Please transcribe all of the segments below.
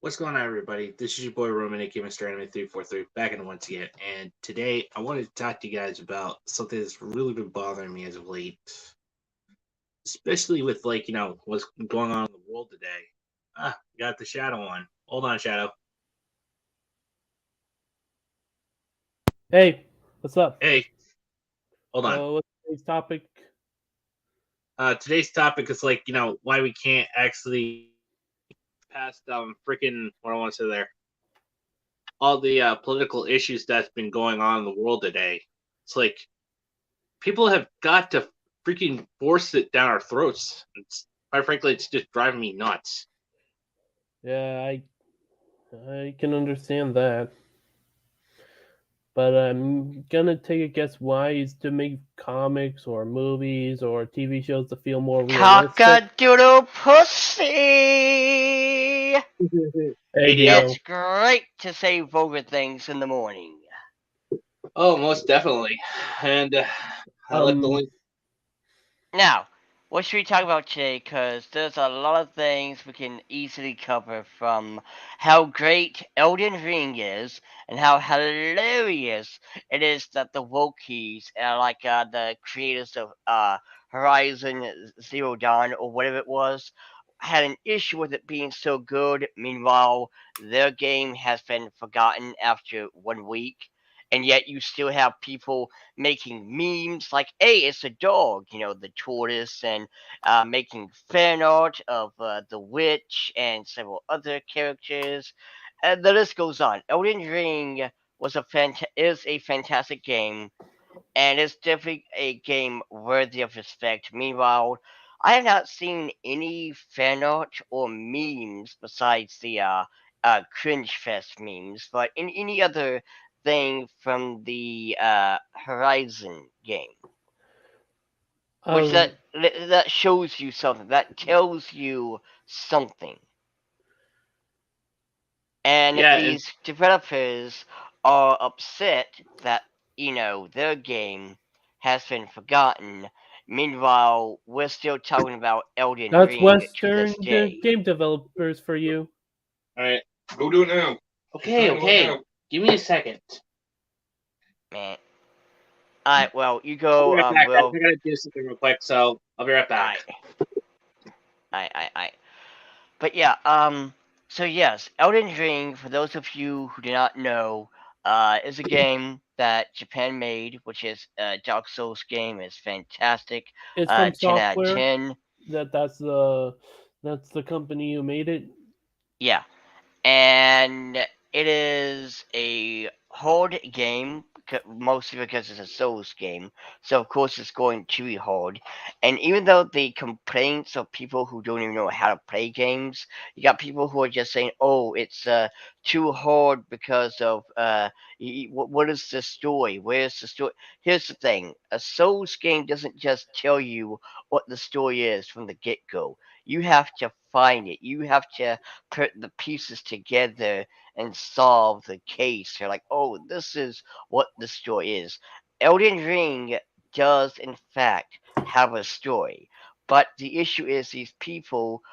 What's going on, everybody? This is your boy Roman, aka Mr. Anime 343, back in once again. And today, I wanted to talk to you guys about something that's really been bothering me as of late, especially with what's going on in the world today. Got the shadow on. Hold on, shadow. Hey, what's up? Hey, hold on. So, what's today's topic? Today's topic is why we can't actually pass freaking what I want to say there. All the political issues that's been going on in the world today. It's like people have got to freaking force it down our throats. Quite frankly, it's just driving me nuts. Yeah, I can understand that, but I'm gonna take a guess. Why is to make comics or movies or TV shows to feel more realistic? Cock-a-doodle pussy! Hey, ADL. Dio. It's great to say vulgar things in the morning. Oh, most definitely. And I left the Um, link. Now, what should we talk about today? Because there's a lot of things we can easily cover, from how great Elden Ring is and how hilarious it is that the Wokies are like the creators of Horizon Zero Dawn or whatever it was had an issue with it being so good. Meanwhile, their game has been forgotten after 1 week. And yet you still have people making memes like, hey, it's a dog, the tortoise, and making fan art of the witch and several other characters. And the list goes on. Elden Ring is a fantastic game, and it's definitely a game worthy of respect. Meanwhile, I have not seen any fan art or memes besides the cringe fest memes, but in any other thing from the Horizon game, which um, that shows you something, that tells you something. And Yeah, and these developers are upset that, their game has been forgotten. Meanwhile, we're still talking about Elden that's Ring to Western this day. game developers for you. all right, go do it now. Okay. Give me a second. Man. Alright, well, you I'll be go, right back, guys. we'll. I gotta do something real quick, so I'll be right back. Alright, alright. But yeah, so yes, Elden Ring, for those of you who do not know, is a game that Japan made, which is a Dark Souls game. It's fantastic. It's from 10 out of Software. 10. That's the company who made it. Yeah. And it is a hard game, mostly because it's a Souls game. So of course it's going to be hard. And even though the complaints of people who don't even know how to play games, you got people who are just saying, "Oh, it's too hard because of what is the story? Where's the story?" Here's the thing: a Souls game doesn't just tell you what the story is from the get go. You have to find it. You have to put the pieces together and solve the case. You're like, oh, this is what the story is. Elden Ring does, in fact, have a story. But the issue is these people,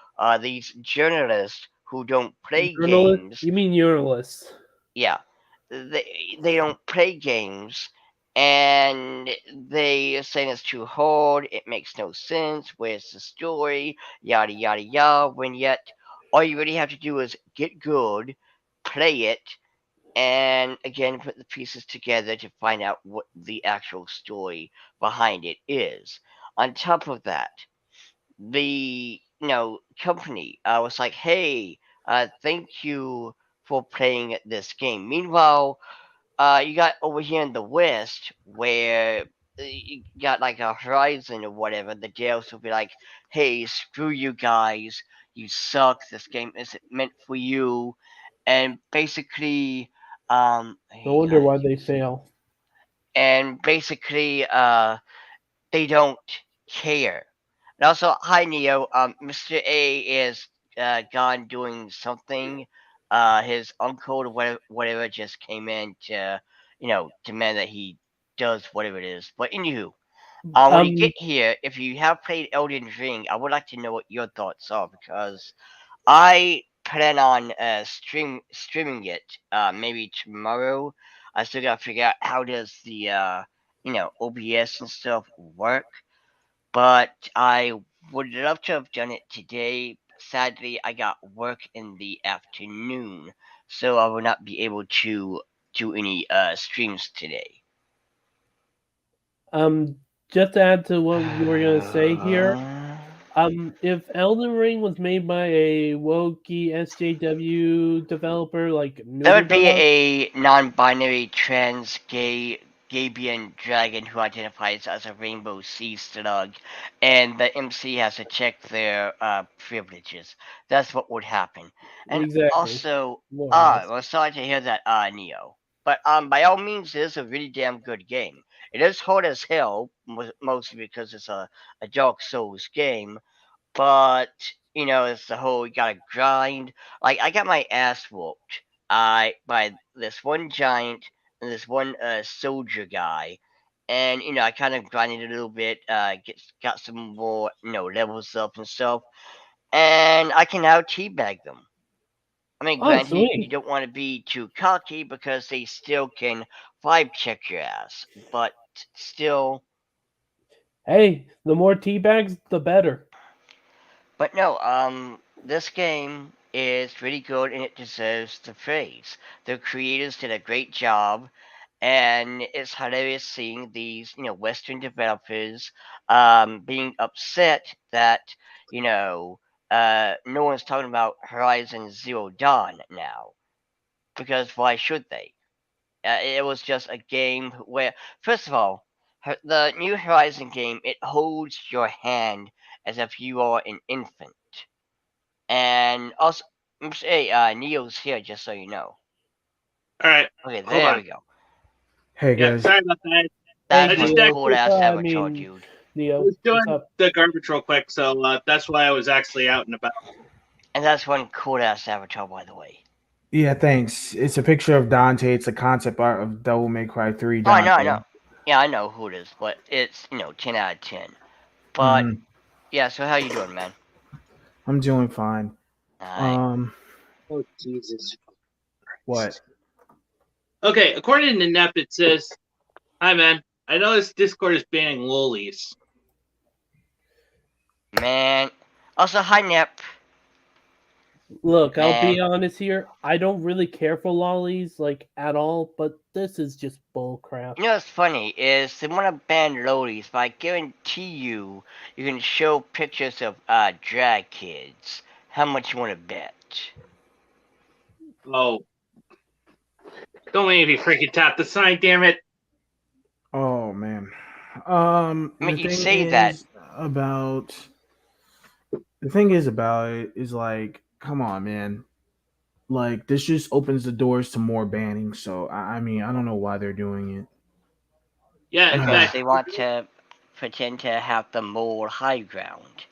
these journalists who don't play Journalist? games, You mean journalists? yeah, they don't play games, and they are saying it's too hard, it makes no sense, where's the story, yada yada yada, when yet all you really have to do is get good, play it, and again put the pieces together to find out what the actual story behind it is. On top of that, the company was like, hey, thank you for playing this game. Meanwhile, you got over here in the West where you got like a Horizon or whatever. The devs will be like, "Hey, screw you guys! You suck. This game isn't meant for you." And basically, No hey wonder why guys, they fail. and basically, they don't care. And also, hi Neo. Mr. A is gone doing something. His uncle or whatever just came in to, demand that he does whatever it is. But anywho, when you Um, get here, if you have played Elden Ring, I would like to know what your thoughts are, because I plan on streaming it maybe tomorrow. I still gotta figure out how does the OBS and stuff work. But I would love to have done it today. Sadly, I got work in the afternoon, so I will not be able to do any streams today. Just to add to what you were gonna say here, if Elden Ring was made by a wokey SJW developer like That would be Nubidog, a non-binary trans gay Gabian dragon who identifies as a rainbow sea slug, and the MC has to check their privileges. That's what would happen. And exactly. also, More or less. well, sorry to hear that, Neo. But by all means, it is a really damn good game. It is hard as hell, mostly because it's a Dark Souls game. But it's the whole you gotta grind. Like I got my ass whooped by this one giant and this one soldier guy, and I kind of grinded a little bit, got some more levels up and stuff, and I can now teabag them. I mean, Oh, granted, you sweet. don't want to be too cocky because they still can vibe check your ass, but still. Hey, the more tea bags, the better. But no, this game is really good and it deserves the praise. The creators did a great job, and it's hilarious seeing these, Western developers, being upset that, no one's talking about Horizon Zero Dawn now. Because why should they? It was just a game where, first of all, the new Horizon game, it holds your hand as if you are an infant. And also, hey, Neo's here, just so you know. All right. Okay, Hold there on. we go. Hey Yeah, guys. sorry about that. That's I just one actually- cool ass avatar, mean, dude. I Neo, was doing what's up? the garbage real quick, so that's why I was actually out and about. And that's one cool ass avatar, by the way. Yeah, thanks. It's a picture of Dante. It's a concept art of Devil May Cry 3 Oh, Dante. I know. Yeah, I know who it is, but it's 10 out of 10. But Mhm. yeah, so how you doing, man? I'm doing fine. Alright. Oh Jesus! What? Okay, according to Nep, it says, "Hi man, I noticed Discord is banning lollies." Man. Also, hi, Nep. Look, I'll be Man. honest here. I don't really care for lollies like at all, but this is just bullcrap. You know what's funny is they want to ban lollies, but I guarantee you can show pictures of drag kids. How much you want to bet? Oh, don't make me freaking tap the sign, damn it! Oh man. I mean, The you thing say is that. about the thing is about it is like, come on, man. Like this just opens the doors to more banning. So I mean, I don't know why they're doing it. Yeah, in Because fact, they want to pretend to have the more high ground.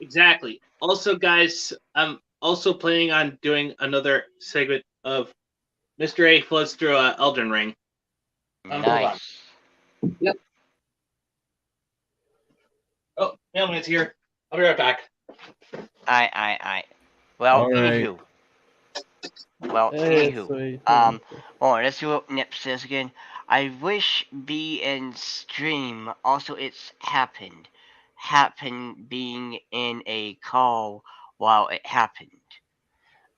exactly. Also, guys, I'm also planning on doing another segment of Mr. A floats through Elden Ring. Hold on. Nice. Yep. Oh, mailman's here. I'll be right back. I. Well, All right. anywho. Well, Hey, anywho. sweet. Let's see what Nip says again. I wish be in stream. Also, it's happened. Happened being in a call while it happened.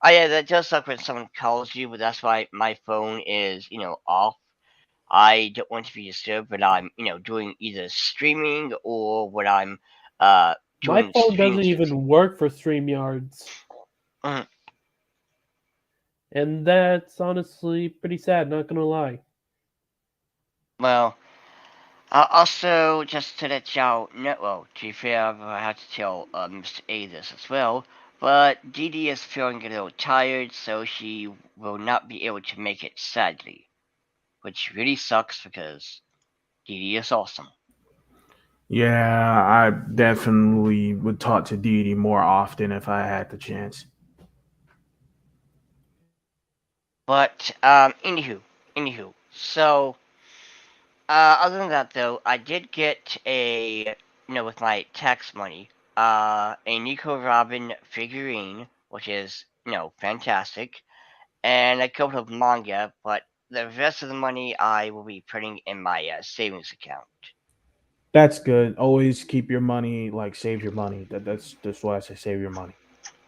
Oh yeah, that does suck when someone calls you, but that's why my phone is, off. I don't want to be disturbed when I'm, doing either streaming or when I'm My doing phone streams. doesn't even work for StreamYards. Mhm. And that's honestly pretty sad, not gonna lie. Well, also, just to let y'all know, well, to be fair, I have to tell Mr. A this as well, but Dee Dee is feeling a little tired, so she will not be able to make it, sadly. Which really sucks because Dee Dee is awesome. Yeah, I definitely would talk to Dee more often if I had the chance. But, anywho, so, other than that though, I did get with my tax money, a Nico Robin figurine, which is fantastic, and a couple of manga, but the rest of the money I will be putting in my savings account. That's good. Always keep your money, like save your money. That's why I say save your money.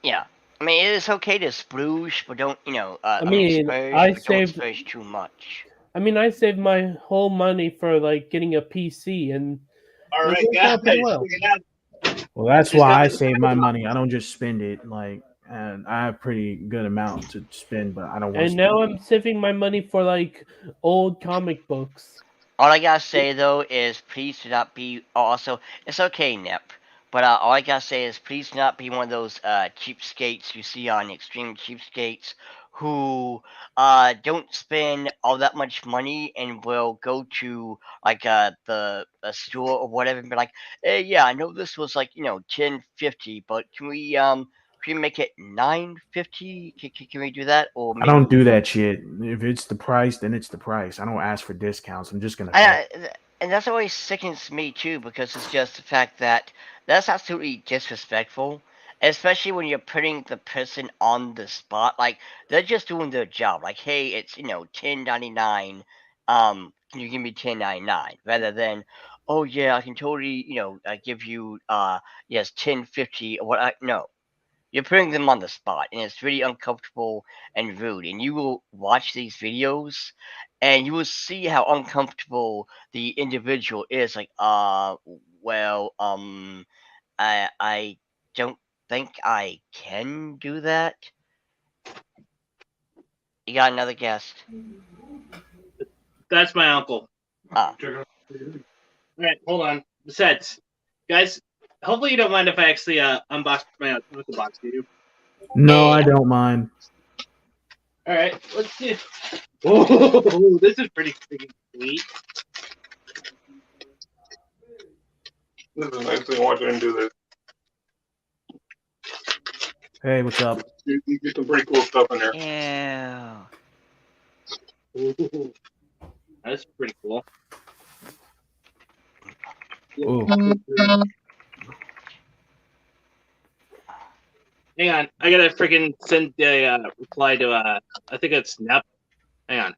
Yeah. I mean, it is okay to splooge, but don't, splurge, I but don't saved. splurge too much. I saved my whole money for like getting a PC, and All it right, worked guys. out pretty well. Well, that's Just why I got- save my money. I don't just spend it. Like, and I have pretty good amount to spend, but I don't want to And spend now it. I'm saving my money for like old comic books. All I gotta say though is please do not be. Also, it's okay, Nip. But all I gotta say is please do not be one of those cheapskates you see on Extreme Cheapskates who don't spend all that much money and will go to like the store or whatever and be like, hey, yeah, I know this was like $10.50, but can we make it $9.50? Can we do that? Or I maybe don't do that shit. If it's the price, then it's the price. I don't ask for discounts. I'm just gonna pay. and that's always sickens me too because it's just the fact that that's absolutely disrespectful, especially when you're putting the person on the spot. Like they're just doing their job. Like, hey, it's $10.99. Can you give me $10.99 rather than, oh yeah, I can totally give you yes $10.50 or what? No, you're putting them on the spot, and it's really uncomfortable and rude. And you will watch these videos, and you will see how uncomfortable the individual is. Like, well, I don't think I can do that. You got another guest. That's my uncle. Ah, All right, hold on. Besides, guys, hopefully you don't mind if I actually unbox my Taco box. Do you? No, yeah. I don't mind. All right, let's see. Oh, this is pretty freaking sweet. This is a nice thing watching him do this. Hey, what's up? You get some pretty cool stuff in there. Ew. Ooh, that's pretty cool. Ooh. Hang on, I gotta freaking send a reply to I think it's Nep. Hang on,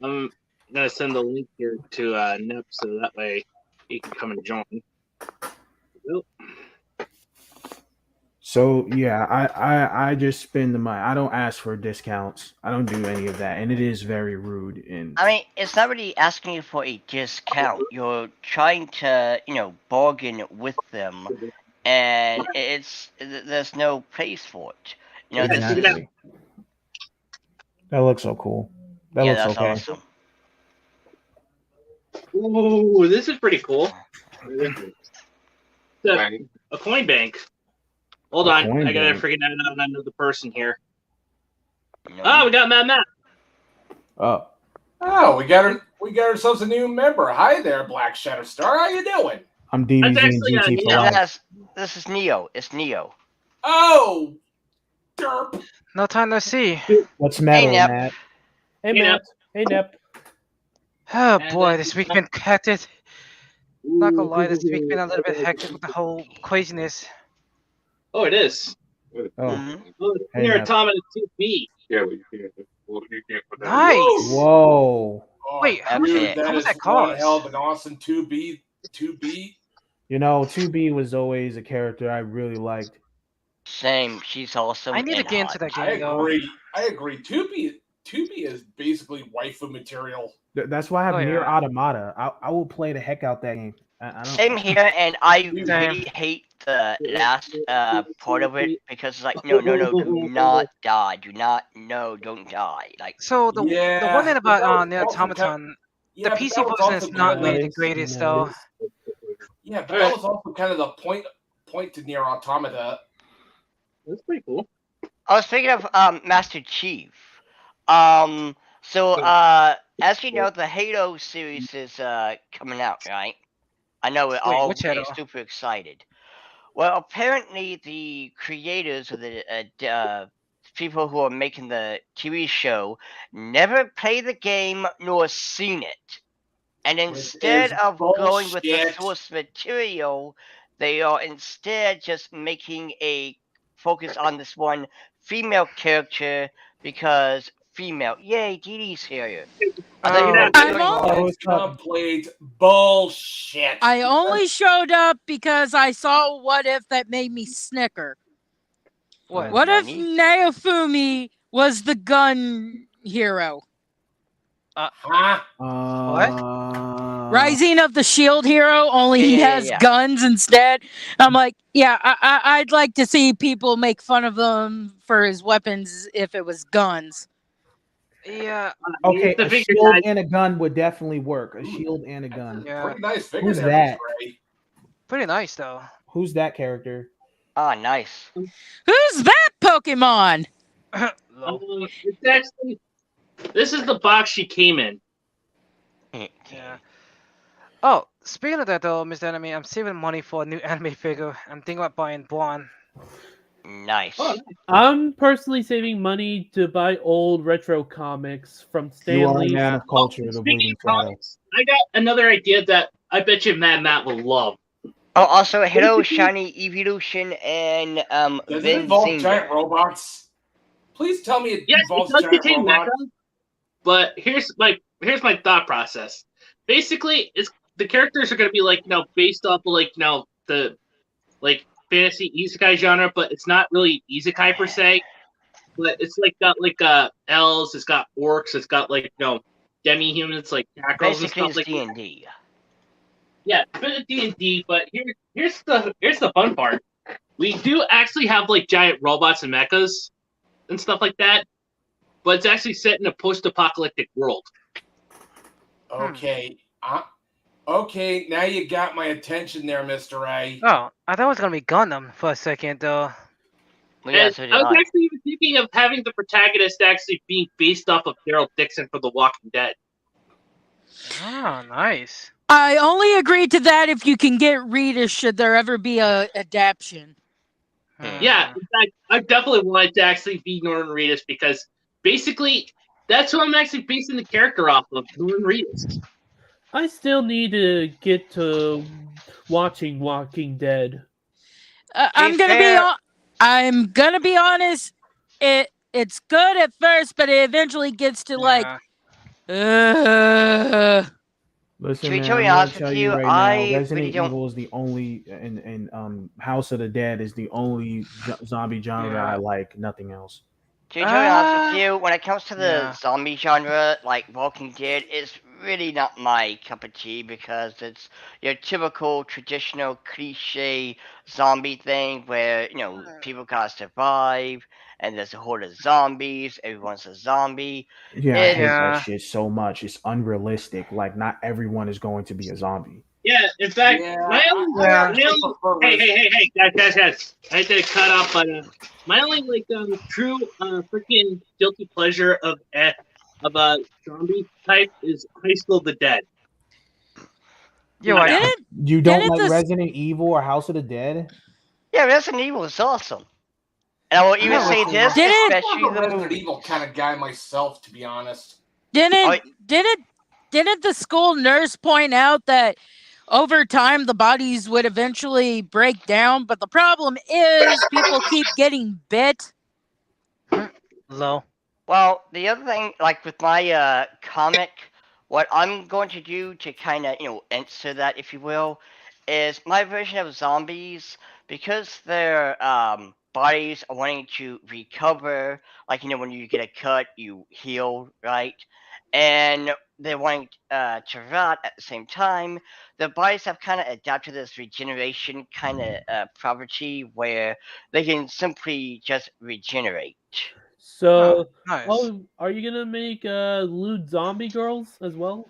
I'm gonna send the link here to Nep so that way he can come and join. Oop. So yeah, I just spend the money. I don't ask for discounts. I don't do any of that, and it is very rude. And I mean, it's not really asking you for a discount. You're trying to, bargain with them, and there's no place for it. This is exactly, that looks so cool. That yeah, looks that's okay. awesome. Ooh, this is pretty cool. It's Right. a coin bank. Hold A on, coin I gotta bank. freaking add another person here. No. Oh, we got Matt. Oh, Oh, we got ourselves a new member. Hi there, Black Shadow Star. How you doing? I'm DBZ and actually, GT for Neo. life. This is Neo. It's Neo. Oh, derp. No time to see. What's metal, Nep. Matt? Hey Hey, Matt. Hey Nep. Oh And boy, then- this week been hectic. Not gonna lie, this week been a little bit hectic with the whole craziness. Oh, it is. Oh, Mhm. Oh, it's Hey, near Nep. Tom and 2B. Yeah, but you can't put that. Nice. Whoa. Oh, Wait, how much- dude, how much that is cost? one hell of an awesome 2B. 2B. You know, 2B was always a character I really liked. Same. She's awesome. I need to and get into hot. that I game though. agree. 2B is basically waifu material. That's why I have Oh, Near yeah. Automata. I will play the heck out that game. I don't. Same here, and I Same. really hate the last part of it because it's like, no, do not die. Don't die. Like, So the Yeah, one thing about but that was the also automaton, Yeah, the but PC that was version also is not kinda- really the greatest though. Yeah, but Alright. that was also kind of the point to Near Automata. That's pretty cool. I was thinking of Master Chief. So as you know, the Halo series is coming out, right? I know we're Wait, all which getting Halo? super excited. Well, apparently the creators of the people who are making the TV show never played the game nor seen it, and instead is of going with the bullshit. source material, they are instead just making a focus on this one female character because female. Yay, Dee Dee's here. Oh, I'm all- That's complete bullshit. I only showed up because I saw a what if that made me snicker. what? What if Nani? Naofumi was the gun hero? Huh? Rising of the Shield hero, only he Yeah, has yeah. guns instead. I'm like, yeah, I'd like to see people make fun of him for his weapons if it was guns. Yeah, Okay, The a figure shield guy- and a gun would definitely work. A shield and a gun. yeah. Pretty nice figure Who's there, that? Mr. Ray. Pretty nice though. Who's that character? Ah, nice. Who's that Pokemon? Lol. It's actually, this is the box she came in. Yeah. Oh, speaking of that though, Mr. Enemy, I'm saving money for a new anime figure. I'm thinking about buying Blonde. Nice. Oh, I'm personally saving money to buy old retro comics from You Stan are a Lee. man of culture. The Speaking Bleeding of Shadow. comics, I got another idea that I bet you Matt will love. Oh, also, hello, Shiny Evolution and Does it Vin involve Singer. giant robots? Please tell me it Yes, it involves does giant contain robots. mecha, but here's my thought process. Basically, the characters are going to be based off of the fantasy isekai genre, but it's not really isekai per se. But it's got elves, it's got orcs, it's got demi-humans like jackals and Basically, stuff it's like that. D&D. Yeah, a bit of D&D, but here's the fun part. We do actually have giant robots and mechas and stuff like that, but it's actually set in a post-apocalyptic world. Okay. Okay, now you got my attention there, Mr. A. Oh, I thought it was gonna be Gundam for a second though. Well, yeah, And so did I was I. actually even thinking of having the protagonist actually being based off of Daryl Dixon from The Walking Dead. Oh, nice. I only agree to that if you can get Rita should there ever be a adaptation. Yeah, Hmm. in fact, I definitely wanted to actually be Norman Reedus because basically that's who I'm actually basing the character off of, Norman Reedus. I still need to get to watching Walking Dead. I'm gonna be honest. It's good at first, but it eventually gets to Yeah. Listen, To be man, totally I'm gonna honest with tell you, you right I now, really Resident don't- Evil is the only, and House of the Dead is the only zombie genre Yeah. I like. Nothing else. To be totally honest with Ah, you, when it comes to the yeah. zombie genre, like Walking Dead, it's really not my cup of tea because it's your typical traditional cliche zombie thing where, people gotta survive and there's a horde of zombies, everyone's a zombie. Yeah, I hate Yeah. that shit so much. It's unrealistic. Like, not everyone is going to be a zombie. Yeah, in fact, Yeah, my only, Yeah. my only hey, guys, I had to cut off, but my only true freaking guilty pleasure of a zombie type is High School of the Dead. You're right. Didn't You don't Didn't like this- Resident Evil or House of the Dead? Yeah, Resident Evil is awesome. And I will even say this, Didn't- especially I'm a the Resident movie. Evil kind of guy myself, to be honest. didn't the school nurse point out that over time the bodies would eventually break down, but the problem is people keep getting bit. Low. Well, the other thing, like with my comic, what I'm going to do to kind of, answer that, if you will, is my version of zombies, because their bodies are wanting to recover, like, when you get a cut, you heal, right? And they're wanting to rot at the same time. The bodies have kind of adapted this regeneration kind of property where they can simply just regenerate. So, Nice. are you gonna make lewd zombie girls as well?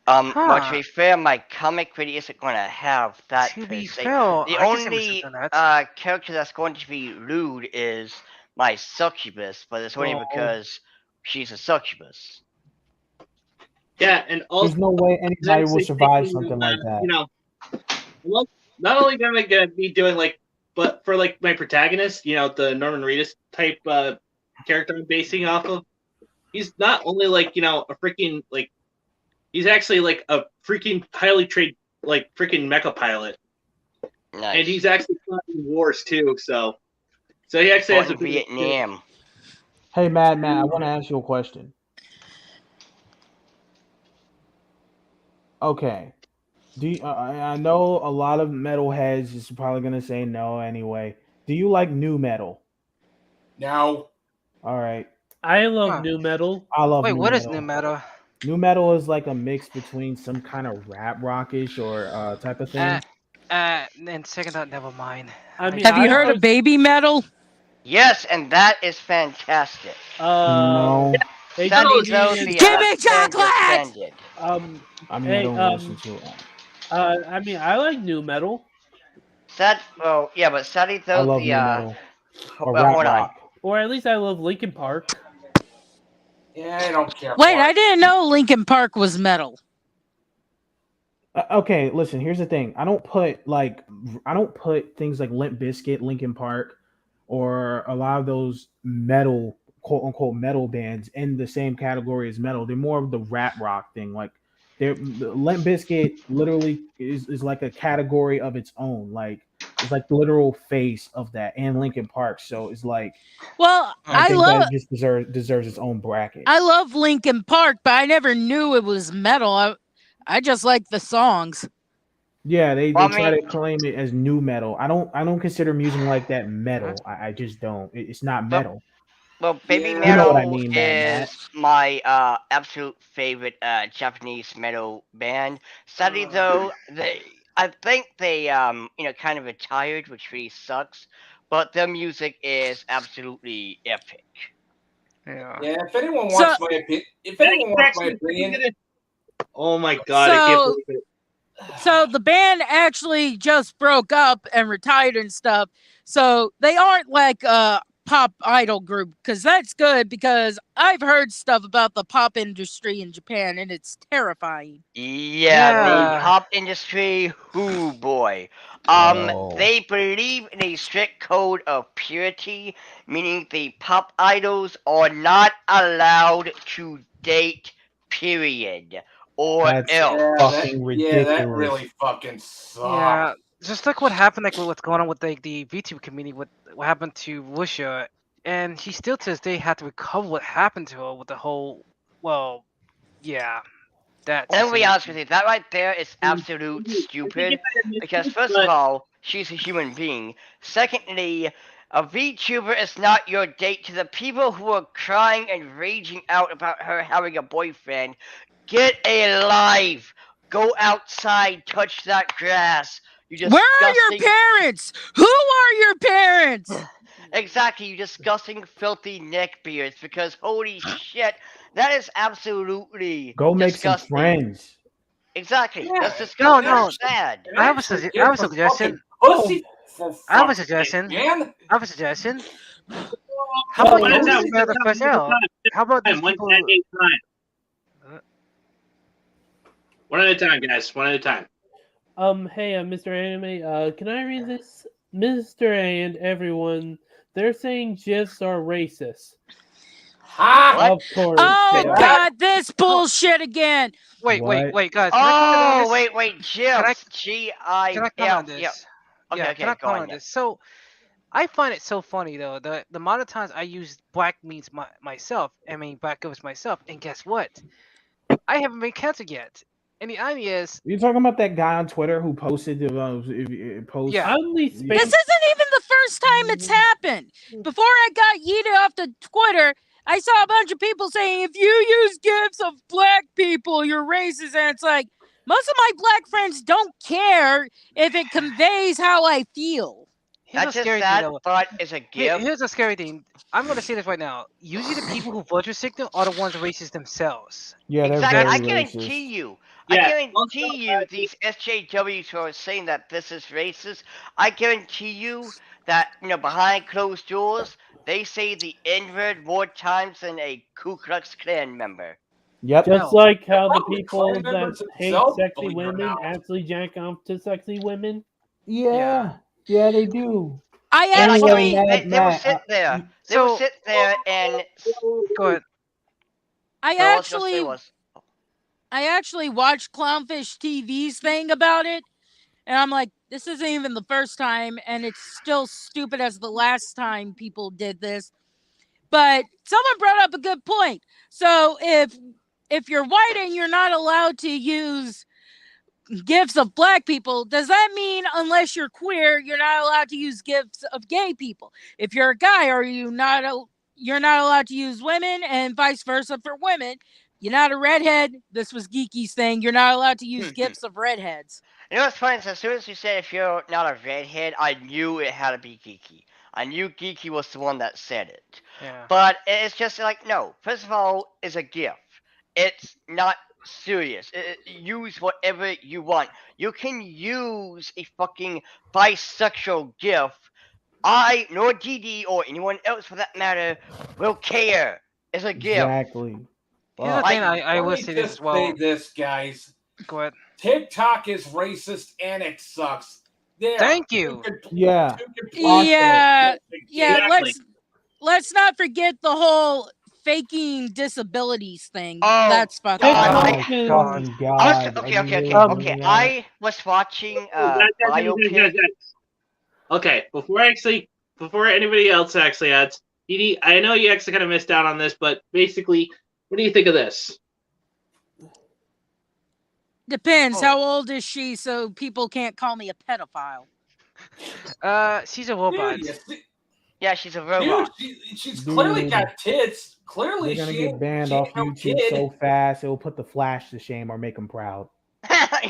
Well, to Huh. be fair, my comic really isn't going to have that To per be se. fair, The I can see only something like that. character that's going to be lewd is my succubus, but it's only Oh. because she's a succubus. Yeah, and also There's no way anybody will actually survive thinking something of, like that. well, not only am I gonna be doing but for my protagonist, the Norman Reedus type character I'm basing off of, he's not only a freaking he's actually a freaking highly trained freaking mecha pilot, Nice. and he's actually fought in wars too. So So he actually has a Fought in bit of Vietnam. Hey, Matt, I want to ask you a question. Okay. Do you, I know a lot of metalheads is probably gonna say no anyway. Do you like new metal? No. All right. I love Huh. new metal. I love Wait, new what is metal. new metal? New metal is like a mix between some kind of rap rockish or type of thing. And second thought, never mind. I mean, Have you I heard of was- baby metal? Yes, and that is fantastic. No, Hey, Sadly, Jimmy, though, and, the Give me band chocolate! disbanded. I mean I hey, don't listen to it. I mean, I like new metal, Well, yeah, but sadly, I though, love the new metal or well, rap hold on. rock. or at least I love Linkin Park. Yeah, I don't care. Wait, for I it. didn't know Linkin Park was metal. Okay, listen. Here's the thing. I don't put things like Limp Bizkit, Linkin Park, or a lot of those metal, quote unquote, metal bands in the same category as metal. They're more of the rap rock thing. Like the Limp Bizkit literally is like a category of its own. Like it's like the literal face of that, and Linkin Park. So it's like Well, I I think love that it just deserves its own bracket. I love Linkin Park, but I never knew it was metal. I just like the songs. Yeah, they Well, I try to mean- claim it as new metal. I don't consider music like that metal. I just don't. It's not metal. Well, baby Yeah. You know metal what I mean, Matt. is my absolute favorite Japanese metal band. Sadly, though, I think they kind of retired, which really sucks. But their music is absolutely epic. Yeah. Yeah, if anyone So- wants my opinion, Oh my god! I can't So- believe it. So the band actually just broke up and retired and stuff. So they aren't like a pop idol group, because that's good, because I've heard stuff about the pop industry in Japan and it's terrifying. Yeah, the Yeah. pop industry, hoo boy. Oh. They believe in a strict code of purity, meaning the pop idols are not allowed to date, period. Or That's else. fucking ridiculous. that really fucking sucks. Yeah, just like what happened, like with what's going on with like the VTube community, what happened to Wusha, and she still to this day had to recover what happened to her with the whole. Well, yeah, that. Let me be situation. honest with you, that right there is absolute stupid. Because first of all, she's a human being. Secondly, a VTuber is not your date. To the people who are crying and raging out about her having a boyfriend, get a life. Go outside, touch that grass. You disgusting. Where are your parents? Who are your parents? Exactly, you disgusting, filthy neckbeards. Because holy shit, that is absolutely Go make disgusting. some friends. Exactly, Yeah, that's disgusting. no. That's sad. I have a Actually, sugge- get I have a some suggestion. fucking pussy for I have a fuck's sake, suggestion. man. I have a suggestion. How Well, about one you at a time, spare the first out? How about these one people? at a time. One at a time, guys. One at a time. Hey, Mr. Anime, can I read this? Mr. and everyone, they're saying GIFs are racist. Ha! What? Of course. Oh they are. god, this bullshit again. Wait, What? guys. Can I comment on Oh, this? wait, GIFs. G-I-F. Can I comment on this? Yep. Okay, Yeah, okay, can I go comment on. on Yeah. this? So, I find it so funny though. The amount of times I use black means myself. I mean, black goes myself. And guess what? I haven't been canceled yet. And the idea is, You talking about that guy on Twitter who posted the post? Yeah. Only This space. isn't even the first time it's happened. Before I got yeeted off the Twitter, I saw a bunch of people saying, if you use GIFs of black people, you're racist. And it's like, most of my black friends don't care if it conveys how I feel. here's That's a a scary thing sad though. thought is a GIF. Here's a scary thing. I'm gonna say this right now. Usually, the people who virtue signal are the ones racist themselves. Yeah, they're Exactly. I very guarantee racist. you. Yeah. I guarantee you these SJWs who are saying that this is racist, I guarantee you that, behind closed doors, they say the N-word more times than a Ku Klux Klan member. Yep. Just No. like how the Probably people Klan that members hate themselves, sexy believe it or women not. actually jack off to sexy women. Yeah. Yeah, they do. I Yeah, I actually, Anyway, guarantee they will Matt, sit there. They So- will sit there and. Go ahead. I No, all I was gonna say actually, was. I actually watched Clownfish TV's thing about it, And I'm like, this isn't even the first time, and it's still stupid as the last time people did this. But someone brought up a good point. So if you're white and you're not allowed to use gifs of black people, does that mean unless you're queer, you're not allowed to use gifs of gay people? If you're a guy, you're not allowed to use women, and vice versa for women. You're not a redhead. This was Geeky's thing. You're not allowed to use gifs of redheads. You know what's funny is as soon as you said if you're not a redhead, I knew it had to be Geeky. I knew Geeky was the one that said it. Yeah. But it's just like, no. First of all, it's a gift. It's not serious. Use whatever you want. You can use a fucking bisexual gift. I, nor DD, or anyone else for that matter, will care. It's a gift. Exactly. Here's the Fuck. thing I will Let me say this just as well. say this, guys. Go ahead. TikTok is racist and it sucks. There. Thank you. Yeah. Yeah, Exactly. let's not forget the whole faking disabilities thing. Oh, That's fucked God, up. I- Fucking I was, God. okay. Are you really doing that? I was watching Biopig. Okay, before anybody else actually adds, Edie, I know you actually kind of missed out on this, but basically, what do you think of this? Depends. Oh. How old is she so people can't call me a pedophile? She's a robot. Dude, you see- Yeah, she's a dude, robot. she's clearly Dude. got tits. Clearly, They're gonna she get ain't, banned she off ain't no YouTube kid. so fast it will put the Flash to shame or make them proud.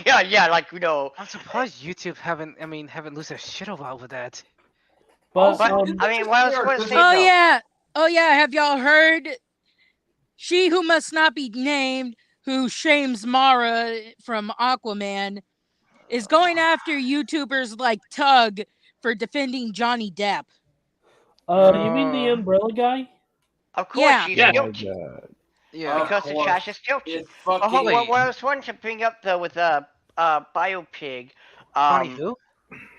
yeah, like, you know. I'm surprised YouTube haven't lose their shit over that. But But, um, I mean, what I was going to say, Oh though. yeah. Oh yeah. Have y'all heard? She who must not be named, who shames Mara from Aquaman, is going after YouTubers like Tug for defending Johnny Depp. you mean the umbrella guy? Of course, Yeah. she's Yeah. guilty. Yeah. Because the course. trash is guilty. It's But fucking. hold on, what I was wanting to bring up, though, with Biopig. Funny who?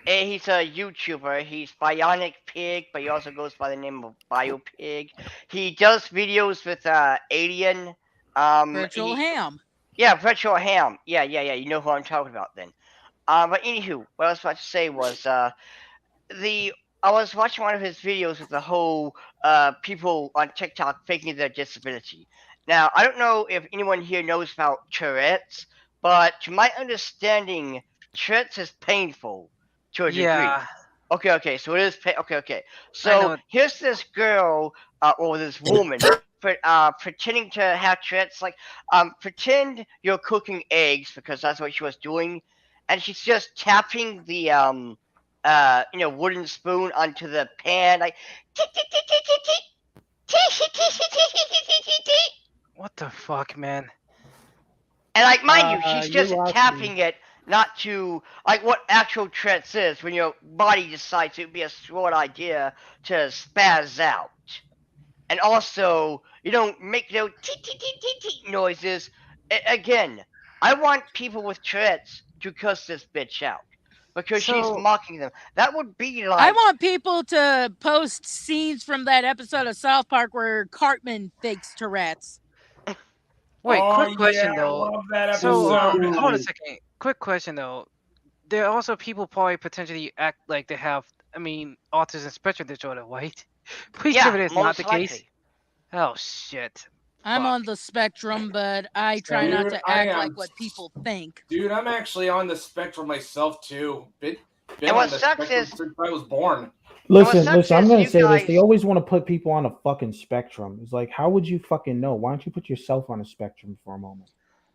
He's a YouTuber. He's Bionic Pig, but he also goes by the name of Biopig. He does videos with Alien. Virtual Ham. Yeah, Virtual Ham. Yeah. You know who I'm talking about then. But anywho, what I was about to say was I was watching one of his videos with the whole people on TikTok faking their disability. Now, I don't know if anyone here knows about Tourette's, but to my understanding, Tourette's is painful to a degree. Yeah. Okay, so it is okay. I So know. here's this girl, or this woman, pretending to have Tourette's. Like, pretend you're cooking eggs, because that's what she was doing, and she's just tapping the wooden spoon onto the pan, like. What the fuck, man? And like, mind you, she's you're just lucky. tapping it, not to like what actual Tourette's is, when your body decides it would be a smart idea to spaz out. And also, you don't make no tee noises. Again, I want people with Tourette's to cuss this bitch out, because she's So- mocking them. That would be like. I want people to post scenes from that episode of South Park where Cartman fakes Tourette's. Wait, Oh, quick question yeah, I though. love that So, episode. hold a second. Quick question though. There are also people probably potentially act like they have, autism spectrum disorder, right? Please tell me that's not most the likely. case. Oh shit. I'm Fuck. on the spectrum, but I try not Dude, to I act am. like what people think. Dude, I'm actually on the spectrum myself too. Been And what on the sucks spectrum is- since I was born. Listen, sucks I'm is gonna you say this. They guys- always want to put people on a fucking spectrum. It's like, how would you fucking know? Why don't you put yourself on a spectrum for a moment?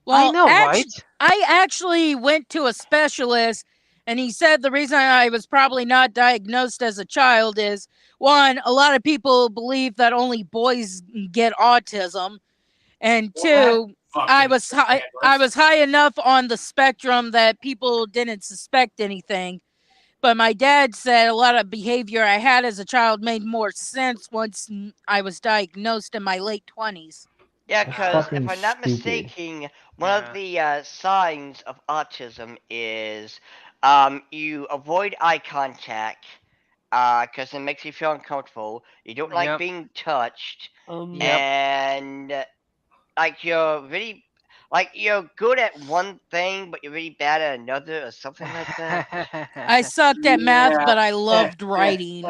Well, I know, right? I actually went to a specialist, and he said the reason I was probably not diagnosed as a child is, one, a lot of people believe that only boys get autism, and Well, two, Fucking I was high enough on the spectrum that people didn't suspect anything. But my dad said a lot of behavior I had as a child made more sense once I was diagnosed in my late 20s. Yeah, That's because fucking if I'm not stupid. mistaken, one Yeah. of the signs of autism is you avoid eye contact because it makes you feel uncomfortable. You don't like Yep. being touched, Um, Yep. and like you're really Like you're good at one thing, but you're really bad at another, or something like that. I sucked at math, Yeah. but I loved writing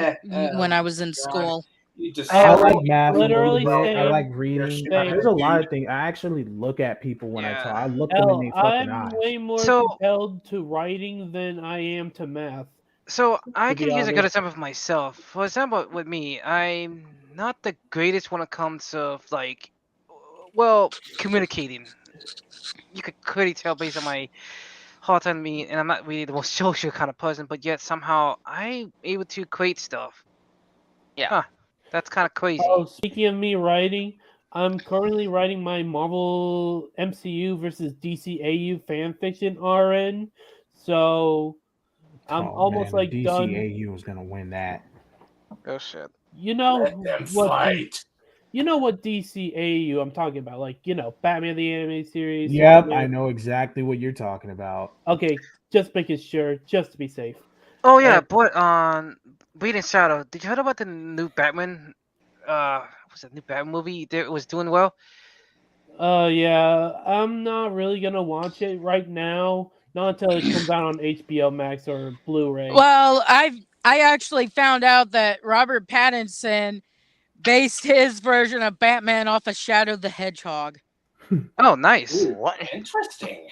when I was in God. school. You just I I sound like would math a little literally bit. I say- like reading. say- There's a lot of things. I actually look at people when I Yeah. talk. I look them in Hell, their fucking I'm eyes. way more So- compelled to writing than I am to math. So I To can be use a good honest. example of myself. For example, with me, I'm not the greatest when it comes to like, well, communicating. You could clearly tell based on my hard time me, and I'm not really the most social kind of person, but yet somehow I'm able to create stuff. Yeah. Huh. That's kind of crazy. Oh, speaking of me writing, I'm currently writing my Marvel MCU versus DCAU fanfiction RN. So I'm almost man, like the done. DCAU is gonna win that. Oh shit. You know let them what? fight. You know what DCAU I'm talking about? Like, Batman the Animated Series. Yep, Superman. I know exactly what you're talking about. Okay, just making sure, just to be safe. Oh yeah, And- but Bleeding Shadow. Did you heard about the new Batman? Was it new Batman movie? That was doing well. Yeah, I'm not really gonna watch it right now. Not until it comes out on HBO Max or Blu-ray. Well, I actually found out that Robert Pattinson based his version of Batman off of Shadow the Hedgehog. Oh, nice. What? Interesting.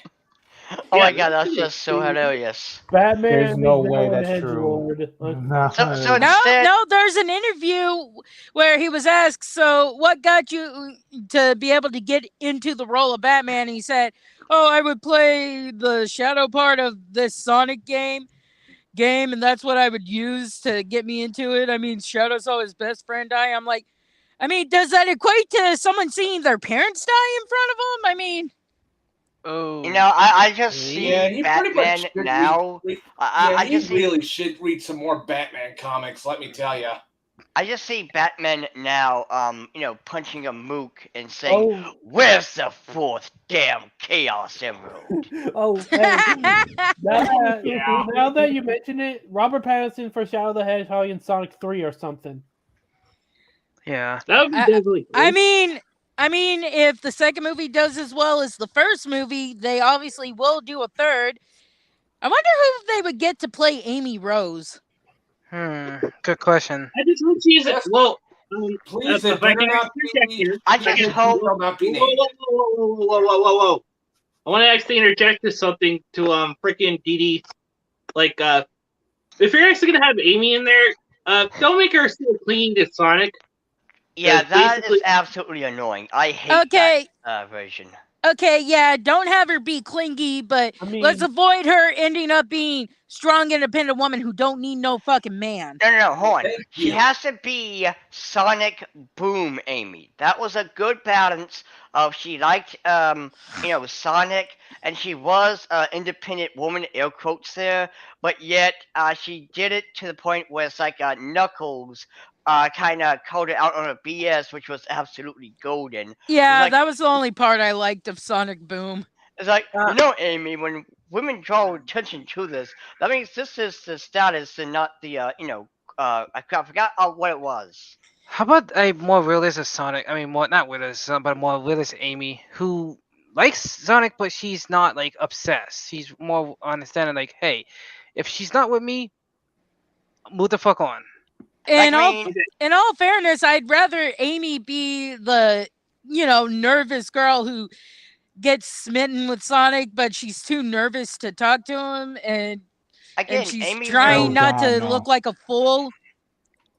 Oh my Yeah, god, that's just so hilarious. Batman There's no is way now that's an true. edgelord. So No, instead, no, there's an interview where he was asked, so what got you to be able to get into the role of Batman? And he said, oh, I would play the shadow part of this Sonic game, and that's what I would use to get me into it. I mean, Shadow saw his best friend die. I'm like, I mean, does that equate to someone seeing their parents die in front of them? I mean, Oh. you know, I just see Yeah, he pretty much Batman should now. I he just see really should read some more Batman comics. Let me tell you. I just see Batman now, punching a mook and saying, Oh, "Where's the fourth damn Chaos Emerald?" oh, hey. Yeah. Now that you mention it, Robert Pattinson for Shadow the Hedgehog in Sonic 3 or something. Yeah. That would be definitely cool. I mean, if the second movie does as well as the first movie, they obviously will do a third. I wonder who they would get to play Amy Rose. Good question. I just hope she's Yes. well. Please, if it I better can not interject be. here, I if I just can- hope- will not be Whoa, named. whoa. I want to actually interject with something to freaking Dee. Like, if you're actually gonna have Amy in there, don't make her still clinging to Sonic. Yeah, Because that is basically- absolutely annoying. I hate Okay, that version. okay, yeah, don't have her be clingy, but I mean, let's avoid her ending up being strong, independent woman who don't need no fucking man. No, hold on. Thank She you. has to be Sonic Boom Amy. That was a good balance of she liked Sonic, and she was an independent woman, air quotes there, but yet she did it to the point where it's like Knuckles kind of called it out on a BS, which was absolutely golden. Yeah, like- that was the only part I liked of Sonic Boom. It's like, Amy, when women draw attention to this, that means this is the status and not the, I forgot what it was. How about a more realistic Sonic? I mean, more not realistic, but more realistic Amy who likes Sonic, but she's not like obsessed. She's more understanding. Like, hey, if she's not with me, move the fuck on. In all mean, in all fairness, I'd rather Amy be the, nervous girl who gets smitten with Sonic, but she's too nervous to talk to him, and again, she's Amy trying Rose, not to no. look like a fool.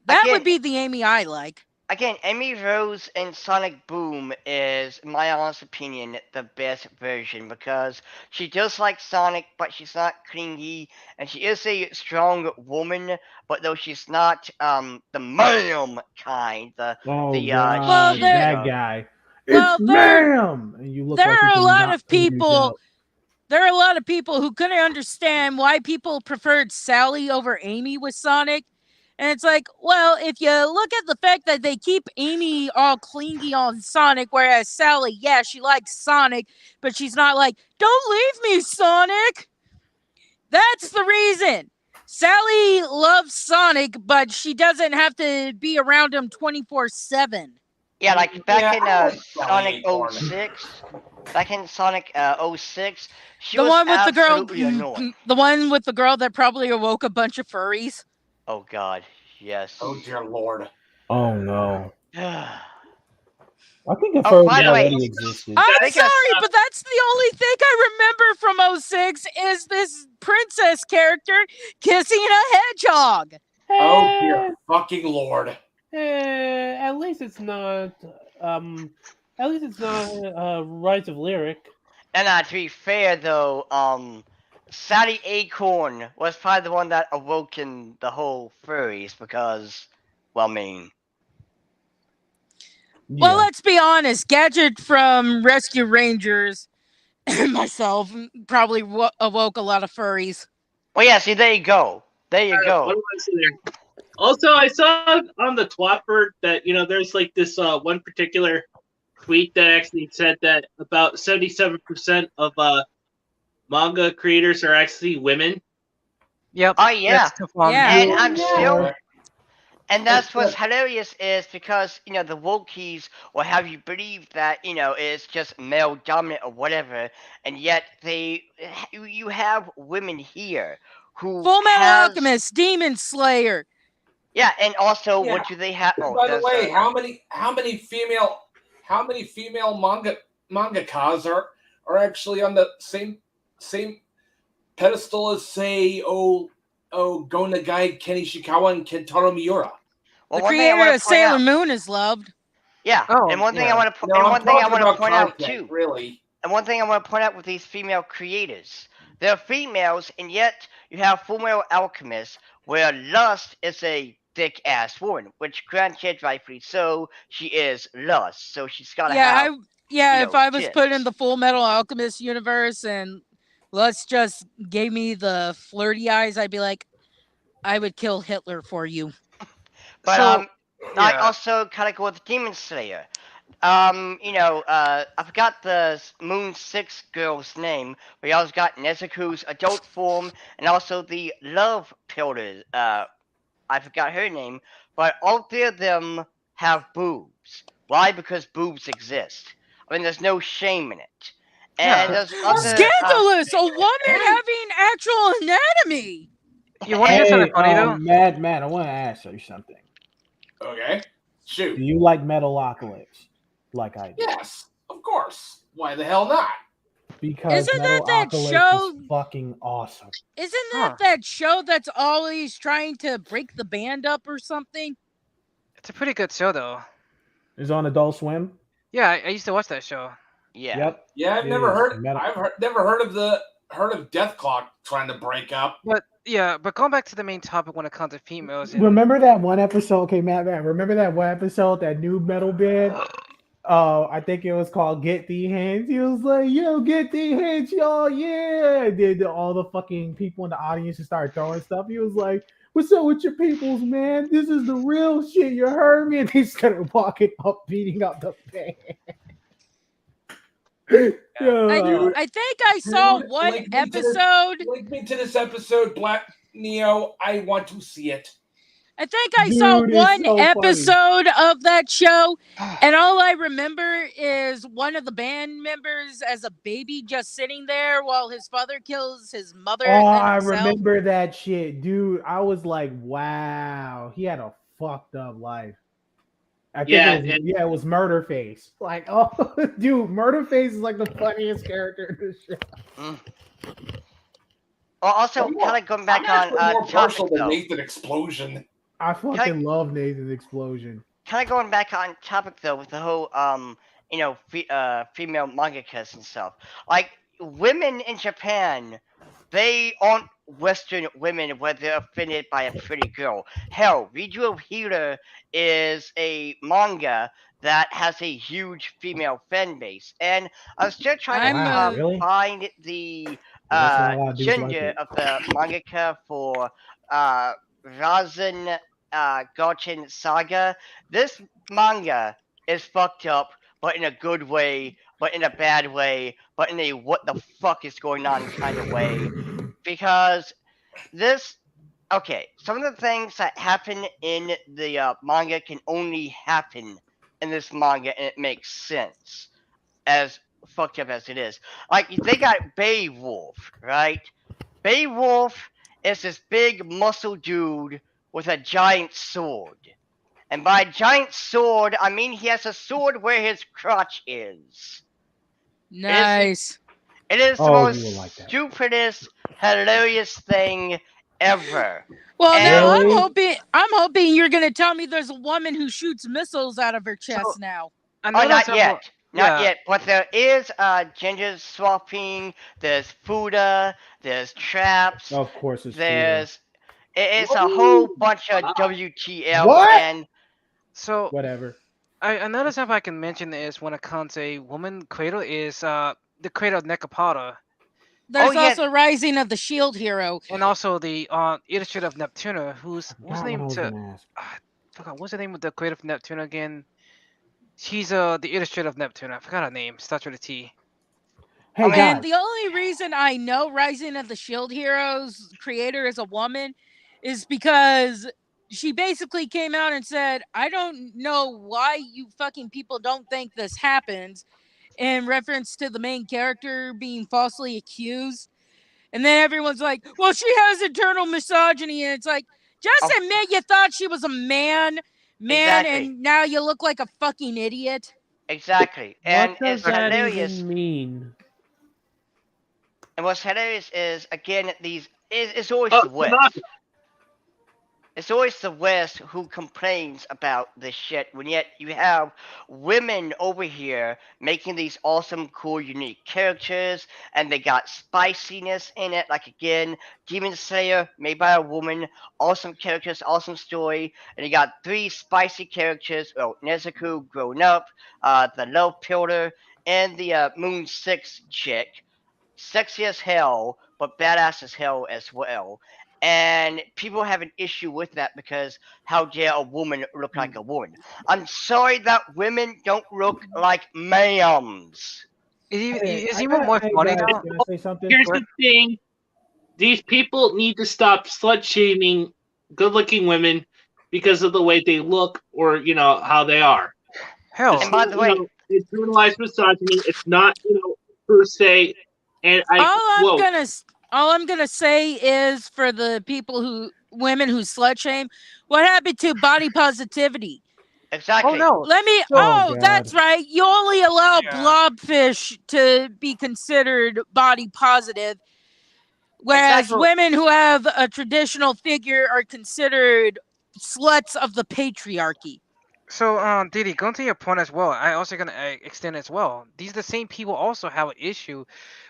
That Again- would be the Amy I like. Again, Amy Rose in Sonic Boom is, in my honest opinion, the best version because she does like Sonic, but she's not clingy, and she is a strong woman, but though she's not the ma'am kind, Oh the, god, Well, that guy. well, It's there- ma'am. And you look there like are you a can lot knock of somebody's people- out. There are a lot of people who couldn't understand why people preferred Sally over Amy with Sonic. And it's like, well, if you look at the fact that they keep Amy all clingy on Sonic, whereas Sally, yeah, she likes Sonic, but she's not like, don't leave me, Sonic. That's the reason. Sally loves Sonic, but she doesn't have to be around him 24/7. Yeah, like back Yeah, in I like Sally Sonic Acorn. 06. Back in Sonic 06, she The was one with the girl, absolutely annoying. the one with the girl that probably awoke a bunch of furries. Oh god, yes. Oh dear lord. Oh no. Oh, I think a by furry the way, already existed. I'm Think sorry, of- but that's the only thing I remember from 06 is this princess character kissing a hedgehog. Oh dear fucking lord. At least it's not. At least it's not Rise of Lyric. and to be fair though, Sally Acorn was probably the one that awoken the whole furries because, well, I mean, Well, let's be honest. Gadget from Rescue Rangers and myself probably awoke a lot of furries. well, yeah. See, there you go. There you What go. do I say there? Also, I saw on the Twatbird that there's like this one particular tweet that actually said that about 77% of manga creators are actually women. Yep. Oh yeah, Yeah. and I'm still. Yeah. And that's what's hilarious is because the Wokies will have you believe that it's just male dominant or whatever, and yet you have women here who Full Metal has, Alchemist, Demon Slayer. Yeah, and also Yeah. what do they have? Oh, By the there's, way, how many female mangakas are actually on the same pedestal as, say, Go Nagai, Ken Ishikawa, and Kentaro Miura? well, The one thing I creator want of to point Sailor out. Moon is loved. Yeah, Oh, and one thing yeah. I want to No, I'm talking about point out content, too. really. And one thing I want to point out with these female creators, they're females, and yet you have Full Metal Alchemist, where Lust is a thick ass woman, which granted, rightfully so, she is Lust, so she's gotta have. If I was tits. put in the Full Metal Alchemist universe and let's just gave me the flirty eyes, I'd be like, I would kill Hitler for you. But So, I yeah. also kind of go with Demon Slayer. I forgot the Moon 6 girl's name, but you also got Nezuko's adult form, and also the Love Pillar. I forgot her name, but all three of them have boobs. Why? Because boobs exist. I mean, there's no shame in it. And Yeah. there's other. Scandalous! A woman having actual anatomy! You want to hear something funny though? Matt, I want to ask you something. Okay, shoot. Do you like Metalocalypse? Like I do? Yes, of course. Why the hell not? Because Isn't that Metalocalypse show- is fucking awesome. Isn't that show that's always trying to break the band up or something? It's a pretty good show though. It's on Adult Swim. Yeah, I used to watch that show. Yeah. Yep. Yeah, I've It never is heard. metal. Never heard of Death Clock trying to break up. But yeah, but going back to the main topic when it comes to females, and, Remember that one episode? Okay, Matt. Remember that one episode, that new metal band? I think it was called "Get the Hands." He was like, "Yo, get the hands, y'all, yeah!" Did all the fucking people in the audience just started throwing stuff. He was like, "What's up with your peoples, man? This is the real shit. You heard me?" And he started walking up, beating up the band. Yeah. I think I saw Dude, one link me to this- episode. Link me to this episode, Black Neo. I want to see it. I think I saw Dude, it's one so funny. episode of that show, and all I remember is one of the band members as a baby just sitting there while his father kills his mother. Oh, and I himself. remember that shit, dude. I was like, wow, he had a fucked up life. I think it was Murderface. Like, oh, dude, Murderface is like the funniest character in this show. Well, also, kind of going back I'm on actually more topic partial to though. Nathan Explosion. I fucking love Nathan's Explosion. Kind of going back on topic though with the whole female mangakas and stuff. Like women in Japan, they aren't Western women where they're offended by a pretty girl. Hell, Redo of Healer is a manga that has a huge female fan base, and I was still trying to really? find the That's not a lot of dudes like gender it. of the mangaka for Rasen Gotchen Saga. This manga is fucked up, but in a good way, but in a bad way, but in a what the fuck is going on kind of way. Because this, okay, some of the things that happen in the manga can only happen in this manga, and it makes sense, as fucked up as it is. Like, they got Beowulf, right? Beowulf is this big muscle dude with a giant sword. And by giant sword, I mean he has a sword where his crotch is. Nice. It is the Oh, you will most like that. stupidest, hilarious thing ever. Well, now Really? I'm hoping you're gonna tell me there's a woman who shoots missiles out of her chest now. I Oh, know not that's yet. Not yeah. yet. But there is gender swapping, there's Fuda, there's traps, Of course, it's there's... It's a whole bunch of WTF, What? and So whatever. another example I can mention is when it comes to a woman cradle is the cradle of Nekopata, There's yeah. also Rising of the Shield Hero. and also the illustrator of Neptuna, who's what's the Forgot what I name was to gonna ask. forgot what's the name of the creator of Neptuna again? She's the illustrator of Neptuna. I forgot her name. Starts with a T. Hey And guys, the only reason I know Rising of the Shield Heroes creator is a woman is because she basically came out and said, I don't know why you fucking people don't think this happens, in reference to the main character being falsely accused. And then everyone's like, well, she has internal misogyny. And it's like, just admit you thought she was a man, Exactly. and now you look like a fucking idiot. Exactly. And What does it's that hilarious. even mean? And what's hilarious is, again, it's always Oh, the West. enough. It's always the West who complains about this shit, when yet you have women over here making these awesome, cool, unique characters, and they got spiciness in it. Like, again, Demon Slayer, made by a woman, awesome characters, awesome story, and you got 3 spicy characters. Well, Nezuko grown up, the Love Pillar, and the Moon 6 chick. Sexy as hell, but badass as hell as well. And people have an issue with that because how dare a woman look like a woman? I'm sorry that women don't look like ma'ams. It's even more funny guys, now. can I say something? Here's the thing: these people need to stop slut shaming good-looking women because of the way they look, or how they are. Hell, And by the way, it's normalized misogyny. It's not per se. And all I'm gonna say is, for the women who slut shame, what happened to body positivity? exactly. oh no, That's right. You only allow blobfish to be considered body positive, whereas Exactly. women who have a traditional figure are considered sluts of the patriarchy. So, Didi, going to your point as well, I also gonna extend as well. These are the same people also have an issue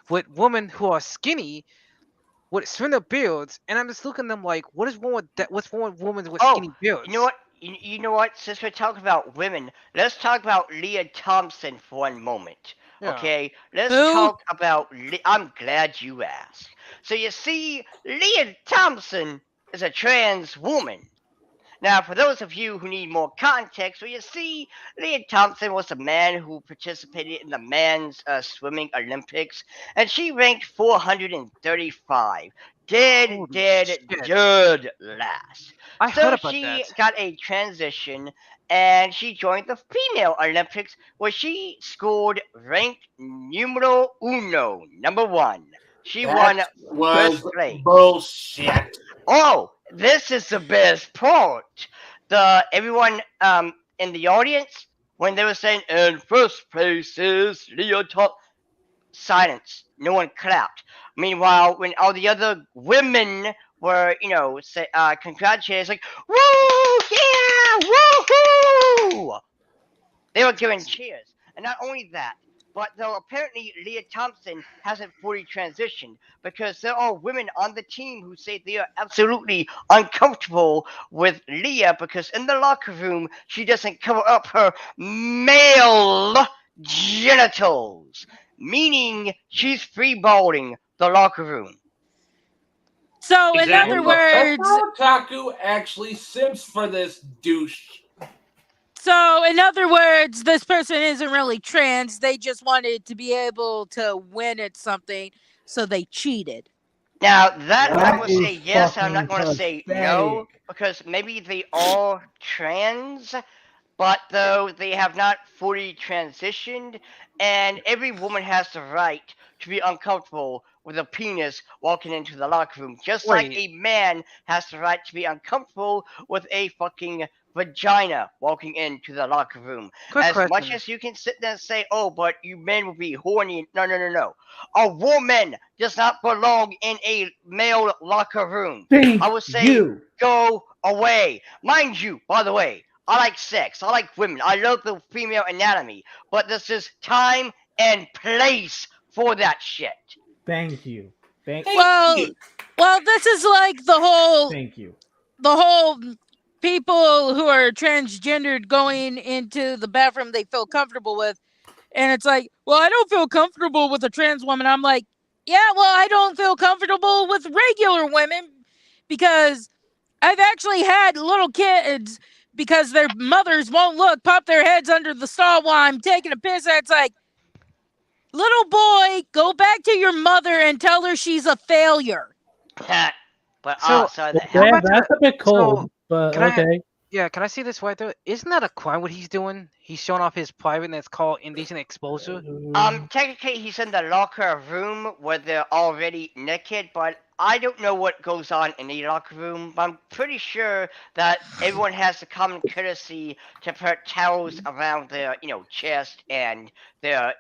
with women who are skinny with slender builds, and I'm just looking at them like, what is wrong with that? What's wrong with women with skinny builds? You know what? You know what? Since we're talking about women, let's talk about Leah Thompson for one moment. Yeah. Okay, let's Who? talk about. I'm glad you asked. So you see, Leah Thompson is a trans woman. Now, for those of you who need more context, well, you see, Leah Thompson was a man who participated in the men's swimming Olympics, and she ranked 435. Dead last. I So heard about she that. got a transition, and she joined the female Olympics, where she scored rank numero uno, number 1. She won was first place. bullshit. Oh, this is the best part. Everyone in the audience, when they were saying, "In first place is Leah Thompson," silence. No one clapped. Meanwhile, when all the other women were, congratulating, it's like, "Woo! Yeah! Woohoo!" They were giving cheers. And not only that, but though apparently Leah Thompson hasn't fully transitioned, because there are women on the team who say they are absolutely uncomfortable with Leah because in the locker room she doesn't cover up her male genitals, meaning she's freeballing the locker room. So, Exactly. in other words, Otaku actually simps for this douche. this person isn't really trans. They just wanted to be able to win at something, so they cheated. Now, that I'm That going to say is yes, and I'm not fucking going to say no, pathetic. because maybe they are trans, but though they have not fully transitioned, and every woman has the right to be uncomfortable with a penis walking into the locker room, just like Wait. a man has the right to be uncomfortable with a fucking vagina walking into the locker room. Quick As much question. as you can sit there and say, "Oh, but you men will be horny," no, no, no, no. A woman does not belong in a male locker room. Thank I would say you. go away. Mind you, by the way, I like sex. I like women. I love the female anatomy. But this is time and place for that shit. Thank you. Thank Well, this is like the whole people who are transgendered going into the bathroom they feel comfortable with, and it's like, well, I don't feel comfortable with a trans woman. I'm like, yeah, well, I don't feel comfortable with regular women because I've actually had little kids because their mothers won't look, pop their heads under the stall while I'm taking a piss. And it's like, little boy, go back to your mother and tell her she's a failure. But So, sorry, Yeah, that's a bit cold, So, but can I- okay. Yeah, can I say this right there? Isn't that a crime what he's doing? He's showing off his private and it's called indecent exposure. Technically he's in the locker room where they're already naked, but I don't know what goes on in the locker room. But I'm pretty sure that everyone has the common courtesy to put towels around their, chest and their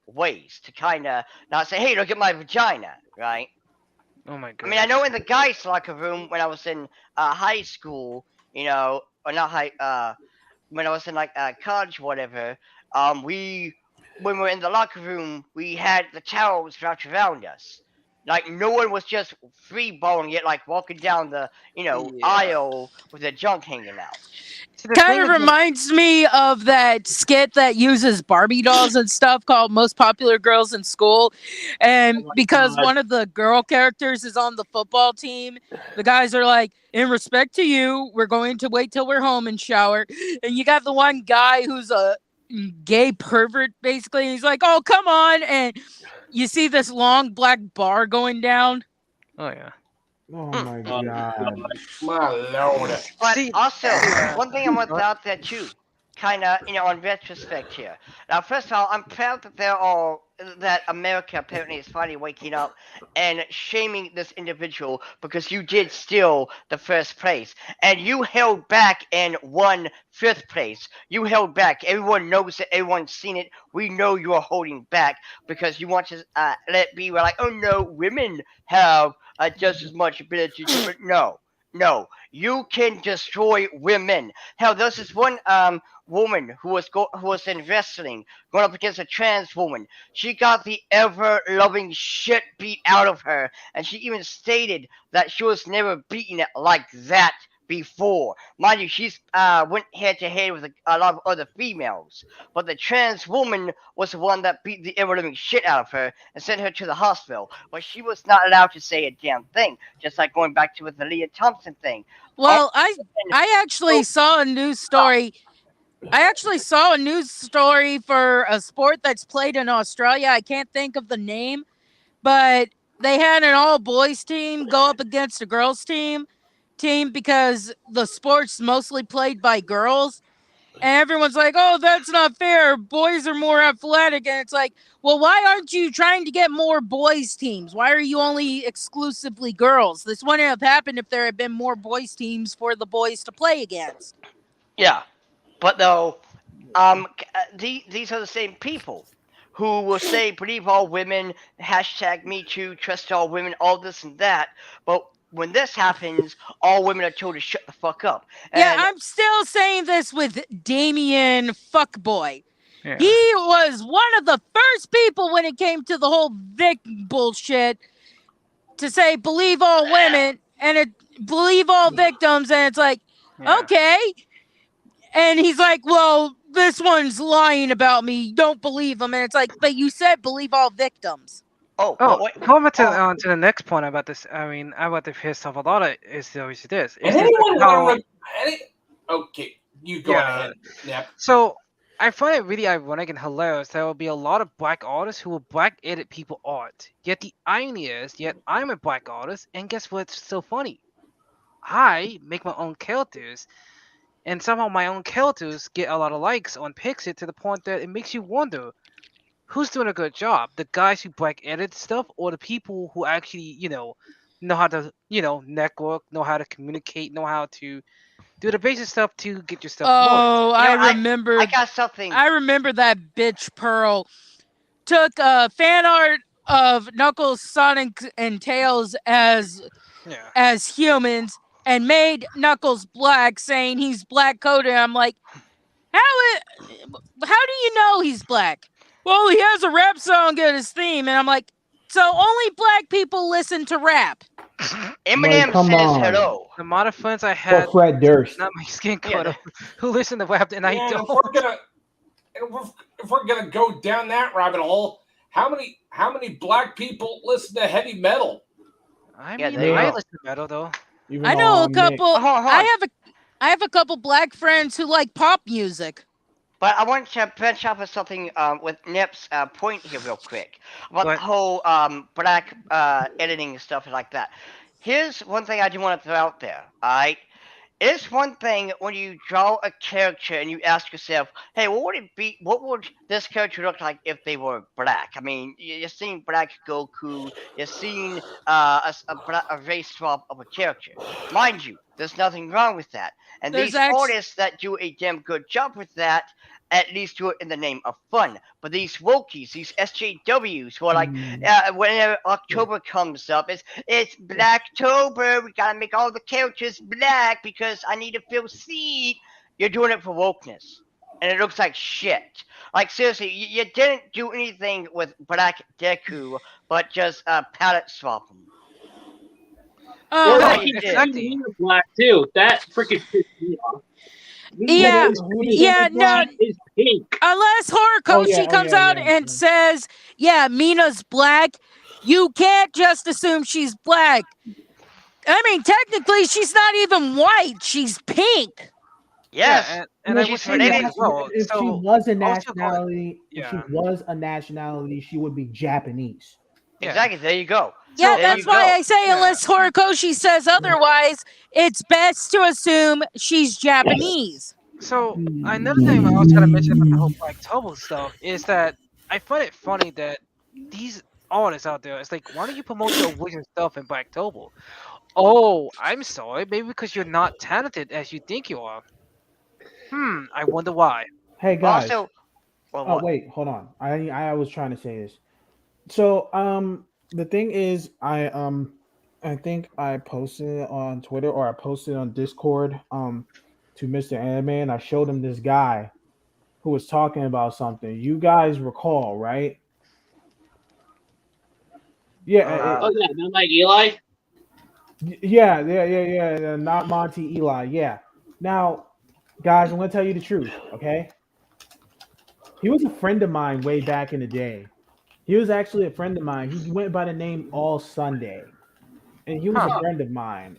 waist to kind of not say, "Hey, look at my vagina," right? Oh my I god. mean, I know in the guys' locker room when I was in high school, or not high, when I was in like college, whatever, we when we were in the locker room, we had the towels wrapped around us. Like no one was just free balling it, like walking down the aisle with the junk hanging out. See, the Kind thing of is, reminds me of that skit that uses Barbie dolls and stuff called Most Popular Girls in School. And because one of the girl characters is on the football team, the guys are like, in respect to you, we're going to wait till we're home and shower. And you got the one guy who's a gay pervert, basically. And he's like, oh, come on. And you see this long black bar going down. oh yeah. Oh my god. My lord. But See, also, one thing I want to out there too, kind of, on retrospect here. Now, first of all, I'm proud that America apparently is finally waking up and shaming this individual because you did steal the first place and you held back and won fifth place. You held back. Everyone knows it. Everyone's seen it. We know you are holding back because you want to let it be. We're like, oh no, women have just as much ability to. But no, you can destroy women. Hell, there's this one woman who was in wrestling going up against a trans woman. She got the ever loving shit beat out of her, and she even stated that she was never beaten like that before. Mind you, she's went head to head with a lot of other females, but the trans woman was the one that beat the ever living shit out of her and sent her to the hospital. But she was not allowed to say a damn thing, just like going back to with the Leah Thompson thing. Well, I actually saw a news story. I actually saw a news story for a sport that's played in Australia. I can't think of the name, but they had an all boys team go up against a girls team because the sport's mostly played by girls. And everyone's like, oh, that's not fair. Boys are more athletic. And it's like, well, why aren't you trying to get more boys teams? Why are you only exclusively girls? This wouldn't have happened if there had been more boys teams for the boys to play against. Yeah, but though, these are the same people who will say believe all women, hashtag me too, trust all women, all this and that. But when this happens, all women are told to shut the fuck up. Yeah, And I'm still saying this with Damien Fuckboy. Yeah. He was one of the first people when it came to the whole Vic bullshit to say believe all women and believe all victims, and it's like, Yeah. okay. And he's like, well, this one's lying about me. Don't believe him. And it's like, but you said believe all victims. but Oh, wait, going back to the next point about this. I mean, about the piss off a lot of is always this. And Is anyone how, want to? Okay, you go Yeah. ahead. Yep. So I find it really ironic and hilarious. There will be a lot of black artists who will black edit people art. Yet the irony is, yet I'm a black artist, and guess what's so funny? I make my own characters, And somehow my own characters get a lot of likes on Pixit to the point that it makes you wonder who's doing a good job, the guys who black edit stuff or the people who actually, know how to, network, know how to communicate, know how to do the basic stuff to get your stuff promoted. Oh, You know, I remember. I got something. I remember that bitch Pearl took fan art of Knuckles, Sonic, and Tails as humans and made Knuckles black, saying he's black coded. I'm like, how do you know he's black? Well, he has a rap song in his theme, and I'm like, so only black people listen to rap. Eminem come says on. hello. The amount of friends I had, Fred Durst. not my skin color, who listen to rap, and I Man, don't. If we're gonna go down that rabbit hole, how many black people listen to heavy metal? I Yeah, mean, they I know. listen to metal though. Even I know a Nick. couple. Hold on. I have a couple black friends who like pop music. But I want to branch off of something with Nip's point here real quick about the whole black editing and stuff like that. Here's one thing I do want to throw out there, alright? It's one thing when you draw a character and you ask yourself, hey, what would this character look like if they were black? I mean, you're seeing Black Goku, you're seeing a race swap of a character. Mind you, there's nothing wrong with that. And these artists that do a damn good job with that at least do it in the name of fun. But these wokies, these SJWs who are like, whenever October comes up, it's Blacktober, we gotta make all the characters black because I need to feel seen. You're doing it for wokeness. And it looks like shit. Like, seriously, you didn't do anything with Black Deku, but just palette swap them. Well, That's all they you keep did. saying Mina black too. That freaking pissed me off. Yeah, no. Is pink. Unless Horikoshi comes out and says, "Yeah, Mina's black," you can't just assume she's black. I mean, technically, she's not even white; she's pink. Yes, Yeah, And I if wish she her name as well. if she So, was a also call it- nationality, if she yeah. was a nationality, she would be Japanese. exactly. There you go. Yeah, There that's you why go. I say unless Horikoshi says otherwise, it's best to assume she's Japanese. So another thing I was trying to mention about the whole Black Tobo stuff is that I find it funny that these artists out there, it's like, why don't you promote your original stuff in Black Tobo? Oh, I'm sorry, maybe because you're not talented as you think you are. I wonder why. Hey guys. Also, well, wait, hold on. I was trying to say this. So the thing is, I think I posted it on Twitter or I posted it on Discord to Mr. Anime, and I showed him this guy who was talking about something. You guys recall, right? Yeah. Not like Eli. Yeah. Not Monty Eli. Yeah. Now, guys, I'm gonna tell you the truth. Okay. He was a friend of mine way back in the day. He was actually a friend of mine. He went by the name All Sunday, and he was a friend of mine.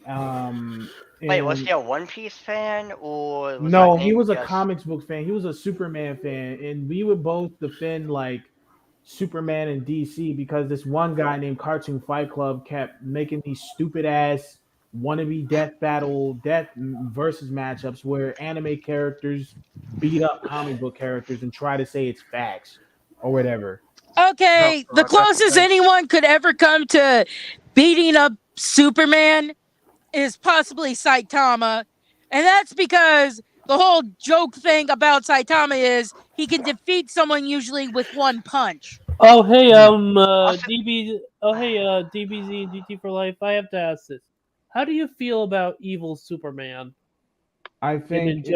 wait, was he a One Piece fan or? No, he was a comics book fan. He was a Superman fan, and we would both defend like Superman and DC because this one guy named Cartoon Fight Club kept making these stupid ass wannabe death versus matchups where anime characters beat up comic book characters and try to say it's facts or whatever. Okay, the closest anyone could ever come to beating up Superman is possibly Saitama. And that's because the whole joke thing about Saitama is he can defeat someone usually with one punch. Oh hey, DBZ and GT for Life. I have to ask this: how do you feel about evil Superman? I think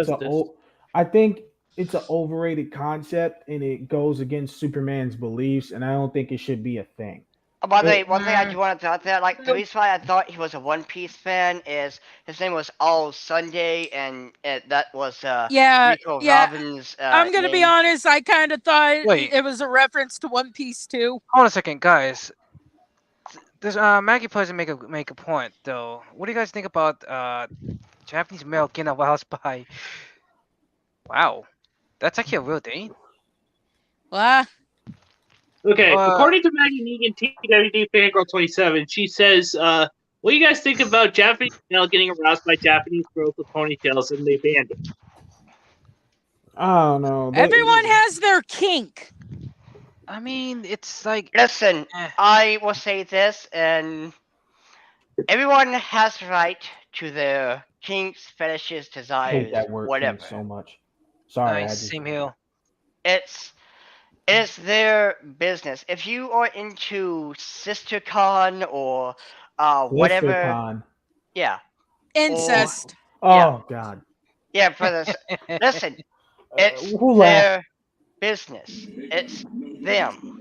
it's an overrated concept, and it goes against Superman's beliefs, and I don't think it should be a thing. By the way, one thing I do want to throw out there, like the reason why I thought he was a One Piece fan is his name was All Sunday, and that was Rico Robin's. I'm gonna be honest. I kind of thought it was a reference to One Piece too. Hold on a second, guys. There's Maggie Plays make a point though. What do you guys think about Japanese male getting aroused by? Wow, that's actually a real thing. What? Okay, according to Maggie Negan, TWD Fangirl 27, she says What do you guys think about Japanese male getting aroused by Japanese girls with ponytails and they banned it? I don't know. Everyone has their kink. I mean, it's like Listen, eh. I will say this, and everyone has right to their kinks, fetishes, I desires, hate that word whatever. kink so much. Sorry, I just same here. It's their business. If you are into SisterCon or whatever, WlisterCon. yeah, Incest. Oh Yeah. God. yeah, for this. Listen, it's Who laughed? their business. It's them.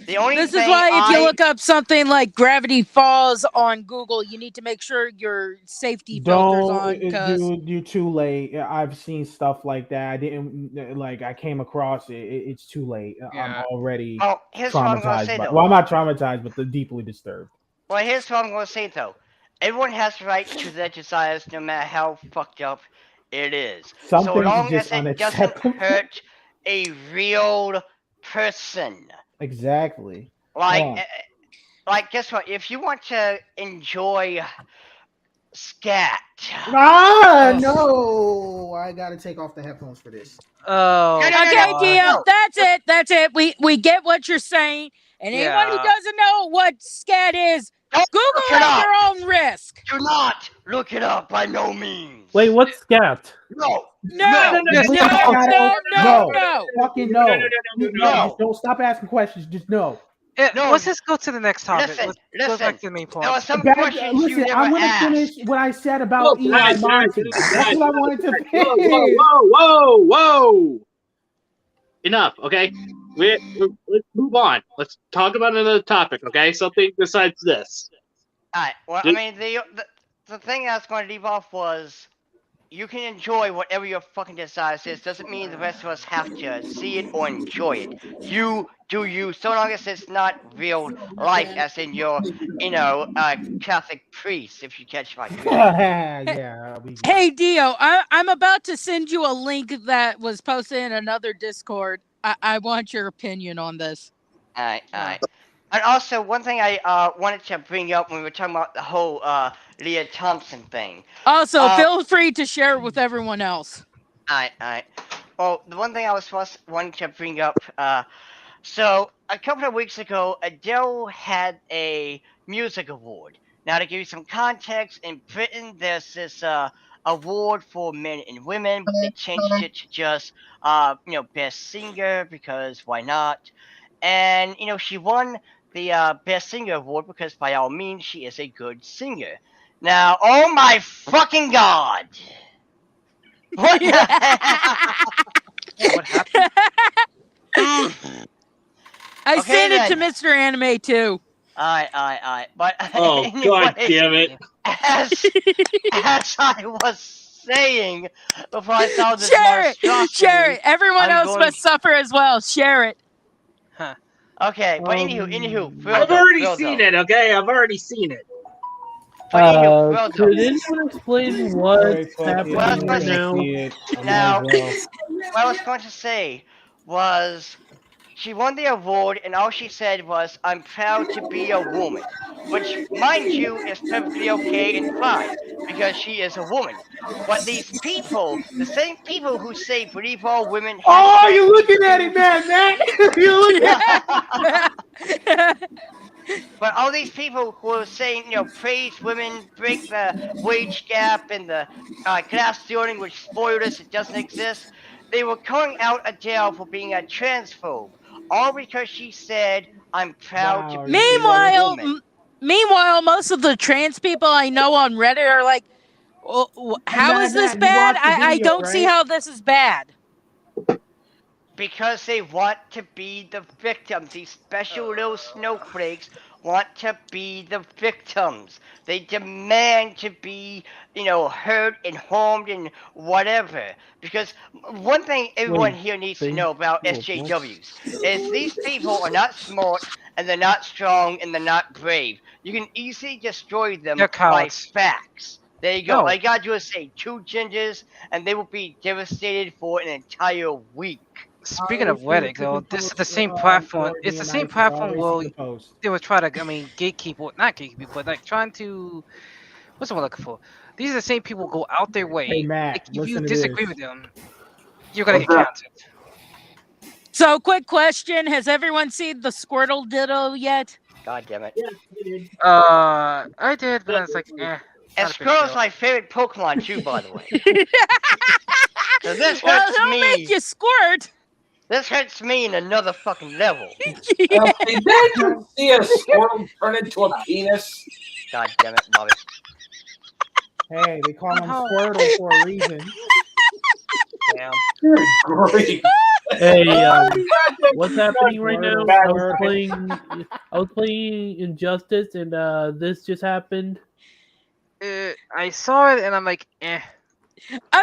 The only This thing is why if you I look up something like Gravity Falls on Google, you need to make sure your safety filters on, because Dude, you're too late. I've seen stuff like that. I didn't like. I came across it. It's too late. I'm Yeah. already oh, here's what I'm gonna traumatized. say By, though. well, I'm not traumatized, but deeply disturbed. Well, here's what I'm gonna say though. Everyone has the right to their desires, no matter how fucked up it is. Some so things are long just as it doesn't unacceptable. hurt a real person. Exactly. Like, Hold on. guess what? If you want to enjoy scat, Ah, no! I gotta take off the headphones for this. Oh, No, no, no, okay, no. Dio, that's it. We get what you're saying, and anyone who Yeah. doesn't know what scat is, Don't Google look it it at up. your own risk. Do not look it up by no means. Wait, what's scat? No. No, no, no. Fucking no. No. Just don't stop asking questions. Just no. No. Let's just go to the next topic. Listen, Let's go listen. back to the main There are point. some questions you Listen, never I'm gonna asked. finish what I said about Eli Monty. That's what I wanted to finish. Whoa! Enough, okay? Let's move on. Let's talk about another topic, okay? Something besides this. Alright, well, I mean, the thing I was going to leave off was you can enjoy whatever your fucking desires is. Doesn't mean the rest of us have to see it or enjoy it. You do you, so long as it's not real life, as in your, Catholic priest, if you catch my drift. Yeah. Hey, Dio, I'm about to send you a link that was posted in another Discord. I want your opinion on this. Alright. And also, one thing I wanted to bring up when we were talking about the whole Leah Thompson thing. Also, feel free to share it with everyone else. Alright. Well, the one thing I was wanting to bring up, so a couple of weeks ago, Adele had a music award. Now, to give you some context, in Britain, there's this award for men and women, but they changed it to just, best singer, because why not? And, she won the best singer award because, by all means, she is a good singer. Now, oh my fucking god! What the hell? What happened? I Okay, sent it to then. Mr. Anime too. Alright. But Oh, anyway, god damn it. as I was saying before I saw this Share monstrosity, it. Everyone I'm else going- must suffer as well. Share it. Okay, but anywho, I've already seen it, okay? I've already seen it. Could anyone explain what's happening right now? Now, what I was going to say was she won the award, and all she said was, "I'm proud to be a woman," which, mind you, is perfectly okay and fine because she is a woman. But these people, the same people who say believe all women. Oh, you're looking at it, man. You're looking at it. But all these people who are saying, praise women, break the wage gap, and the glass ceiling, which spoiled us, it doesn't exist. They were calling out Adele for being a transphobe, all because she said, "I'm proud to be a woman." Meanwhile, most of the trans people I know on Reddit are like, "How is this bad? I don't see how this is bad." Because they want to be the victims. These special little snowflakes want to be the victims. They demand to be, heard and harmed and whatever. Because one thing everyone here needs to know about SJWs is these people are not smart, and they're not strong, and they're not brave. You can easily destroy them by facts. There you go. All you gotta do is say 2 gingers, and they will be devastated for an entire week. Speaking of Reddit, though, this is the same platform. It's the same platform where they were trying to, gatekeep, not gatekeep, but like trying to, what's the word I'm looking for? These are the same people who go out their way. Hey Matt, like, if you listen to disagree this. with them, you're gonna What's get that? counted. So, quick question: has everyone seen the Squirtle ditto yet? God damn it. I did, but I was like, And not a big Squirtle's deal. my favorite Pokemon too, by the way. So this Well, hurts he'll me. make you squirt. This hurts me in another fucking level. Did you see a squirrel turn into a penis? God damn it, Bobby. Hey, they call him Squirtle for a reason. Damn. Good grief. Hey, what's happening right now? Squirtle. I was playing Injustice, and this just happened. I saw it and I'm like, I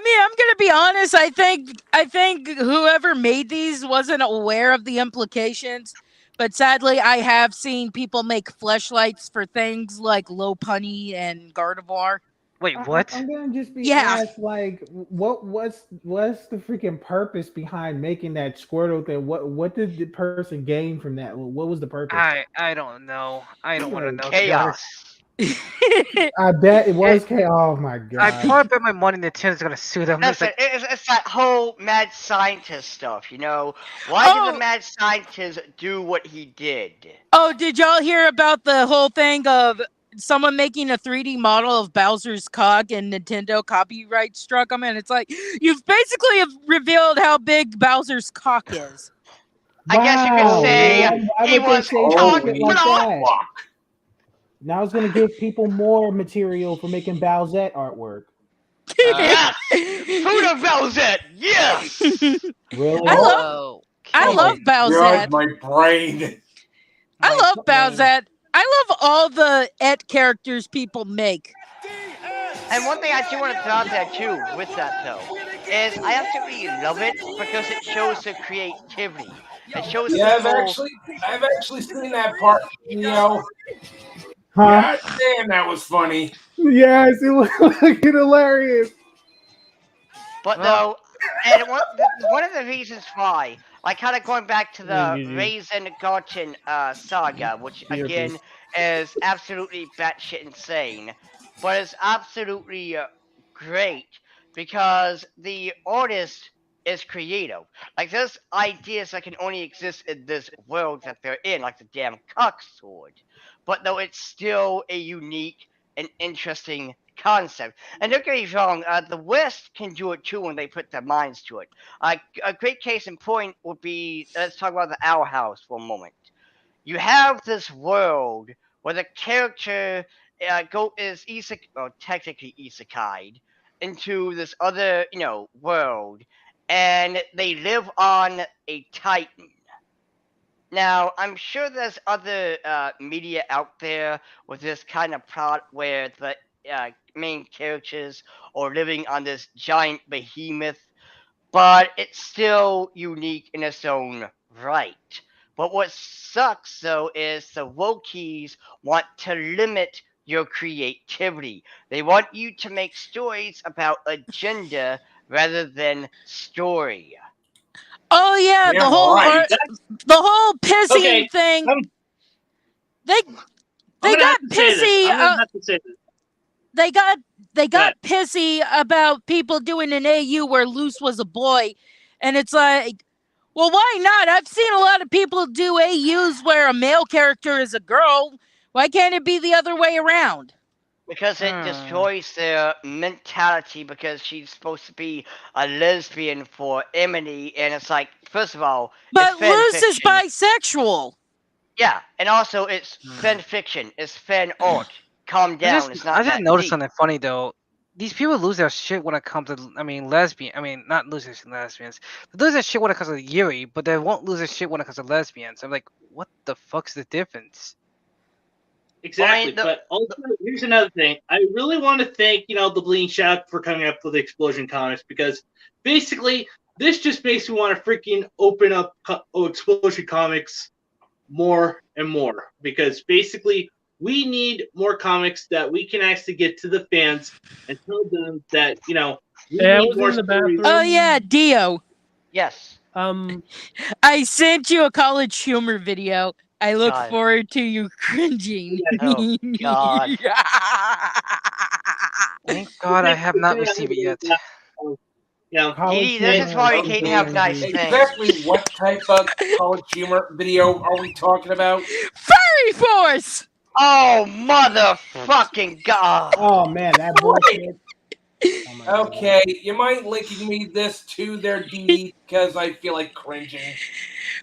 mean, I'm gonna be honest. I think whoever made these wasn't aware of the implications. But sadly, I have seen people make fleshlights for things like Lopunny and Gardevoir. Wait, what? I'm gonna just be Yeah. asked, like, what's the freaking purpose behind making that Squirtle thing? What did the person gain from that? What was the purpose? I don't know. I don't want to know. Chaos. I bet it was chaos. Oh my god! I probably bet my money Nintendo's gonna sue them. Listen, it's that whole mad scientist stuff, you know? Why did the mad scientist do what he did? Oh, did y'all hear about the whole thing of someone making a 3D model of Bowser's cock and Nintendo copyright struck him? And it's like, you've basically have revealed how big Bowser's cock is. I guess you could say he was cock blocked. Now it's gonna give people more material for making Bowsette artwork. Yes! Who the Bowsette? Yes! Really? I love Bowsette. My brain. I love Bowsette. I love all the et characters people make. And one thing I do want to throw out there too, with that though, is I absolutely love it because it shows the creativity. It shows Yeah, people... I've actually seen that part, you know. Huh? God damn, that was funny. Yes, it was fucking hilarious. But though, and one of the reasons why, like kind of going back to the Raisin Garten saga, which again is absolutely batshit insane, but it's absolutely great because the artist is creative. Like there's ideas that can only exist in this world that they're in, like the damn cock sword. But though it's still a unique and interesting concept. And don't get me wrong, the West can do it too when they put their minds to it. A great case in point would be, let's talk about the Owl House for a moment. You have this world where the character is technically isekai'd into this other, world, and they live on a Titan. Now, I'm sure there's other media out there with this kind of plot where the main characters are living on this giant behemoth, but it's still unique in its own right. But what sucks, though, is the wokies want to limit your creativity. They want you to make stories about agenda rather than story. Oh yeah, Yeah, right. the whole pissing thing. They got pissy. They got pissy about people doing an AU where Luce was a boy, and it's like, well, why not? I've seen a lot of people do AUs where a male character is a girl. Why can't it be the other way around? Because it destroys their mentality because she's supposed to be a lesbian for Emily, and it's like, first of all, but Luce is bisexual. Yeah, and also it's fan fiction, it's fan art. Calm down, it's not I just that noticed deep. something funny though. These people lose their shit when it comes to, not lose their lesbians. They lose their shit when it comes to Youre, but they won't lose their shit when it comes to lesbians. I'm like, what the fuck's the difference? Exactly, but also, here's another thing. I really want to thank, the Bleeding Shaft for coming up with Explosion Comics, because basically, this just makes me want to freaking open up Explosion Comics more and more, because basically, we need more comics that we can actually get to the fans and tell them that, we need more stories. Oh, yeah, Dio. Yes. I sent you a college humor video. I look God. forward to you cringing. Oh, God. Thank God I have not received it yet. Yeah. Dee, this is why we can't have nice things. Exactly what type of college humor video are we talking about? Furry Force! Oh, motherfucking God. Oh man, that bullshit. Oh my God. Okay, you mind linking me this to their D because I feel like cringing.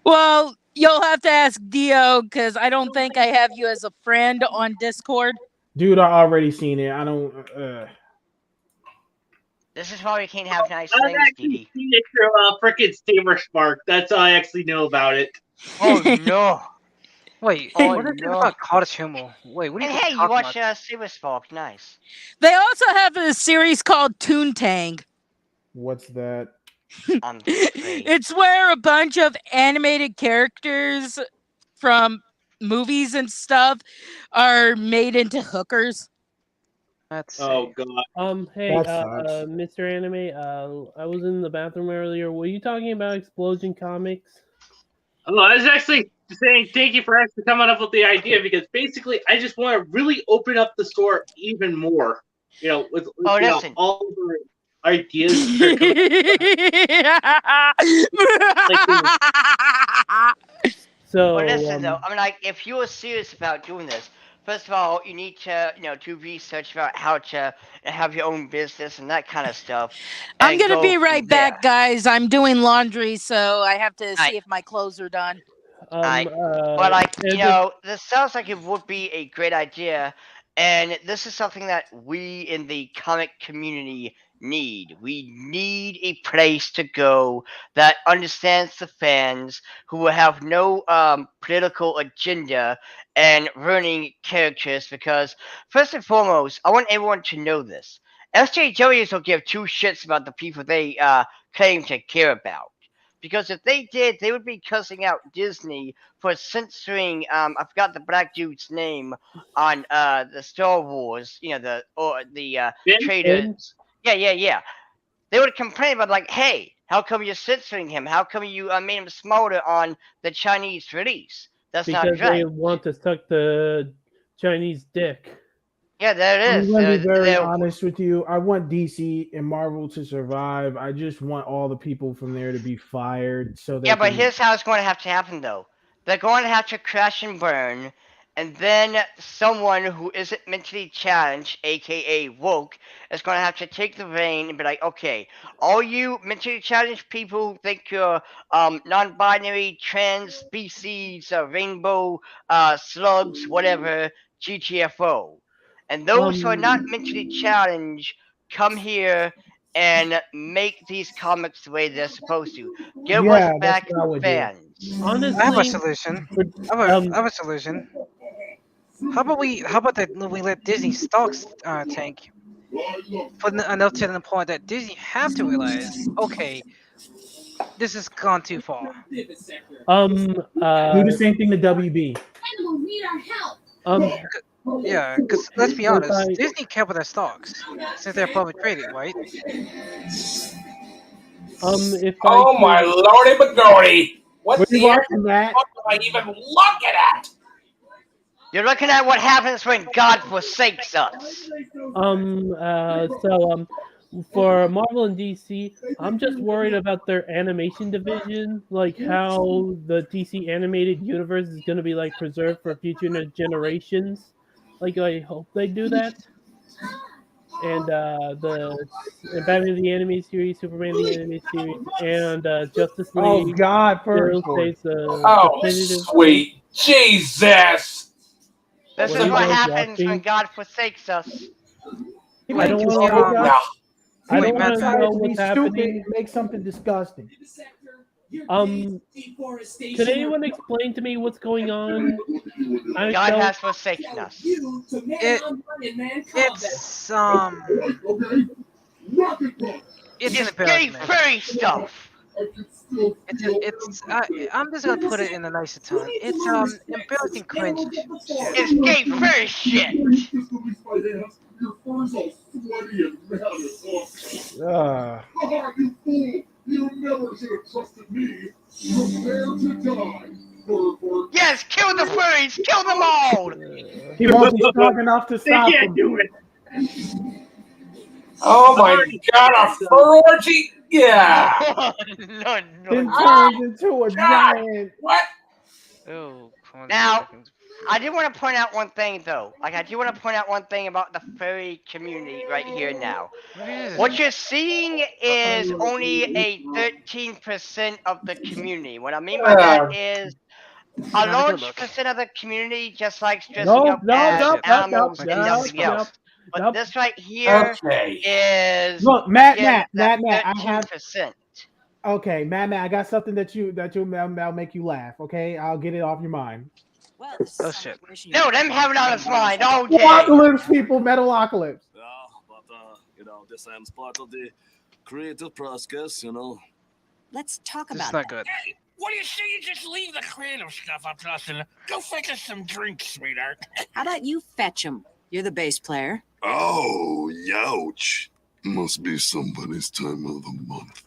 Well, you'll have to ask Dio because I don't think I have you as a friend on Discord. Dude, I already seen it. I don't. This is why we can't have nice I've things, actually Dee. seen it through frickin' Steamer Spark. That's all I actually know about it. Oh, no. Wait, Oh, what is it no. about college humor? Wait, what are And you hey, you talking watch about? Super Spark. Nice. They also have a series called Toontang. What's that? I'm afraid. It's where a bunch of animated characters from movies and stuff are made into hookers. Let's see. Oh god. Hey, That sucks. Mr. Anime, I was in the bathroom earlier. Were you talking about Explosion Comics? Oh, I was actually saying thank you for actually coming up with the idea because basically I just want to really open up the store even more. You know, with Oh, you know, listen. all the ideas that are coming. So, Well, listen, though. I mean, like, if you were serious about doing this, first of all, you need to, to research about how to have your own business and that kind of stuff. I'm and gonna go be from right there. back, guys. I'm doing laundry, so I have to Aye. see if my clothes are done. But like, this sounds like it would be a great idea, and this is something that we in the comic community need. We need a place to go that understands the fans, who will have no political agenda and ruining characters. Because first and foremost, I want everyone to know this: SJWs don't give two shits about the people they claim to care about. Because if they did, they would be cussing out Disney for censoring. I forgot the black dude's name on the Star Wars. The trailers. Yeah. They would complain about like, hey, how come you're censoring him? How come you made him smarter on the Chinese release? That's because not right. they want to suck the Chinese dick. Yeah, there it I'm is. gonna be very They're- honest with you. I want DC and Marvel to survive. I just want all the people from there to be fired. So they Yeah, but can- here's how it's going to have to happen, though. They're going to have to crash and burn, and then someone who isn't mentally challenged, aka woke, is going to have to take the reign and be like, okay, all you mentally challenged people who think you're non-binary, trans, species, rainbow, slugs, whatever, GTFO. And those who are not mentally challenged come here and make these comics the way they're supposed to. Give Yeah, us that's back what I would do. fans. Honestly, I have a solution. I have a solution. How about that we let Disney stocks tank? But enough to the point that Disney have to realize, okay, this has gone too far. do the same thing to WB. Yeah, because let's be honest, Disney kept with their stocks since they're public traded, right? If Oh my lordy McGordy! What Were you the watching that? fuck am I even looking at? You're looking at what happens when God forsakes us. For Marvel and DC, I'm just worried about their animation division, like how the DC animated universe is going to be like preserved for future generations. Like I hope they do that. And the Batman the Animated Series, Superman the Animated Series, and Justice League. Oh God, still first. stays Oh, definitive. sweet Jesus! This What is are what you guys happens when watching? God forsakes us. I don't want to Oh, know. no. I don't Wait, want to Matt, know Be what's stupid happening. and make something disgusting. Could anyone explain to me what's going on? I God don't- has forsaken us. It's it's an It's gay embarrassment. furry stuff. I'm just gonna put it in a nicer tone. It's embarrassing cringe shit. It's gay furry shit. You never should have trusted me. Prepare to die. Yes, kill the furries! Kill them all! He won't be strong enough to They stop can't him. do it. Oh my god, a fur orgy? Yeah. no. Then turns into a giant. What? Oh, come on, Now, seconds. I do want to point out one thing, though. Like, I do want to point out one thing about the furry community right here now. What you're seeing is only a 13% of the community. What I mean by that is a Not a good large look. percent of the community just likes dressing up as animals and nothing else. But this right here is Look, Matt, again, Matt, that I have 13%. okay, Matt, I got something that'll make you laugh. Okay, I'll get it off your mind. Well, Oh shit. No, them have it on its mind all day. Metalocalypse, people, Metalocalypse. Yeah, but you know, this is part of the creative process, you know. let's talk This about is not that. good. Hey, what do you say you just leave the creative stuff up to us and go fetch us some drinks, sweetheart? How about you fetch him? You're the bass player. Oh, youch. Must be somebody's time of the month.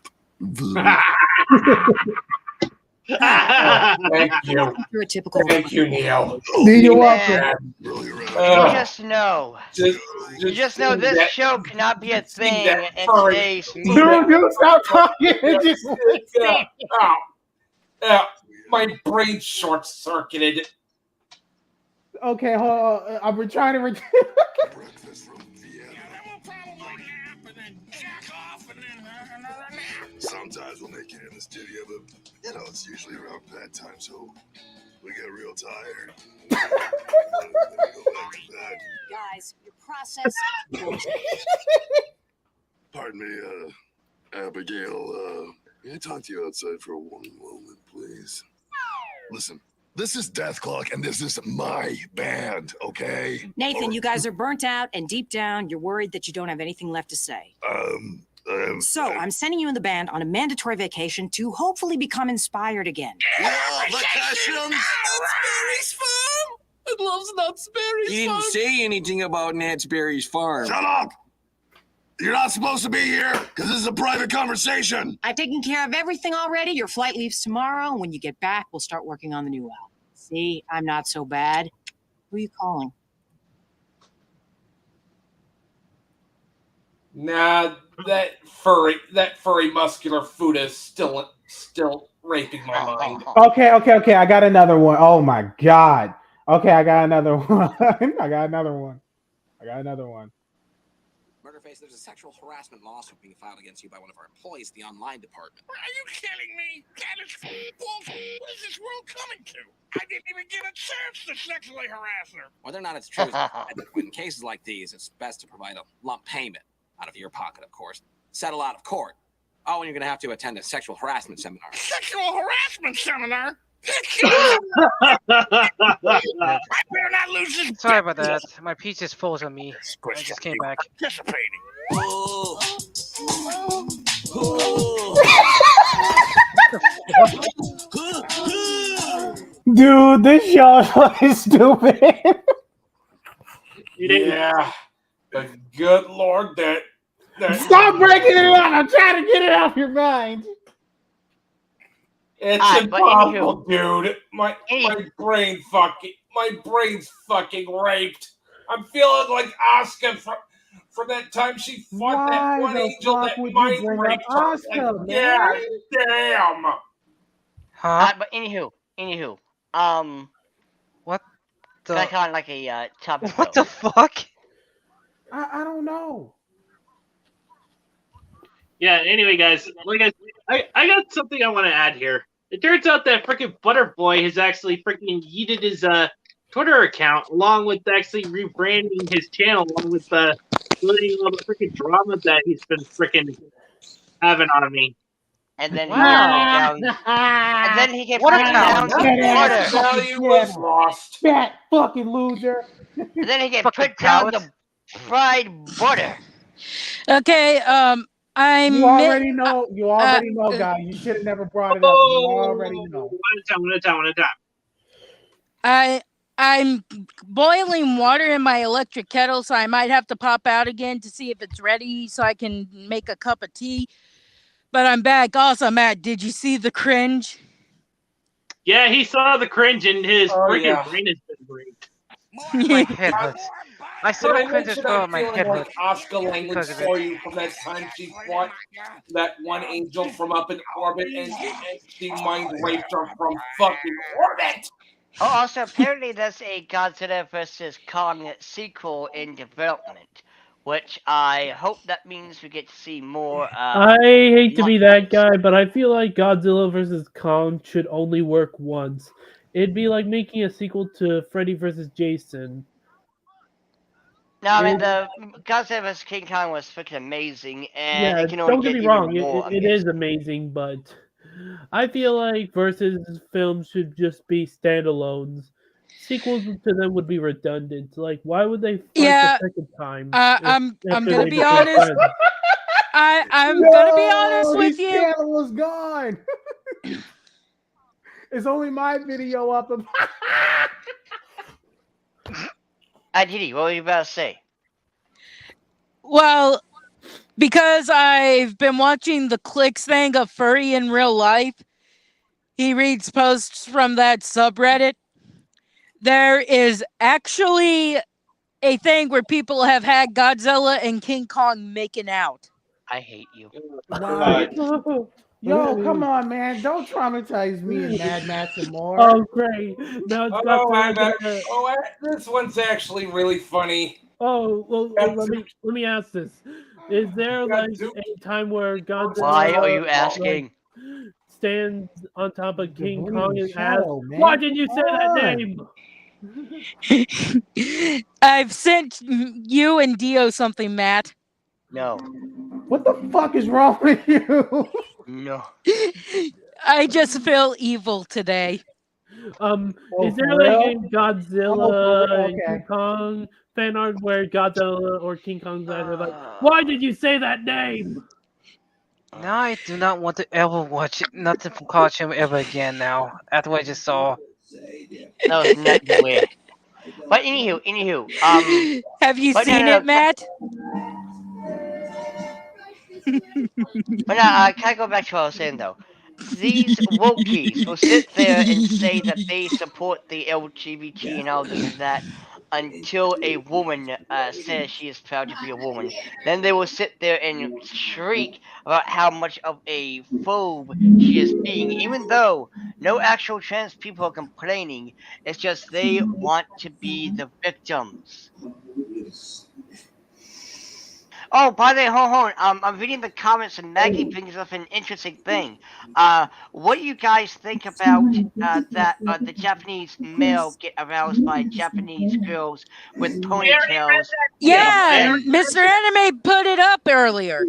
Thank you. You're a typical. Thank you, Neil. You're welcome. You just know. You just know this that- show cannot be a thing that in furry- today's see movie. Dude, stop talking. Just My brain short circuited. okay, hold on. I'm trying to. Breakfast from Vienna. Then we'll probably nap and then jack off and then another nap. Sometimes we'll make it in the studio, but you know, it's usually around bedtime, so we get real tired. Go back to bed. Guys, your process. Pardon me, Abigail, may I talk to you outside for one moment, please? Listen, this is Death Clock, and this is my band, okay? Nathan, you guys are burnt out, and deep down, you're worried that you don't have anything left to say. So I'm sending you and the band on a mandatory vacation to hopefully become inspired again. Yeah, vacation! Berry's farm! It loves Nuts Berry's You didn't say anything about Nats Berry's farm. Shut up! You're not supposed to be here, because this is a private conversation! I've taken care of everything already. Your flight leaves tomorrow, and when you get back, we'll start working on the new album. See, I'm not so bad. Who are you calling? Nah, that furry muscular food is still raping my mind. Okay. I got another one. Oh my god. Okay, I got another one. I got another one. Murderface, there's a sexual harassment lawsuit being filed against you by one of our employees at the online department. Are you kidding me? That is bullshit. What is this world coming to? I didn't even get a chance to sexually harass her. Whether or not it's true, in cases like these, it's best to provide a lump payment out of your pocket, of course. Settle out of court. Oh, and you're going to have to attend a sexual harassment seminar. Sexual harassment seminar? I better not lose this. Sorry about that. My piece just froze on me. I just came back. Participating. Dude, this show is fucking stupid. Yeah. The good Lord, that Stop breaking it out. I'm trying to get it off your mind. It's impossible, dude. My brain's fucking raped. I'm feeling like Asuka from that time she fought that one angel that mind raped her. Like, yeah, damn. But anywho, what the? Can I call it like a topic? What the fuck? I don't know. Yeah, anyway, guys, I got something I want to add here. It turns out that freaking Butterboy has actually freaking yeeted his Twitter account, along with actually rebranding his channel, along with deleting all the freaking drama that he's been freaking having on me. And then he What put down the butter. Value was lost. Fat fucking loser. And then he get put down the fried butter. Okay, You already know, guy. You should have never brought it up. You already know. One at a time. I'm boiling water in my electric kettle, so I might have to pop out again to see if it's ready so I can make a cup of tea. But I'm back. Also, Matt, did you see the cringe? Yeah, he saw the cringe and his freaking yeah. brain has been breached. My head hurts. I saw When the I cringe as mentioned well. I'm My feeling head like hurts Oscar language because of for it. you from that time she fought that one angel from up in orbit and she mind raped her from fucking orbit. Oh, also, apparently there's a Godzilla vs. Kong sequel in development, which I hope that means we get to see more. I hate to be that guy, but I feel like Godzilla vs. Kong should only work once. It'd be like making a sequel to Freddy vs. Jason. No, I mean the Godzilla vs. King Kong was freaking amazing, and Yeah, it can only don't get get me even wrong, more it is amazing, but I feel like versus films should just be standalones. Sequels to them would be redundant. Like, why would they fight Yeah, the second time? I'm after gonna they be became honest. friends? I'm gonna be honest with his you. channel was gone. It's only my video up. Diddy, what were you about to say? Well, because I've been watching the clicks thing of furry in real life, he reads posts from that subreddit. There is actually a thing where people have had Godzilla and King Kong making out. I hate you. Wow. Yo, come on, man. Don't traumatize me and Mad Max and more. Oh, great. Now it's got This one's actually really funny. Oh, well, let me ask this. Is there like a time where Godzilla Why are you asking? stands on top of King Kong and asks, shadow, man. "Why did you say that name?" I've sent you and Dio something, Matt. No. What the fuck is wrong with you? No. I just feel evil today. Is there for like real? a Godzilla for real? and Okay. King Kong fan art where Godzilla or King Kong's are like, "Why did you say that name?" Now I do not want to ever watch nothing from Cartoon ever again now, after what I just saw. That was not the way. But anywho, have you but seen it, Matt? But now, can I go back to what I was saying though? These wokies will sit there and say that they support the LGBT and all this and that until a woman says she is proud to be a woman. Then they will sit there and shriek about how much of a phobe she is being, even though no actual trans people are complaining. It's just they want to be the victims. Oh, by the way, hold on. I'm reading the comments, and Maggie brings up an interesting thing. What do you guys think about that the Japanese male get aroused by Japanese girls with ponytails? Yeah, Mr. Anime put it up earlier.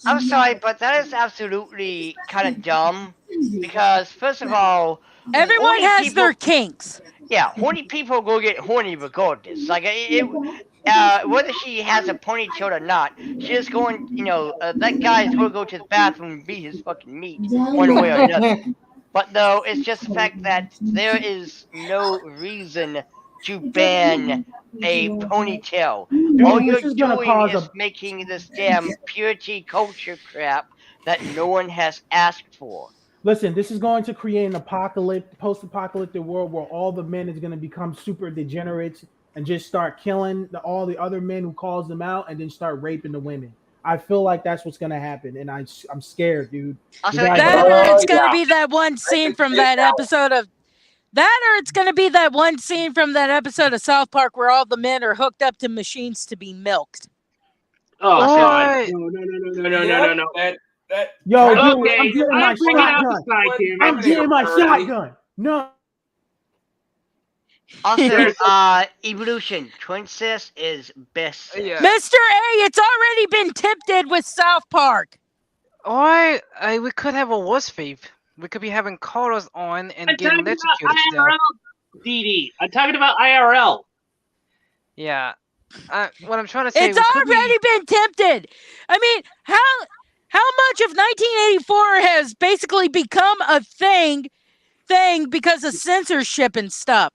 I'm sorry, but that is absolutely kind of dumb. Because first of all, everyone has their kinks. Yeah, horny people go get horny regardless. Like whether she has a ponytail or not, she is going. That guy is going to go to the bathroom and beat his fucking meat one way or another. But no, it's just the fact that there is no reason to ban a ponytail. Dude, All this you're is gonna doing cause is a- making this damn purity culture crap that no one has asked for. Listen, this is going to create an post-apocalyptic world where all the men is going to become super degenerates and just start killing all the other men who calls them out and then start raping the women. I feel like that's what's going to happen, and I'm scared, dude. That or it's going to be that one scene from that episode of... That or it's going to be that one scene from that episode of South Park where all the men are hooked up to machines to be milked. Oh, God. No. Yo, dude, Okay, I'm getting my shotgun. I'm getting my shotgun. No. Also, Evolution, Princess is best. Mr. A, it's already been tempted with South Park. Or we could have a worse fate. We could be having collars on and getting electrocuted to death. DD. I'm talking about IRL. Yeah. What I'm trying to say, it's already been tempted. I mean, how much of 1984 has basically become a thing because of censorship and stuff?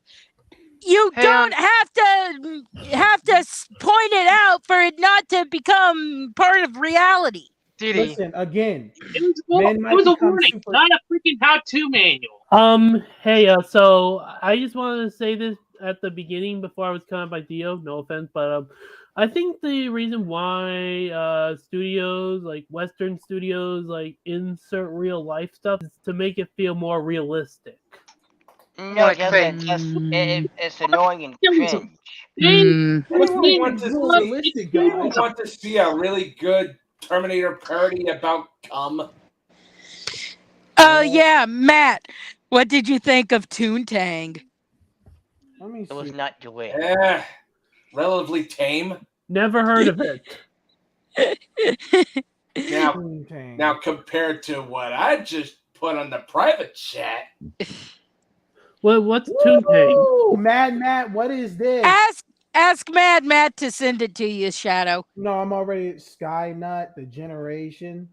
You don't have to point it out for it not to become part of reality. Didi. Listen, again, It was, men it might was a become warning, super. not a freaking how-to manual. Hey, so I just wanted to say this at the beginning before I was cut by Dio. No offense, but I think the reason why studios like Western studios like insert real life stuff is to make it feel more realistic. No, it doesn't. It's annoying and cringe. We want to more see, realistic, we guys. want to see a really good Terminator parody about cum. Oh yeah, Matt. What did you think of Toontang? Let me see. It was not great. Relatively tame. Never heard of it. Now compared to what I just put on the private chat. Well, what's Toontang? Ooh, Matt, what is this? Ask Mad Matt to send it to you, Shadow. No, I'm already Skynut, the generation.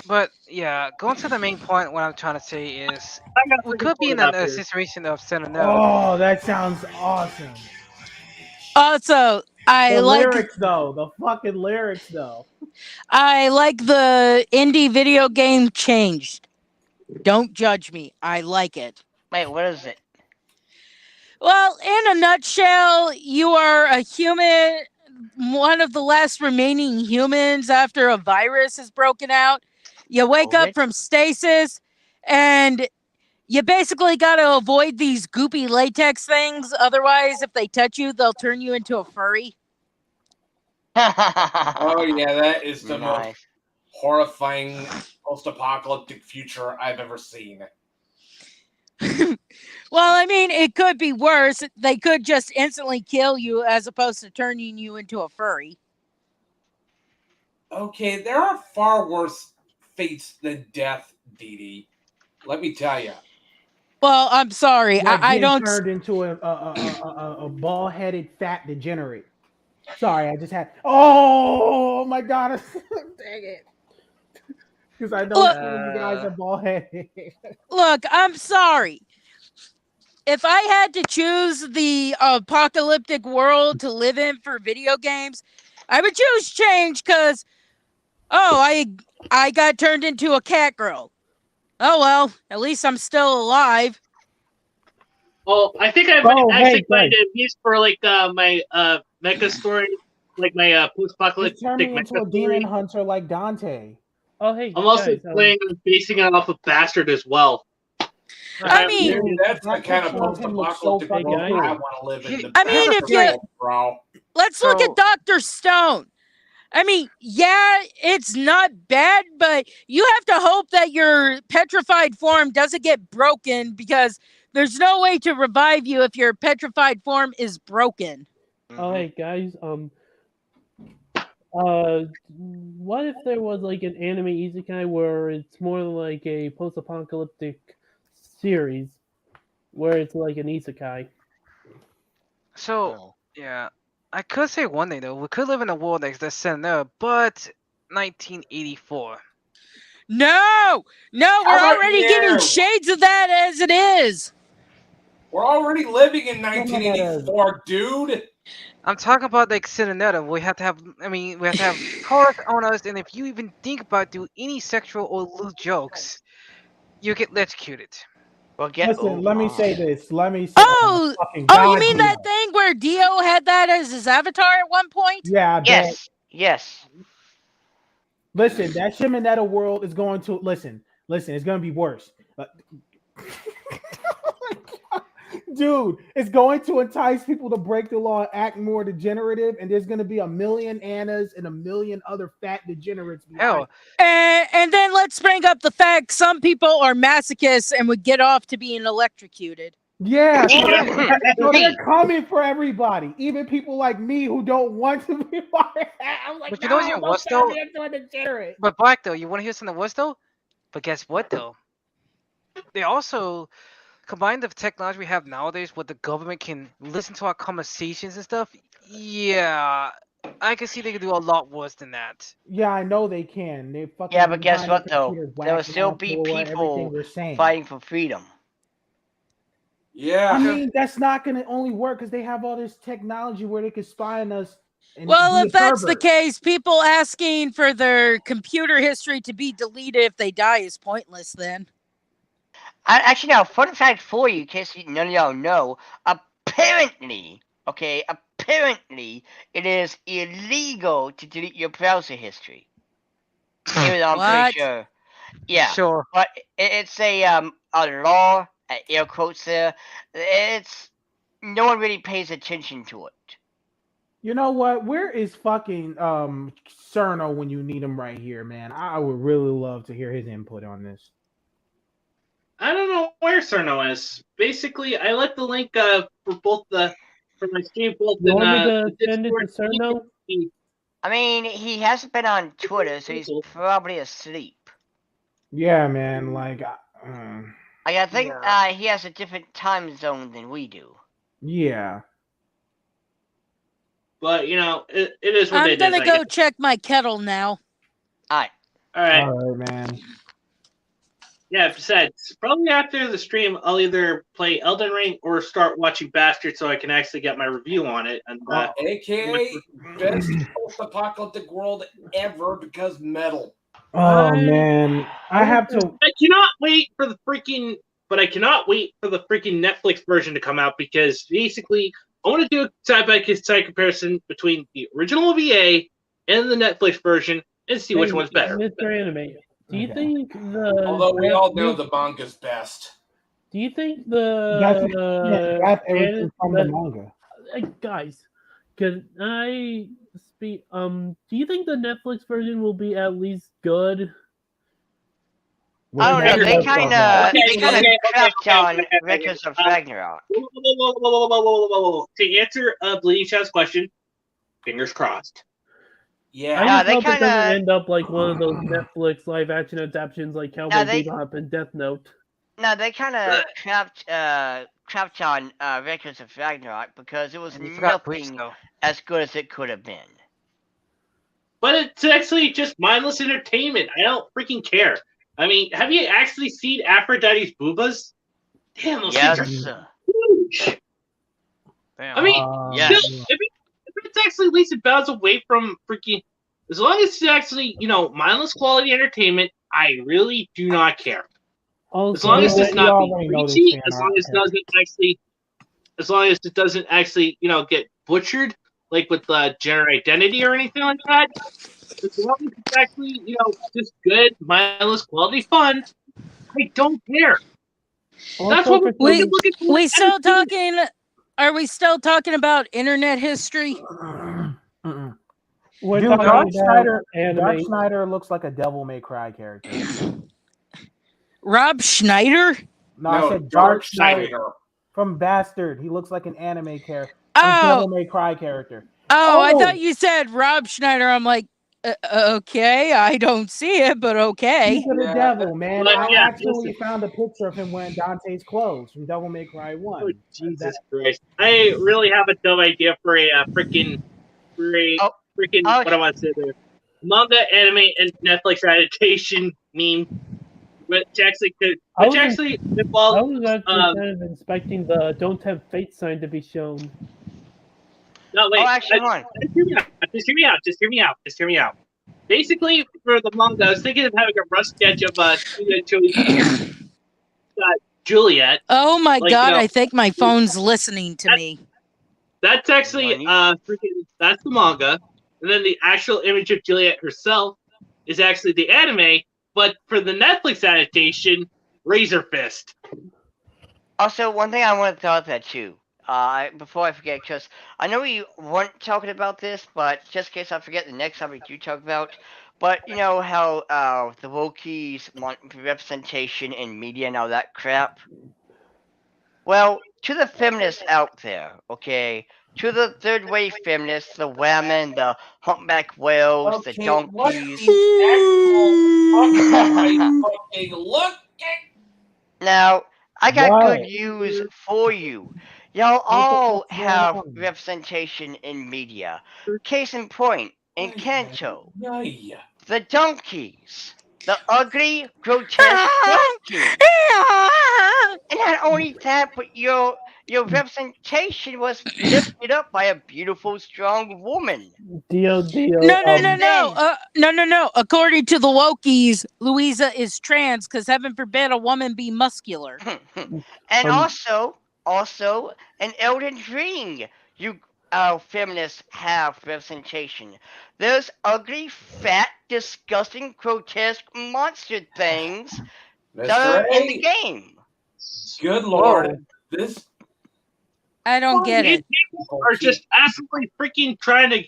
But yeah, going to the main point, what I'm trying to say is we could be in a situation of sending out. Oh, that sounds awesome. Also, I The like lyrics though. The fucking lyrics though. I like the indie video game changed. Don't judge me. I like it. Wait, what is it? Well, in a nutshell, you are a human, one of the last remaining humans after a virus has broken out. You wake up from stasis, and you basically got to avoid these goopy latex things. Otherwise, if they touch you, they'll turn you into a furry. Oh yeah, that is the most horrifying post-apocalyptic future I've ever seen. Well, I mean, it could be worse. They could just instantly kill you as opposed to turning you into a furry. Okay, there are far worse fates than death, Dee. Let me tell you. Well, I'm sorry. Like I being don't. turned into a bald-headed fat degenerate. Sorry, I just had. Oh my god! Dang it! Because I know some of you guys are bald-headed. Look, I'm sorry. If I had to choose the apocalyptic world to live in for video games, I would choose change because, I got turned into a cat girl. Oh well, at least I'm still alive. Oh, I think I might find a piece for like my mecha story, like my Just post-apocalyptic turn me mecha into a story. demon hunter like Dante. Oh hey, I'm also guys, basing it off of Bastard as well. I mean, dude, that's the kind of post-apocalyptic world I want to live in. I mean, if you bro. let's look at Dr. Stone. I mean, yeah, it's not bad, but you have to hope that your petrified form doesn't get broken because there's no way to revive you if your petrified form is broken. Oh hey guys, what if there was like an anime isekai where it's more like a post-apocalyptic series, where it's like an isekai? So yeah, I could say one thing though. We could live in a world that's sent out, but 1984. No, we're already getting shades of that as it is. We're already living in 1984, dude. I'm talking about like Cinderella. We have to have cars on us, and if you even think about doing any sexual or lewd jokes, you get electrocuted. Well, Listen, let me say this. Let me say. Oh, you mean that thing where Dio had that as his avatar at one point? Yeah. Yes. Listen, that Shimonetta world is going to listen. It's going to be worse. Dude, it's going to entice people to break the law and act more degenerative, and there's going to be a million Annas and a million other fat degenerates. Hell. And then let's bring up the fact some people are masochists and would get off to being electrocuted. Yeah, so they're coming for everybody, even people like me who don't want to be fired. I'm like, But you know what was though? degenerate. But Black though, you want to hear something worse though? But guess what though? They also combine the technology we have nowadays, where the government can listen to our conversations and stuff. Yeah, I can see they can do a lot worse than that. Yeah, I know they can. They fucking Yeah, but guess behind what the though? computers There will whacking still off be for everything people we're saying. fighting for freedom. Yeah. I mean, that's not going to only work because they have all this technology where they can spy on us and Well, be if a that's the pervert. case, people asking for their computer history to be deleted if they die is pointless then. Actually, now, fun fact for you, in case none of y'all know, apparently, it is illegal to delete your browser history. Even though I'm pretty What? sure. Yeah. Sure. But it's a law, air quotes there. It's no one really pays attention to it. You know what? Where is fucking Cerno when you need him right here, man? I would really love to hear his input on this. I don't know where Cerno is. Basically, I left the link for my stream both You in want me to the send it to Discord. Cerno? I mean, he hasn't been on Twitter, so he's probably asleep. Yeah, man. Like, I think he has a different time zone than we do. yeah. But you know, it is what I'm it is. gonna go check my kettle now. Alright. Alright. Alright, man. Yeah, besides, probably after the stream, I'll either play Elden Ring or start watching Bastard so I can actually get my review on it. And AKA best post-apocalyptic world ever because metal. Oh man, I have to. I cannot wait for the freaking. But I cannot wait for the freaking Netflix version to come out because basically I want to do a side-by-side comparison between the original VA and the Netflix version and see which one's better. Mr. Anime, do you think the? Although we all know the manga's best. Do you think the? That's everything from the manga. Guys, can I speak? Do you think the Netflix version will be at least good? I don't know. They kind of crapped on Records of Ragnarok. To answer Bleeding Child's question, fingers crossed. Yeah, I just hope it doesn't end up like one of those Netflix live action adaptations like Cowboy Bebop and Death Note. No, they kind of crapped on Records of Ragnarok because it was nothing as good as it could have been. But it's actually just mindless entertainment. I don't freaking care. I mean, have you actually seen Aphrodite's boobas? Damn, those things are huge. Damn. I mean, yes. if it's actually at least it bounds away from freaking, as long as it's actually, mindless quality entertainment, I really do not care. Also, as long as it's not being preachy, as long as it doesn't actually, get butchered, like with gender identity or anything like that. As long as it's actually, just good, mindless quality fun, I don't care. That's what we're looking for. We still talking? Are we still talking about internet history? We're Dude, talking Dark Schneider looks like a Devil May Cry character. Rob Schneider? No, I said Dark Schneider from Bastard. He looks like an anime character. Devil May Cry character. Oh, I thought you said Rob Schneider. I'm like, okay, I don't see it, but okay. He's the devil, man. I actually found a picture of him wearing Dante's clothes from Devil May Cry 1. Oh, Jesus Christ. I really have a dumb idea for a freaking what I want to say there. Manga, anime, and Netflix adaptation meme. Which actually involves. I was actually kind of expecting the "Don't Tempt Fate" sign to be shown. No, wait. Actually, just hear me out. Basically, for the manga, I was thinking of having a rough sketch of Juliet. Oh my god! I think my phone's listening to me. That's actually that's the manga, and then the actual image of Juliet herself is actually the anime. But for the Netflix adaptation, Razor Fist. Also, one thing I want to throw out there too, before I forget, because I know we weren't talking about this, but just in case I forget, the next time we do talk about. But you know how the Wokies want representation in media and all that crap? Well, to the feminists out there, okay? To the third-wave feminists, the women, the humpback whales, the donkeys. Now, I got good news for you. Y'all all have representation in media. Case in point, in Kanto, the donkeys. The ugly, grotesque donkeys. And not only that, but your representation was lifted up by a beautiful, strong woman. Dio. No. According to the Wokies, Louisa is trans because heaven forbid a woman be muscular. And also, an Elden Ring. You feminists have representation. Those ugly, fat, disgusting, grotesque monster things that are in the game. Good lord. This I don't get These it. people are just absolutely freaking trying to,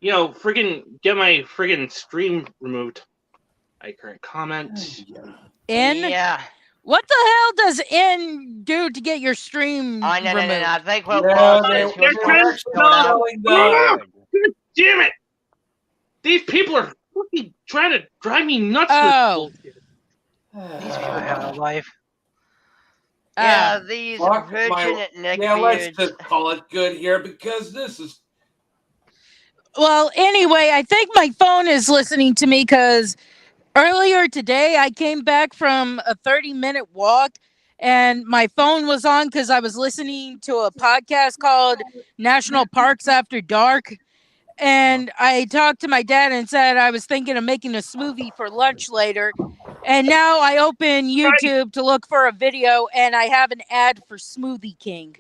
freaking get my freaking stream removed. I current comment. N? Yeah. What the hell does N do to get your stream No. removed? I think what They're trying to God damn it! These people are fucking trying to drive me nuts with bullshit. These people have no life. Yeah, these virgin neckbeards. Yeah, let's just call it good here because this is. Well, anyway, I think my phone is listening to me because earlier today I came back from a 30-minute walk and my phone was on because I was listening to a podcast called National Parks After Dark. And I talked to my dad and said I was thinking of making a smoothie for lunch later. And now I open YouTube to look for a video and I have an ad for Smoothie King.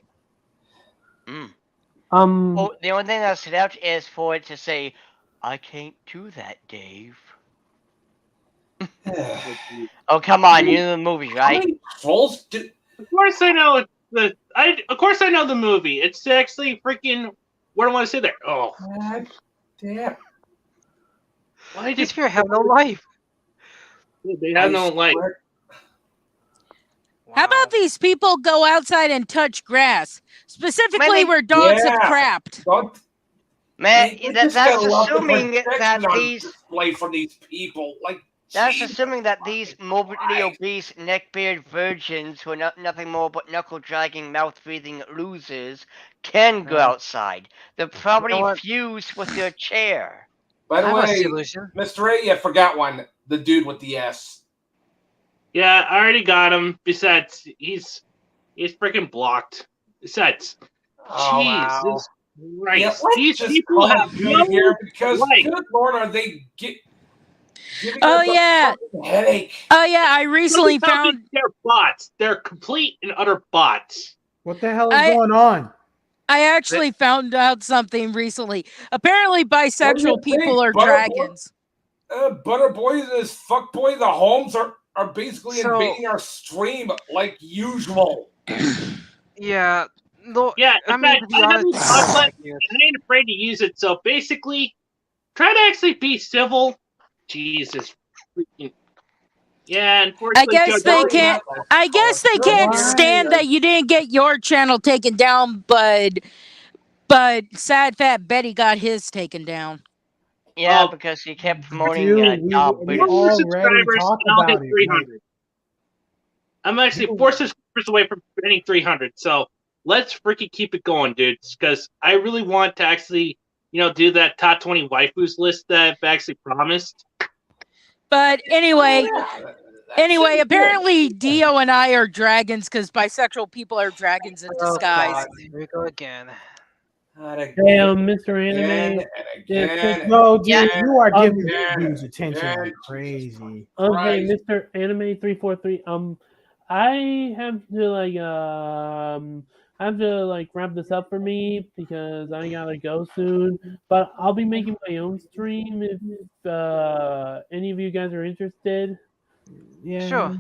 Well, the only thing that stood out is for it to say, "I can't do that, Dave." Oh, come on, you know the movie, right? Of course I know of course I know the movie. It's actually freaking. What do I want to say there? Oh, damn! Why These people have no life. They have no life. How about these people go outside and touch grass, specifically where dogs have crapped? Man, that's assuming that that these display from these people, like. That's assuming that these morbidly obese neckbeard virgins who are nothing more but knuckle-dragging, mouth-breathing losers can go outside. They're probably fused with their chair. By the way, Mr. A, you forgot one. The dude with the S. Yeah, I already got him. Besides, he's freaking blocked. Besides, Jesus Christ. Yeah, These just people call have it good here because life. good lord, are they giving Oh us a yeah. fucking headache? Oh yeah, I recently found they're bots. They're complete and utter bots. What the hell is going on? I actually found out something recently. Apparently bisexual people are dragons. Butterboy and his fuckboy, the Holmes are basically So- invading our stream like usual. Yeah. No, Yeah, I in mean, fact, to be I have honest, this conflict, and I ain't afraid to use it. So basically, try to actually be civil. Jesus freaking. Yeah, unfortunately, I guess they can't. I guess they can't stand that you didn't get your channel taken down, but sad fat Betty got his taken down. Yeah, because he kept promoting we already talked and I'll about hit it. 300. I'm actually 4 subscribers away from hitting 300. So let's freaking keep it going, dudes. Because I really want to actually, do that top 20 waifus list that I've actually promised. But anyway, apparently Dio and I are dragons because bisexual people are dragons in disguise. God, here we go again. Damn, Mr. Anime. No, dude, you are giving these dudes attention like crazy. Okay, Mr. Anime 343. I have to wrap this up for me because I gotta go soon. But I'll be making my own stream if any of you guys are interested. Yeah. Sure.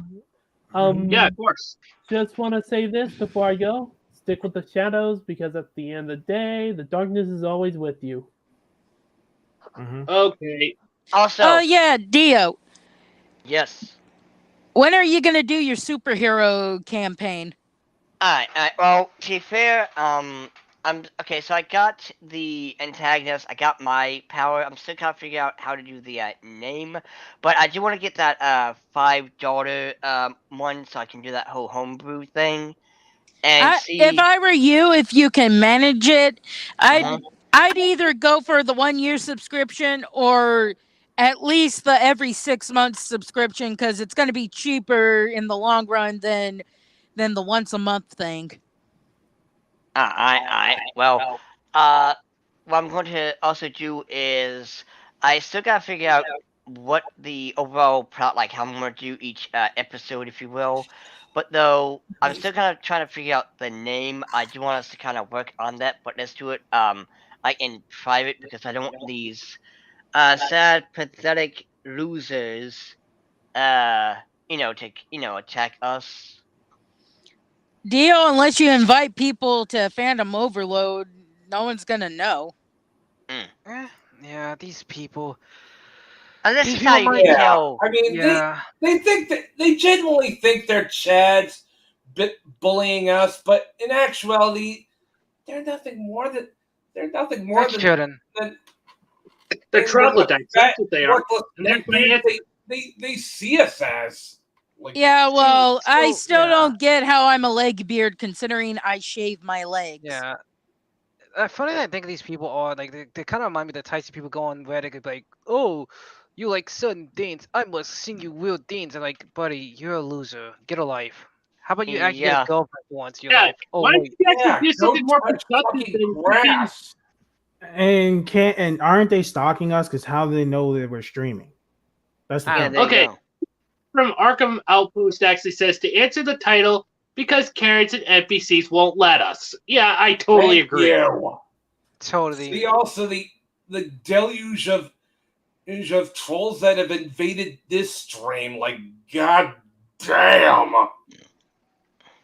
Yeah, of course. Just want to say this before I go. Stick with the shadows because at the end of the day, the darkness is always with you. Okay. Also. Oh yeah, Dio. Yes. When are you gonna do your superhero campaign? Alright, well, to be fair, okay, so I got the antagonist, I got my power, I'm still trying to figure out how to do the, name, but I do want to get that, 5-daughter, one, so I can do that whole homebrew thing, and see... If I were you, if you can manage it, I'd either go for the 1-year subscription or at least the every 6 months subscription, because it's going to be cheaper in the long run than the once a month thing. Well, what I'm going to also do is I still gotta figure out what the overall plot, like how I'm going to do each episode, if you will. But though I'm still kind of trying to figure out the name, I do want us to kind of work on that. But let's do it like in private because I don't want these sad, pathetic losers to attack us. Dio, unless you invite people to Fandom Overload, no one's gonna know. Yeah, these people. Unless These it's how you can tell. I mean, they think that they genuinely think they're Chads bullying us, but in actuality, they're nothing more than children. They're troglodytes. That's what they are. They see us as. Yeah, well, I still don't get how I'm a leg beard considering I shave my legs. Yeah. Funny that I think these people are like they kind of remind me of the types of people go on Reddit like, oh, you like certain things, I must sing you real things. And like, buddy, you're a loser. Get a life. How about you actually get a girlfriend once in your life? Oh, why wait. don't you actually do something more productive than grass? And aren't they stalking us? Because how do they know that we're streaming? That's the thing. Okay. From Arkham Outpost actually says to answer the title because Karens and NPCs won't let us. Yeah, I totally agree. Totally. See also the deluge of trolls that have invaded this stream. Like, god damn.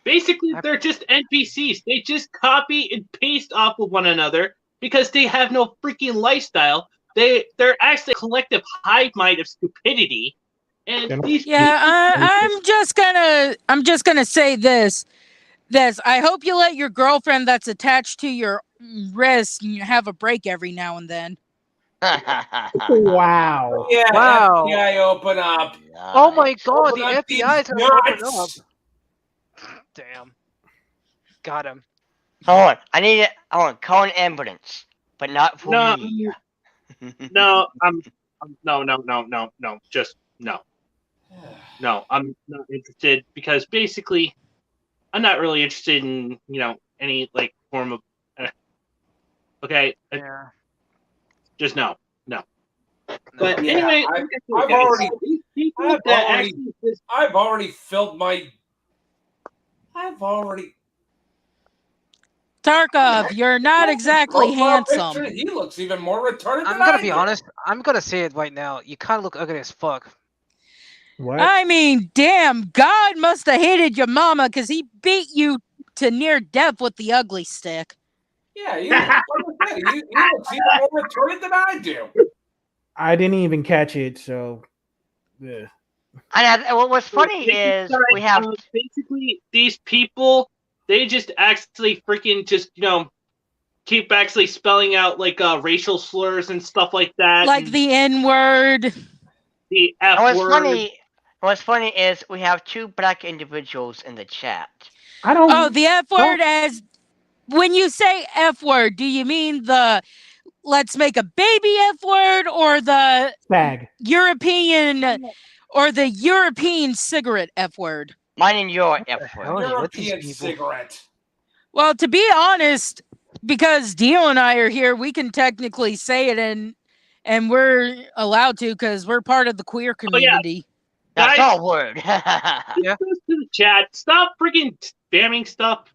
Basically, they're just NPCs. They just copy and paste off of one another because they have no freaking lifestyle. They're actually a collective hive mind of stupidity. And these I'm just gonna say this. I hope you let your girlfriend that's attached to your wrist have a break every now and then. Wow. Yeah, Wow. FBI open up. Oh my god, Open the up FBI's these gonna open nuts. up. Damn. Got him. Hold on, I want to call an ambulance, but not for me. No, no, just no. No, I'm not interested because basically, I'm not really interested in any like form of. Okay. Yeah. Just no. But anyway, I've already filled my. Tarkov, you're not exactly handsome. Picture, he looks even more retarded I'm than gonna I be do. honest. I'm gonna say it right now. You kind of look ugly as fuck. What? I mean, damn, God must have hated your mama because he beat you to near death with the ugly stick. Yeah, he looks even more retarded than I do. I didn't even catch it, so. Yeah. And what's funny is we have basically these people. They just actually freaking keep actually spelling out like racial slurs and stuff like that. Like the N-word. The F word. What's funny is we have two black individuals in the chat. The F word as when you say F word, do you mean the let's make a baby F word or the Fag. European cigarette F word? Mine and your F word. European cigarette. Well, to be honest, because Dio and I are here, we can technically say it and we're allowed to because we're part of the queer community. That's our word. Just goes to the chat. Stop freaking spamming stuff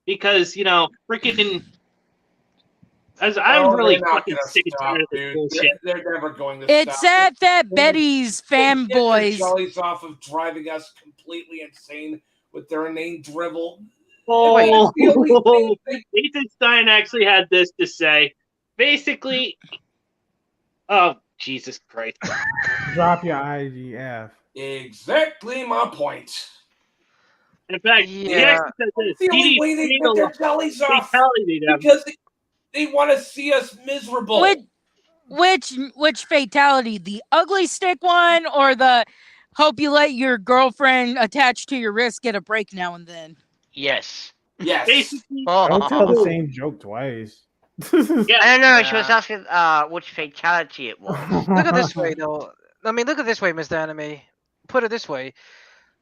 because freaking. I'm really fucking sick and tired of this bullshit. They're never going to It's stop. sad that Betty's fanboys. Jollies off of driving us completely insane with their inane drivel. Oh, Ethan Stein actually had this to say. Basically, oh Jesus Christ! Drop your IGF. Exactly my point. In fact, he actually said this. The only way they get their jellies off because they want to see us miserable. Which fatality? The ugly stick one or the hope you let your girlfriend attached to your wrist get a break now and then? Yes. Basically, Don't tell the same joke twice. I don't know. She was asking which fatality it was. Look at this way, though. I mean, look at this way, Mr. Anime. Put it this way.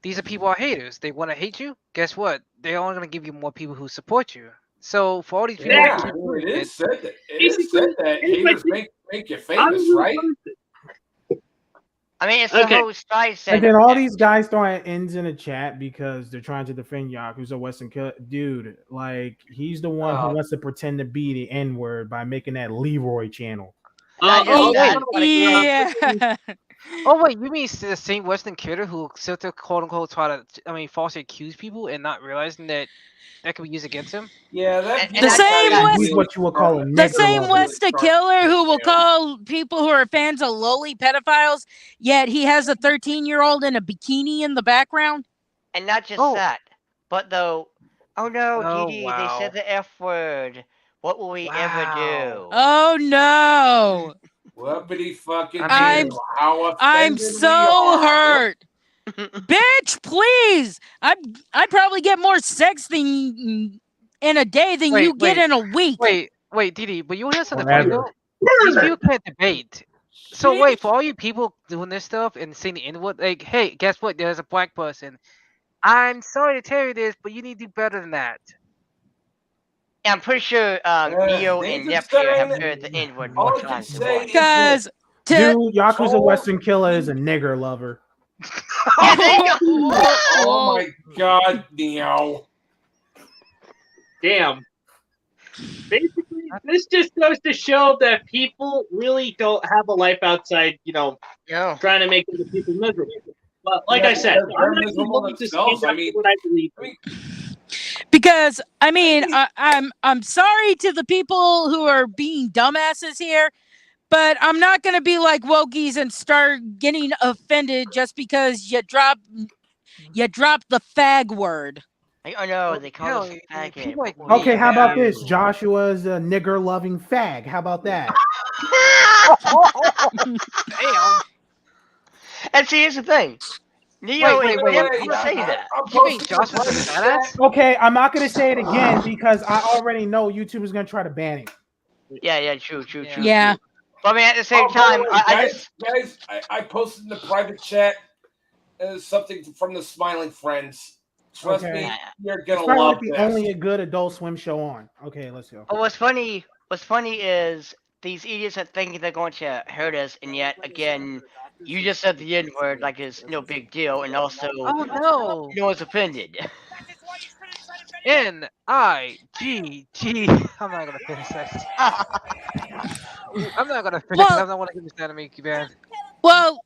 These are people are haters. They want to hate you. Guess what? They're only going to give you more people who support you. So for all these people, Yeah, who I keep mean, doing it is said that Basically, haters make you famous, right? I mean, it's the Okay. whole side And said. then all these guys throwing ends in the chat because they're trying to defend Yakuza Western Killer. Dude, like he's the one who wants to pretend to be the N word by making that Leroy channel. Not just that, but again, Yeah. Oh wait, you mean the same Western killer who still to quote unquote try to falsely accuse people and not realizing that could be used against him? Yeah, that and The not just same that. He's what you would call a The nigger same lover. Westa killer who will call people who are fans of lowly pedophiles, yet he has a 13-year-old in a bikini in the background. And not just that, but though, oh no, Didi, they said the F word. What will we ever do? Oh no! Whoopity fucking I'm do. How offended so we are. hurt. Bitch, please! I'd probably get more sex in a day than you get in a week. Wait, Didi, but you want to hear something funny though? These people can't debate. So wait, for all you people doing this stuff and saying the N-word, like, hey, guess what? There's a black person. I'm sorry to tell you this, but you need to do better than that. Yeah, I'm pretty sure Neo and Nep here have heard the N-word more times than once. Because Dude, Yakuza Western Killer is a nigger lover. Oh my god, Neo. Damn. Basically, this just goes to show that people really don't have a life outside, trying to make other people miserable. But like I said, I'm not going to stand up for what I believe. Because I mean, I'm sorry to the people who are being dumbasses here, but I'm not gonna be like wokies and start getting offended just because you drop the fag word. I know they call us faggot. Okay, how about this? Joshua's a nigger loving fag. How about that? Damn. And see, here's the thing. Neo and Nep will say that. You mean Joshua's a badass? Okay, I'm not gonna say it again because I already know YouTube is gonna try to ban it. Yeah, true. Yeah. But I mean, at the same Oh, by time, the way, I guys, I posted in the private chat something from the Smiling Friends. Trust Okay. me, you're It's gonna probably love like the this. only a good Adult Swim show on. Okay, let's go. But what's funny is these idiots are thinking they're going to hurt us, and yet again, you just said the N-word like it's no big deal, and also no one's offended. N-I-G-G. I'm not gonna finish that. I'm not gonna finish. Well- I don't want to give this anime banned. Well,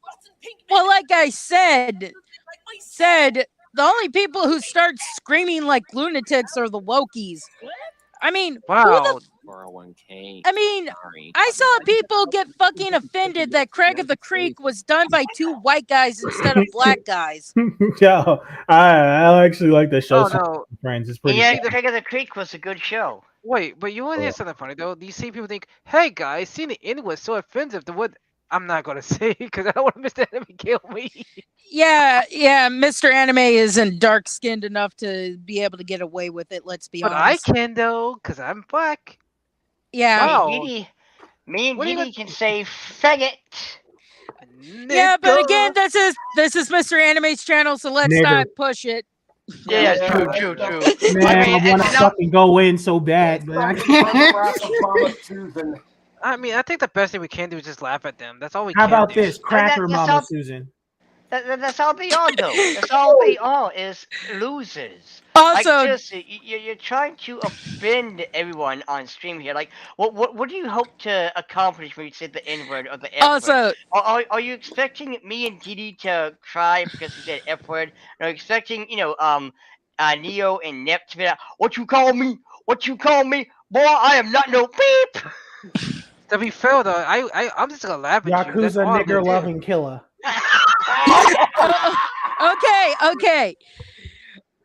like I said, the only people who start screaming like lunatics are the wokies. I mean, Wow. 401k. I mean, I saw people get fucking offended that Craig of the Creek was done by 2 white guys instead of black guys. Yo, I actually like the show. Oh, no. Friends, it's pretty. Yeah, funny. Craig of the Creek was a good show. Wait, but you want to hear something funny though? These same people think, "Hey guys, seeing the N was so offensive." The what? I'm not gonna say because I don't want Mr. Anime kill me. Yeah, Mr. Anime isn't dark skinned enough to be able to get away with it. Let's be But honest. I can though, because I'm black. Yeah. Wow. Me and Didi can say faggot. Yeah, but again, this is Mr. Anime's channel, so let's Nigger. not push it. Yeah, true. Man, I want to fucking go in so bad, but I can't. I mean, I think the best thing we can do is just laugh at them. That's all we How can about do. this, Cracker that's Mama all- Susan? That's all they are, though. That's all they are is losers. Also, like, seriously, you're trying to offend everyone on stream here. Like, what do you hope to accomplish when you say the N word or the F word? Are you expecting me and Didi to cry because we said F word? Are you expecting Neo and Nep to be like, what you call me? What you call me? Boy, I am not no beep. To be fair though, I'm just gonna laugh at you. That's Yakuza all I'm nigger gonna do. loving killer. Okay.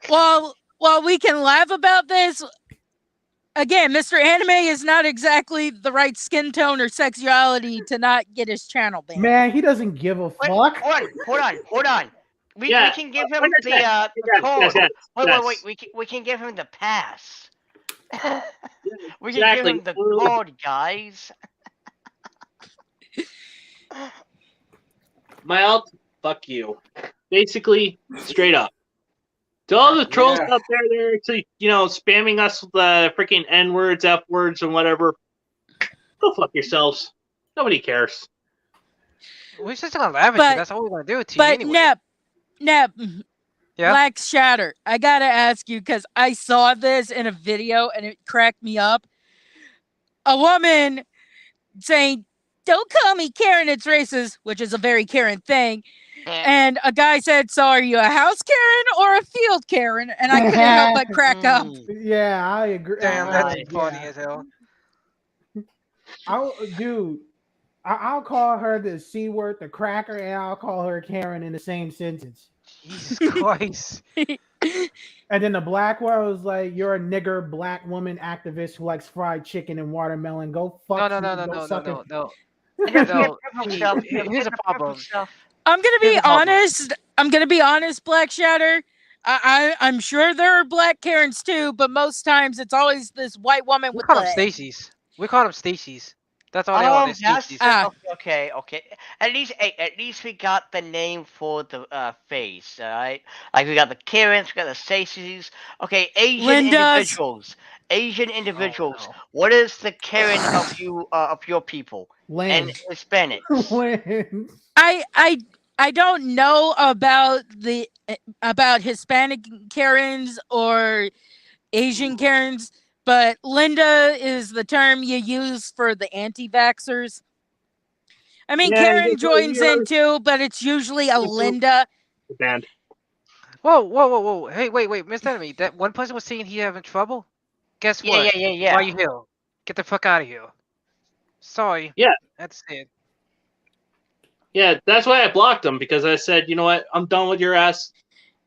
Well, we can laugh about this. Again, Mr. Anime is not exactly the right skin tone or sexuality to not get his channel banned. Man, he doesn't give a fuck. Hold on. We can give him the code. Wait. We can give him the pass. We can give him the code, guys. My alt, fuck you. Basically, straight up. To all the trolls out there, they're actually, spamming us with freaking N words, F words, and whatever. Go fuck yourselves. Nobody cares. We're just gonna laugh at you. That's all we're gonna do to you anyway. Nep, Yeah? Black Shatter, I gotta ask you because I saw this in a video and it cracked me up. A woman saying, "Don't call me Karen, it's racist," which is a very Karen thing. And a guy said, "So are you a house Karen or a field Karen?" And I couldn't help but crack up. Yeah, I agree. Damn, that's funny as hell. I'll call her the C word, the cracker, and I'll call her Karen in the same sentence. Jesus Christ. And then the black one was like, "You're a nigger black woman activist who likes fried chicken and watermelon. Go fuck No. Here's a problem. I'm gonna be honest. I'm gonna be honest, Black Shatter. I'm sure there are black Karens too, but most times it's always this white woman We with call them the Stacy's. We call them Stacy's. That's all they are. They're Stacy's. Okay. At least we got the name for the face, alright? Like we got the Karens, we got the Stacy's. Okay, Asian individuals. What is the Karen of your people? And Hispanics. I don't know about Hispanic Karens or Asian Karens, but Linda is the term you use for the anti-vaxxers. I mean, Yeah, Karen joins in too, but it's usually a Linda. Band. Whoa. Hey, wait, Mr. Enemy. That one person was saying he having trouble? Guess what? Yeah. Why you here? Get the fuck out of here. Sorry. Yeah. That's it. Yeah, that's why I blocked him, because I said, you know what, I'm done with your ass.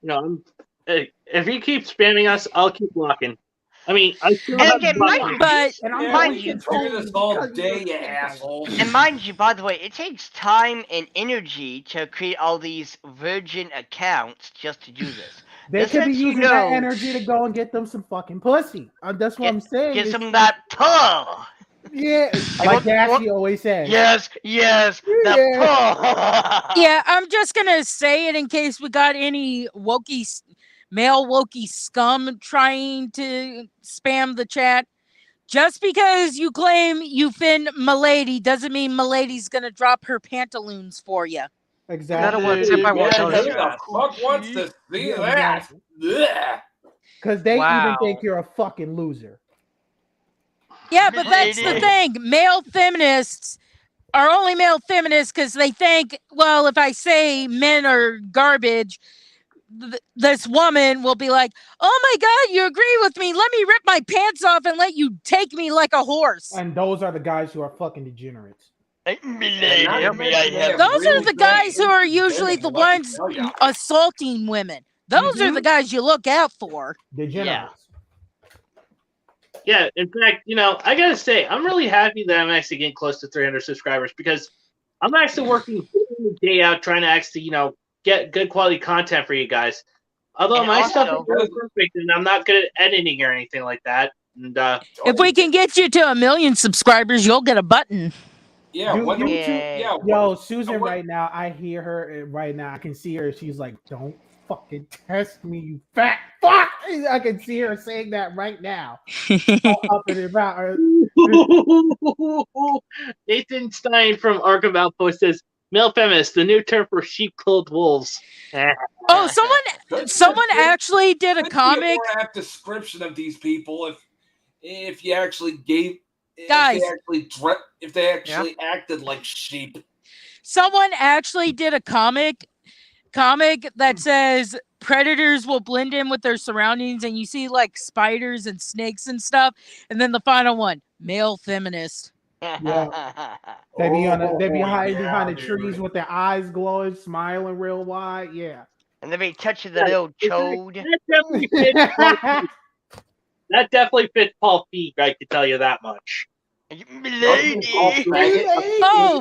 If you keep spamming us, I'll keep blocking. I mean, I still have mind you, do this all day, you asshole. And mind you, by the way, it takes time and energy to create all these virgin accounts just to do this. They could be using that energy to go and get them some fucking pussy. That's what I'm saying. Get some that pull. Yeah, like Dashy always says. Yes, that pull. Yeah, I'm just gonna say it in case we got any male wokey scum trying to spam the chat. Just because you claim you fin Milady doesn't mean Milady's gonna drop her pantaloons for you. Exactly. Who the fuck wants to see that? Because they even think you're a fucking loser. Yeah, but that's the thing. Male feminists are only male feminists because they think, well, if I say men are garbage, this woman will be like, "Oh my God, you agree with me? Let me rip my pants off and let you take me like a horse." And those are the guys who are fucking degenerates. Those are the guys who are usually the ones assaulting women. Those are the guys you look out for. Degenerates. Yeah, in fact, I gotta say, I'm really happy that I'm actually getting close to 300 subscribers, because I'm actually working day out trying to actually, get good quality content for you guys. Although my stuff is really perfect and I'm not good at editing or anything like that. And if we can get you to 1 million subscribers, you'll get a button. Yeah, Yo, Susan, right now, I hear her right now. I can see her. She's like, "Don't fucking test me, you fat fuck." I can see her saying that right now. Up and about her. Nathan Stein from Arkham Outpost says, "Male feminist, the new term for sheep-clothed wolves." Oh, someone actually did a comic. A more apt description of these people if you actually gave. Guys, if they actually acted like sheep. Someone actually did a comic that says predators will blend in with their surroundings, and you see like spiders and snakes and stuff, and then the final one, male feminist. Yeah. They be hiding behind the trees with their eyes glowing, smiling real wide. Yeah. And they be touching the little chode. That definitely fits Paul Feig, I can tell you that much. Oh,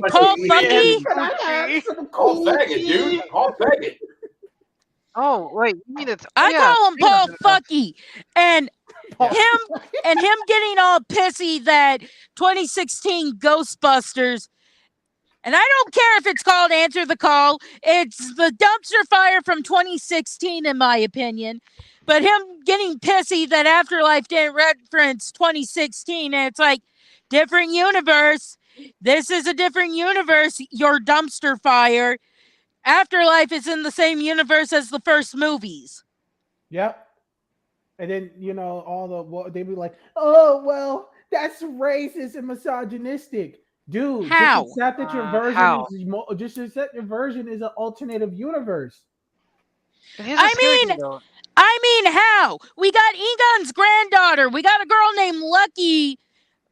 Paul Fucky? Paul Faggot, dude. Paul Faggot. Oh, wait, you mean it's... I call him Paul Fucky. And him getting all pissy that 2016 Ghostbusters, and I don't care if it's called Answer the Call, it's the dumpster fire from 2016 in my opinion, but him getting pissy that Afterlife didn't reference 2016, and it's like, different universe. This is a different universe. Your dumpster fire. Afterlife is in the same universe as the first movies. Yep. And then they be like, "Oh well, that's racist and misogynistic." Dude, How? just accept that your version How? just accept your version is an alternative universe. I mean, how? We got Egon's granddaughter. We got a girl named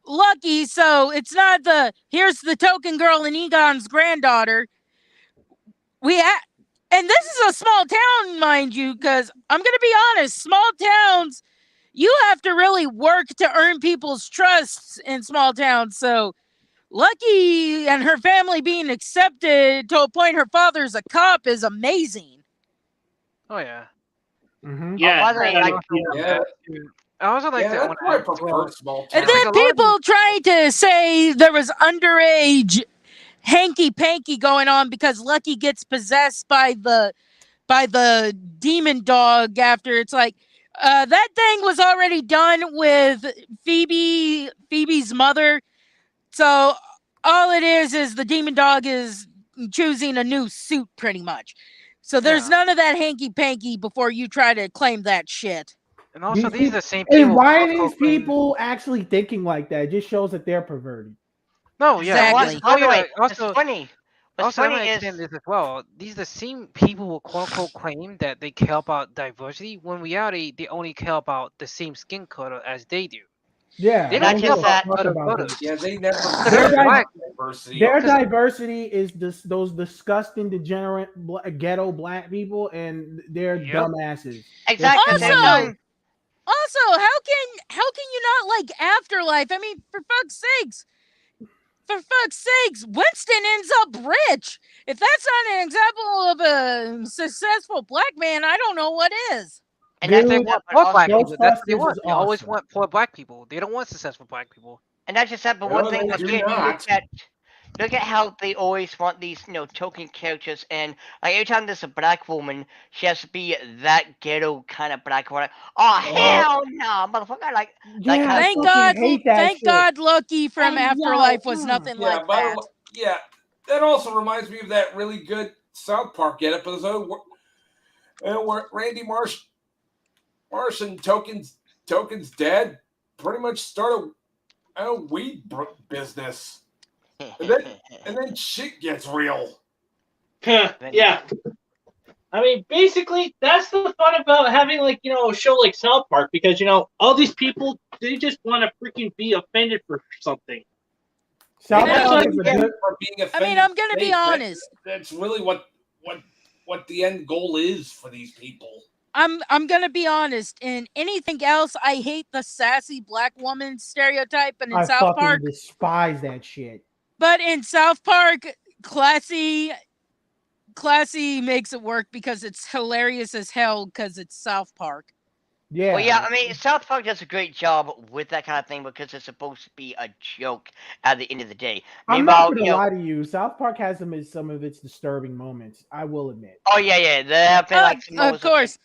Lucky, so it's not here's the token girl and Egon's granddaughter. And this is a small town, mind you, because I'm going to be honest, small towns, you have to really work to earn people's trusts in small towns. So Lucky and her family being accepted to a point her father's a cop is amazing. Oh yeah. Mm-hmm. Yeah, I also like that one. That's why I prefer small And towns. then people trying to say there was underage hanky panky going on because Lucky gets possessed by the demon dog after. It's like that thing was already done with Phoebe's mother. So all it is the demon dog is choosing a new suit pretty much. So there's none of that hanky panky before you try to claim that shit. And also, these are the same And people. why are these people actually thinking like that? It just shows that they're perverted. No, yeah. Exactly. What's funny? What's Also, let funny me is extend this as well. These are the same people who quote unquote claim that they care about diversity, when in reality they only care about the same skin color as they do. Yeah, They Not don't just care that- about other about photos. Yeah, they never Their black di- diversity. Their diversity is those disgusting, degenerate, ghetto black people, and they're dumbasses. Exactly. Also, how can you not like Afterlife? I mean, for fuck's sakes, Winston ends up rich. If that's not an example of a successful black man, I don't know what is. And that's They just want that, poor but black also, people. That's what they Ghostbusters want. is They always awesome. want poor black people. They don't want successful black people. and that's just that. But No, one thing they do again, not. look at how they always want these, token characters, and like every time there's a black woman, she has to be that ghetto kind of black woman. Oh hell no, motherfucker! Like, Yeah, I Thank fucking God, hate that thank shit. God, Lucky from Hey, yo, Afterlife was nothing Yeah, like by that. the way, yeah, that also reminds me of that really good South Park edit episode where Randy Marsh and Token's dad pretty much started a weed business, and then shit gets real. Yeah. I mean, basically, that's the fun about having, like, a show like South Park, because, all these people, they just want to freaking be offended for something. South That's Park what- is a good. For being offended. I mean, I'm gonna be honest. That's really what the end goal is for these people. I'm gonna be honest. In anything else, I hate the sassy black woman stereotype, but in I South fucking Park, despise that shit. Classy makes it work because it's hilarious as hell because it's South Park. Yeah. Well, yeah, I mean, South Park does a great job with that kind of thing because it's supposed to be a joke at the end of the day. I'm not Meanwhile, gonna lie to you. South Park has some of its disturbing moments. I will admit. Oh yeah, there have been like some Of moments course.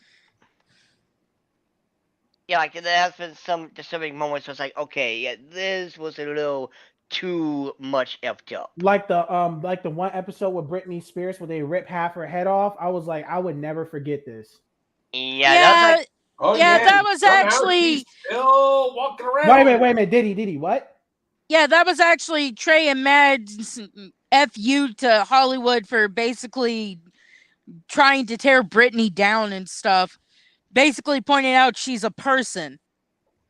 Yeah, like there has been some disturbing moments where it's like, okay, yeah, this was a little too much effed up. Like the one episode with Britney Spears where they rip half her head off. I was like, I would never forget this. Yeah, that's like, Oh Yeah, yeah, that was somehow actually- she's still walking around. Wait a minute. Did he what? Yeah, that was actually Trey and Mad's FU to Hollywood for basically trying to tear Britney down and stuff. Basically pointing out she's a person.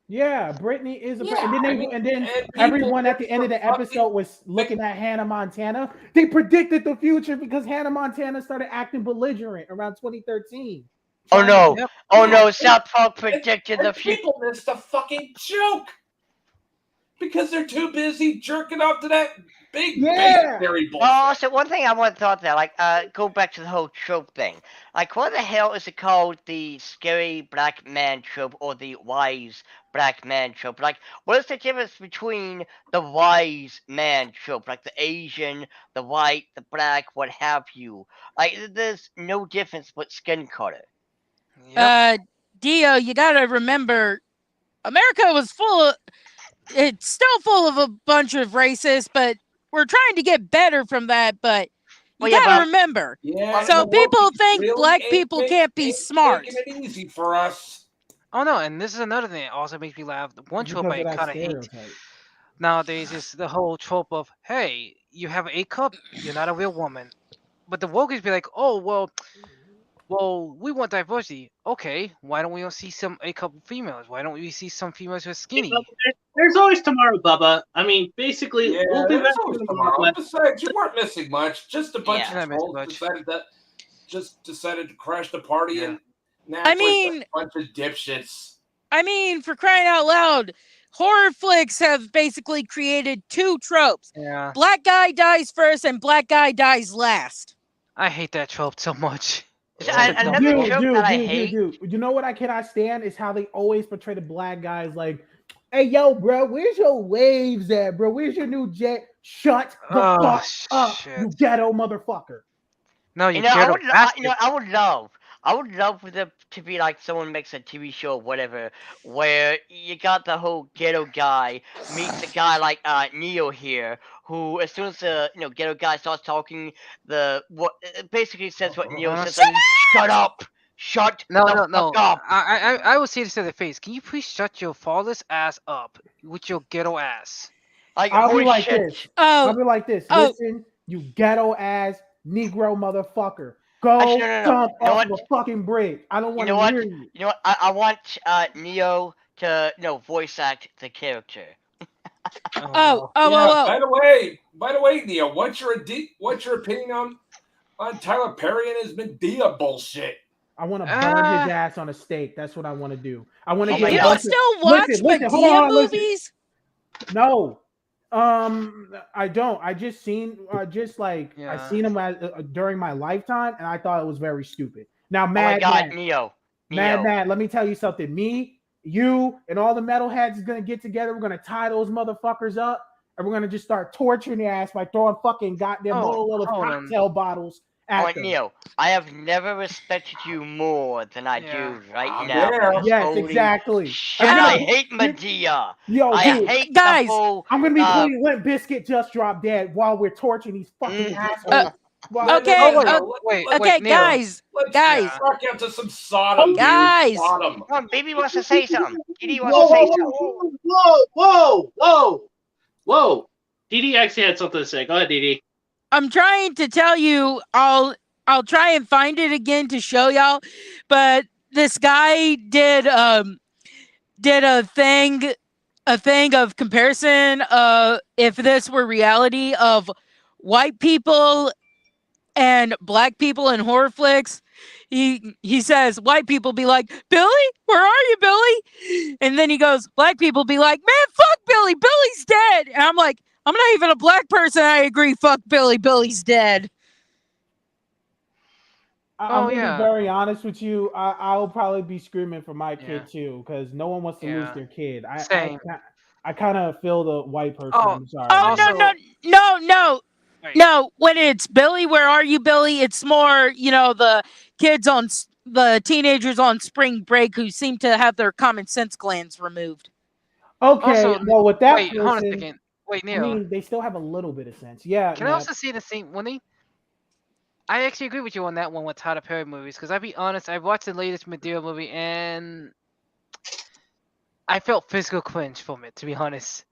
Yeah, Britney is a. Yeah, and then and everyone people at the end of the fucking- episode was looking at Hannah Montana. They predicted the future because Hannah Montana started acting belligerent around 2013. oh no, Yep. oh no, South Park predicted the And future. people missed a fucking joke because they're too busy jerking off to that big theory bullshit. Oh, so one thing I want to thought that, like, go back to the whole trope thing. Like, what the hell is it called? The scary black man trope or the wise black man trope? Like, what is the difference between the wise man trope, like the Asian, the white, the black, what have you? Like, there's no difference but skin color. Dio, you gotta remember, America was it's still full of a bunch of racists, but we're trying to get better from that. But you gotta remember, so people think black people can't be smart. Making it easy for us. Oh no, and this is another thing that also makes me laugh. One trope I kind of hate nowadays is the whole trope of, hey, you have an A cup, you're not a real woman. But the wokies be like, oh well, we want diversity. Okay, why don't we see some A cup females? Why don't we see some females who are skinny? There's always tomorrow, Bubba. I mean, basically, we'll be back tomorrow. Besides, you weren't missing much. Just a bunch Yeah. of trolls decided to crash the party, and now I it's mean- like a bunch of dipshits. I mean, for crying out loud, horror flicks have basically created two tropes. Yeah. Black guy dies first and black guy dies last. I hate that trope so much. Dude, you know what I cannot stand is how they always portray the black guys like, hey, yo, bro, where's your waves at, bro? Where's your new jet? Shut the fuck up, you ghetto motherfucker. No, You know, I would love for them to be like someone makes a TV show or whatever, where you got the whole ghetto guy meets a guy like Neo here, who as soon as the ghetto guy starts talking, it basically says what Neo says. Like, shut up! Shut No. fuck up! I will say this to their face. Can you please shut your father's ass up with your ghetto ass? I'll be like this. I'll be like this. Listen, you ghetto ass Negro motherfucker. Go jump off of a fucking bridge. I don't want to hear you. You know what? I want Neo to voice act the character. Oh. By the way, Neo, what's your opinion on Tyler Perry and his Medea bullshit? I want to burn his ass on a stake. That's what I want to do. I want to. You don't still watch Medea movies? No. I don't. I just seen, I seen him during my lifetime, and I thought it was very stupid. Now, Mad, Neo. Let me tell you something. Me, you, and all the metalheads is gonna get together. We're gonna tie those motherfuckers up, and we're gonna just start torturing their ass by throwing fucking goddamn little cocktail bottles at them. Neo, I have never respected you more than I do right now. Yes, exactly. Shit, I hate Medea. I hate guys. the whole, I'm gonna be playing Limp Bizkit Just Drop Dead while we're torturing these fucking assholes. Okay, guys. Rock out to some Sodom, guys. Sodom. Come on, baby wants to say something. Didi wants to say something. Whoa! Didi actually had something to say. Go ahead, Didi. I'm trying to tell you, I'll try and find it again to show y'all, but this guy did a thing of comparison if this were reality of white people and black people in horror flicks. He says white people be like, Billy, where are you, Billy? And then he goes, black people be like, man, fuck Billy, Billy's dead. And I'm like, I'm not even a black person. I agree. Fuck Billy. Billy's dead. I'm gonna be very honest with you. I'll probably be screaming for my kid too, because no one wants to lose their kid. I kind of feel the white person. I'm sorry. No. When it's Billy, where are you, Billy? It's more, the kids the teenagers on spring break who seem to have their common sense glands removed. Okay. Well, with that hold on a second. Wait, Neil. I mean, they still have a little bit of sense. Yeah. Can I also say the same, Winnie? I actually agree with you on that one with Tyler Perry movies, because I'll be honest, I watched the latest Medea movie and I felt physical cringe from it, to be honest.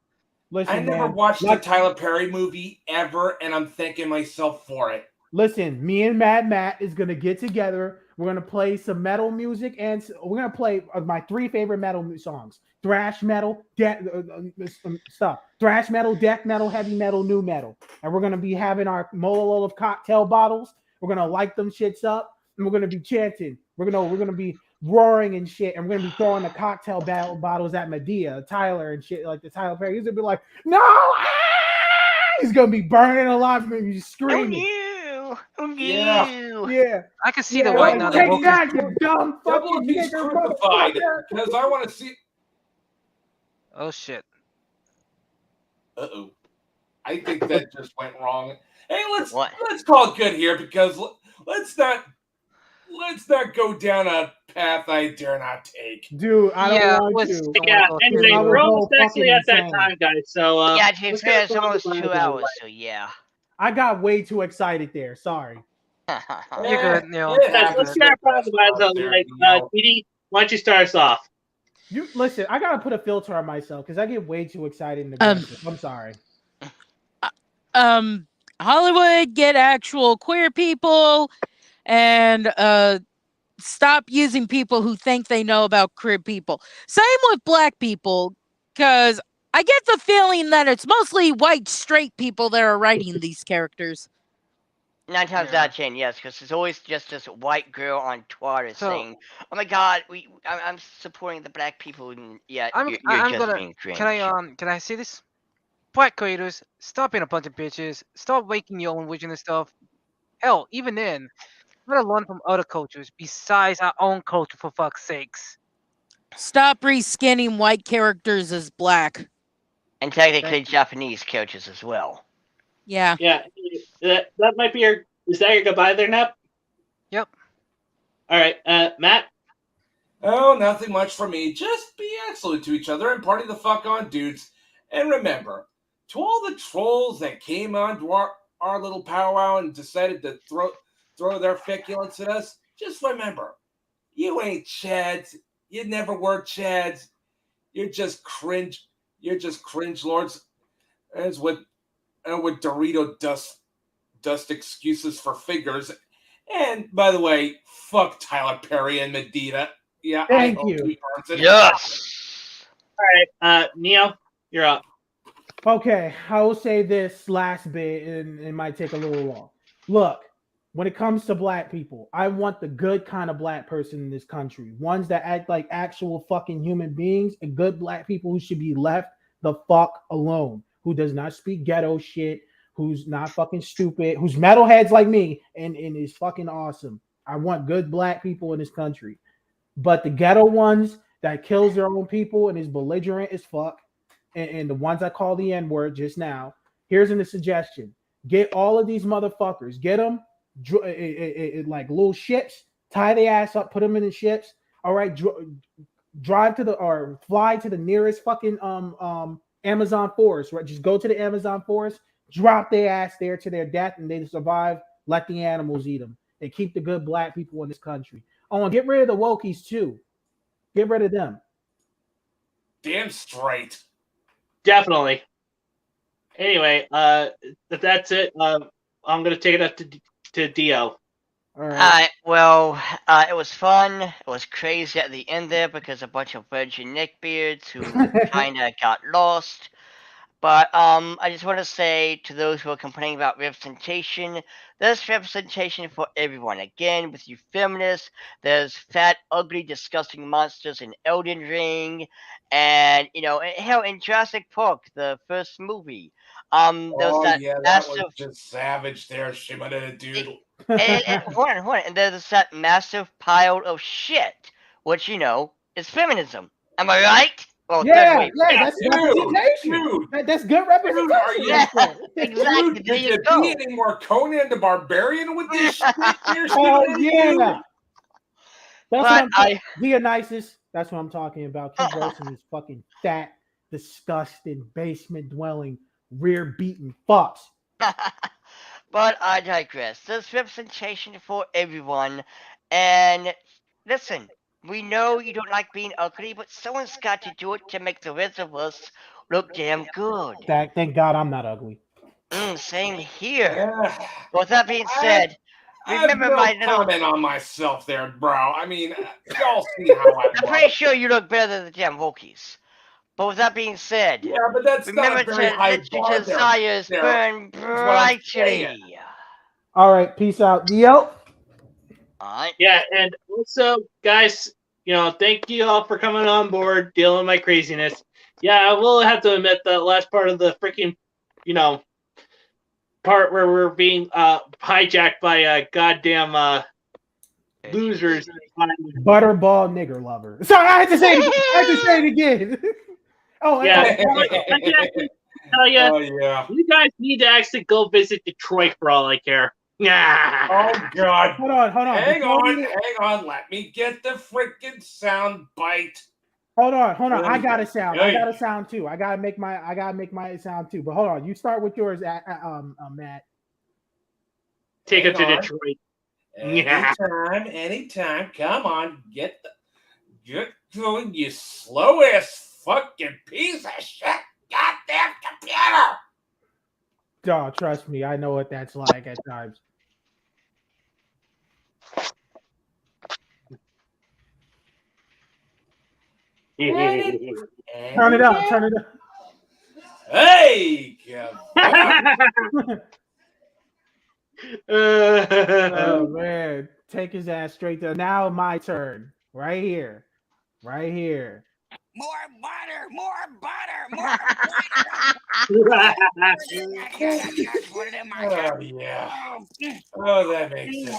Listen, I never watched a Tyler Perry movie ever, and I'm thanking myself for it. Listen, me and Mad Matt is gonna get together. We're gonna play some metal music, and we're gonna play my 3 favorite metal songs: thrash metal, thrash metal, death metal, heavy metal, new metal. And we're gonna be having our Mololo of cocktail bottles. We're gonna light them shits up, and we're gonna be chanting. We're gonna be roaring and shit, and we're gonna be throwing the cocktail bottles at Medea, Tyler, and shit like the Tyler Perry. He's gonna be like, no! Ah! He's gonna be burning alive. He's gonna be screaming. Yeah. I can see the white now. Take that, you dumb fucking he's crucified, because I want to see. Oh shit. Uh-oh. I think that just went wrong. Hey, let's call it good here, because let's let's not go down a path I dare not take. Dude, I don't want to. Yeah, anyway, I will we're go almost actually fucking at that insane. time, guys. So, Yeah, to be let's fair, get it's along almost the 2 lines of hours, life. so yeah. I got way too excited there. Sorry. You're good, Neil. Guys, let's get our positive vibes out of life. Didi, why don't you start us off? You listen. I gotta put a filter on myself because I get way too excited and aggressive. I'm sorry. Hollywood, get actual queer people, and stop using people who think they know about queer people. Same with black people, because I get the feeling that it's mostly white straight people that are writing these characters. 9 times out of 10, yes, because there's always just this white girl on Twitter saying, "Oh my God, I'm supporting the black people," and yeah, you're just gonna. being cringe. Can I say this? Black creators, stop being a bunch of bitches. Stop making your own vision and stuff. Hell, even then, we gotta learn from other cultures besides our own culture, for fuck's sakes. Stop reskinning white characters as black. And technically Japanese characters as well. Yeah. Yeah, that might be your. Is that your goodbye there, Nep? Yep. All right, Matt. Oh, nothing much for me. Just be excellent to each other and party the fuck on, dudes. And remember, to all the trolls that came on to our little powwow and decided to throw their feculence at us, just remember, you ain't Chads. You never were Chads. You're just cringe. You're just cringe lords. As with Dorito dust excuses for figures. And by the way, fuck Tyler Perry and Medina. Yeah, Thank I hope you. he earns it. Yes. All right, Neo, you're up. Okay, I will say this last bit, and it might take a little long. Look, when it comes to black people, I want the good kind of black person in this country. Ones that act like actual fucking human beings, and good black people who should be left the fuck alone. Who does not speak ghetto shit, who's not fucking stupid, who's metalheads like me, and is fucking awesome. I want good black people in this country. But the ghetto ones that kills their own people and is belligerent as fuck, and the ones I call the N-word just now, here's a suggestion. Get all of these motherfuckers. Get them like little ships, tie their ass up, put them in the ships. All right, drive to or fly to the nearest fucking Amazon forest, right? Just go to the Amazon forest, drop their ass there to their death, and they survive. Let the animals eat them. They keep the good black people in this country. Oh, and get rid of the wokies too. Get rid of them. Damn straight. Definitely. Anyway, that's it. I'm gonna take it up to Dio. All right. Well, it was fun. It was crazy at the end there because a bunch of virgin neckbeards who kind of got lost. But I just want to say to those who are complaining about representation, there's representation for everyone. Again, with you feminists, there's fat, ugly, disgusting monsters in Elden Ring, and hell, in Jurassic Park, the first movie. There's that that was just savage there, Shimada, dude. and hold on, and there's that massive pile of shit, which is feminism. Am I right? Well, yeah, that's representation. That's good representation. Yeah, exactly. Dude, There you could go. be any more Conan the Barbarian with this shit here? Oh yeah. That's But Leonisis. That's what I'm talking about. Keep roasting this fucking fat, disgusting, basement dwelling, rear beaten fucks. But I digress. There's representation for everyone, and listen. We know you don't like being ugly, but someone's got to do it to make the rest of us look damn good. Thank God I'm not ugly. Same here. Yeah. With that being said, remember my little comment on myself there, bro. I mean, y'all see how I I'm pretty sure you look better than the damn Wokies. But with that being said, yeah, but that's remember not a very to high let your bar desires there. burn That's what I'm saying. brightly. All right, peace out. Dio. Alright. Yeah, and also, guys, thank you all for coming on board, dealing with my craziness. Yeah, I will have to admit that last part of the freaking, part where we're being hijacked by goddamn losers. Butterball nigger lover. Sorry, I had to say it again. Oh yeah. Oh yeah. You guys need to actually go visit Detroit for all I care. Yeah. Oh God. Hold on. Hang Before on, we- hang on. Let me get the freaking sound bite. Hold on. I Hey, got a sound. hey. I got a sound too. I gotta make my sound too. But hold on. You start with yours, Matt. Take it to Hang on. Detroit. Yeah. Anytime. Come on, get going, you slow ass fucking piece of shit. Goddamn computer. Dog, trust me, I know what that's like at times. Turn it up. Hey, Oh man, take his ass straight there. Now my turn. Right here. More butter, more butter, more Put it in my Oh yeah. Oh, that makes sense.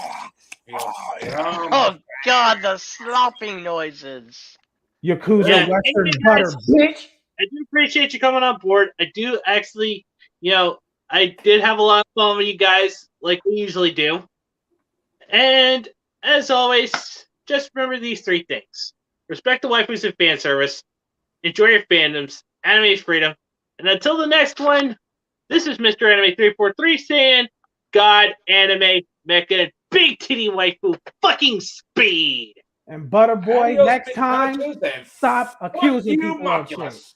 Oh God, the slopping noises. Yakuza Yeah, Western and butter, guys, bitch. I do appreciate you coming on board. I do actually, I did have a lot of fun with you guys, like we usually do. And as always, just remember these 3 things: respect the waifus and fan service, enjoy your fandoms, anime is freedom, and until the next one, this is Mr. Anime 343 saying, God, anime, mecha, big titty waifu, fucking speed. And Butterboy, Adios, next big time, nachos, and stop fuck accusing you, people of shit. Moculus.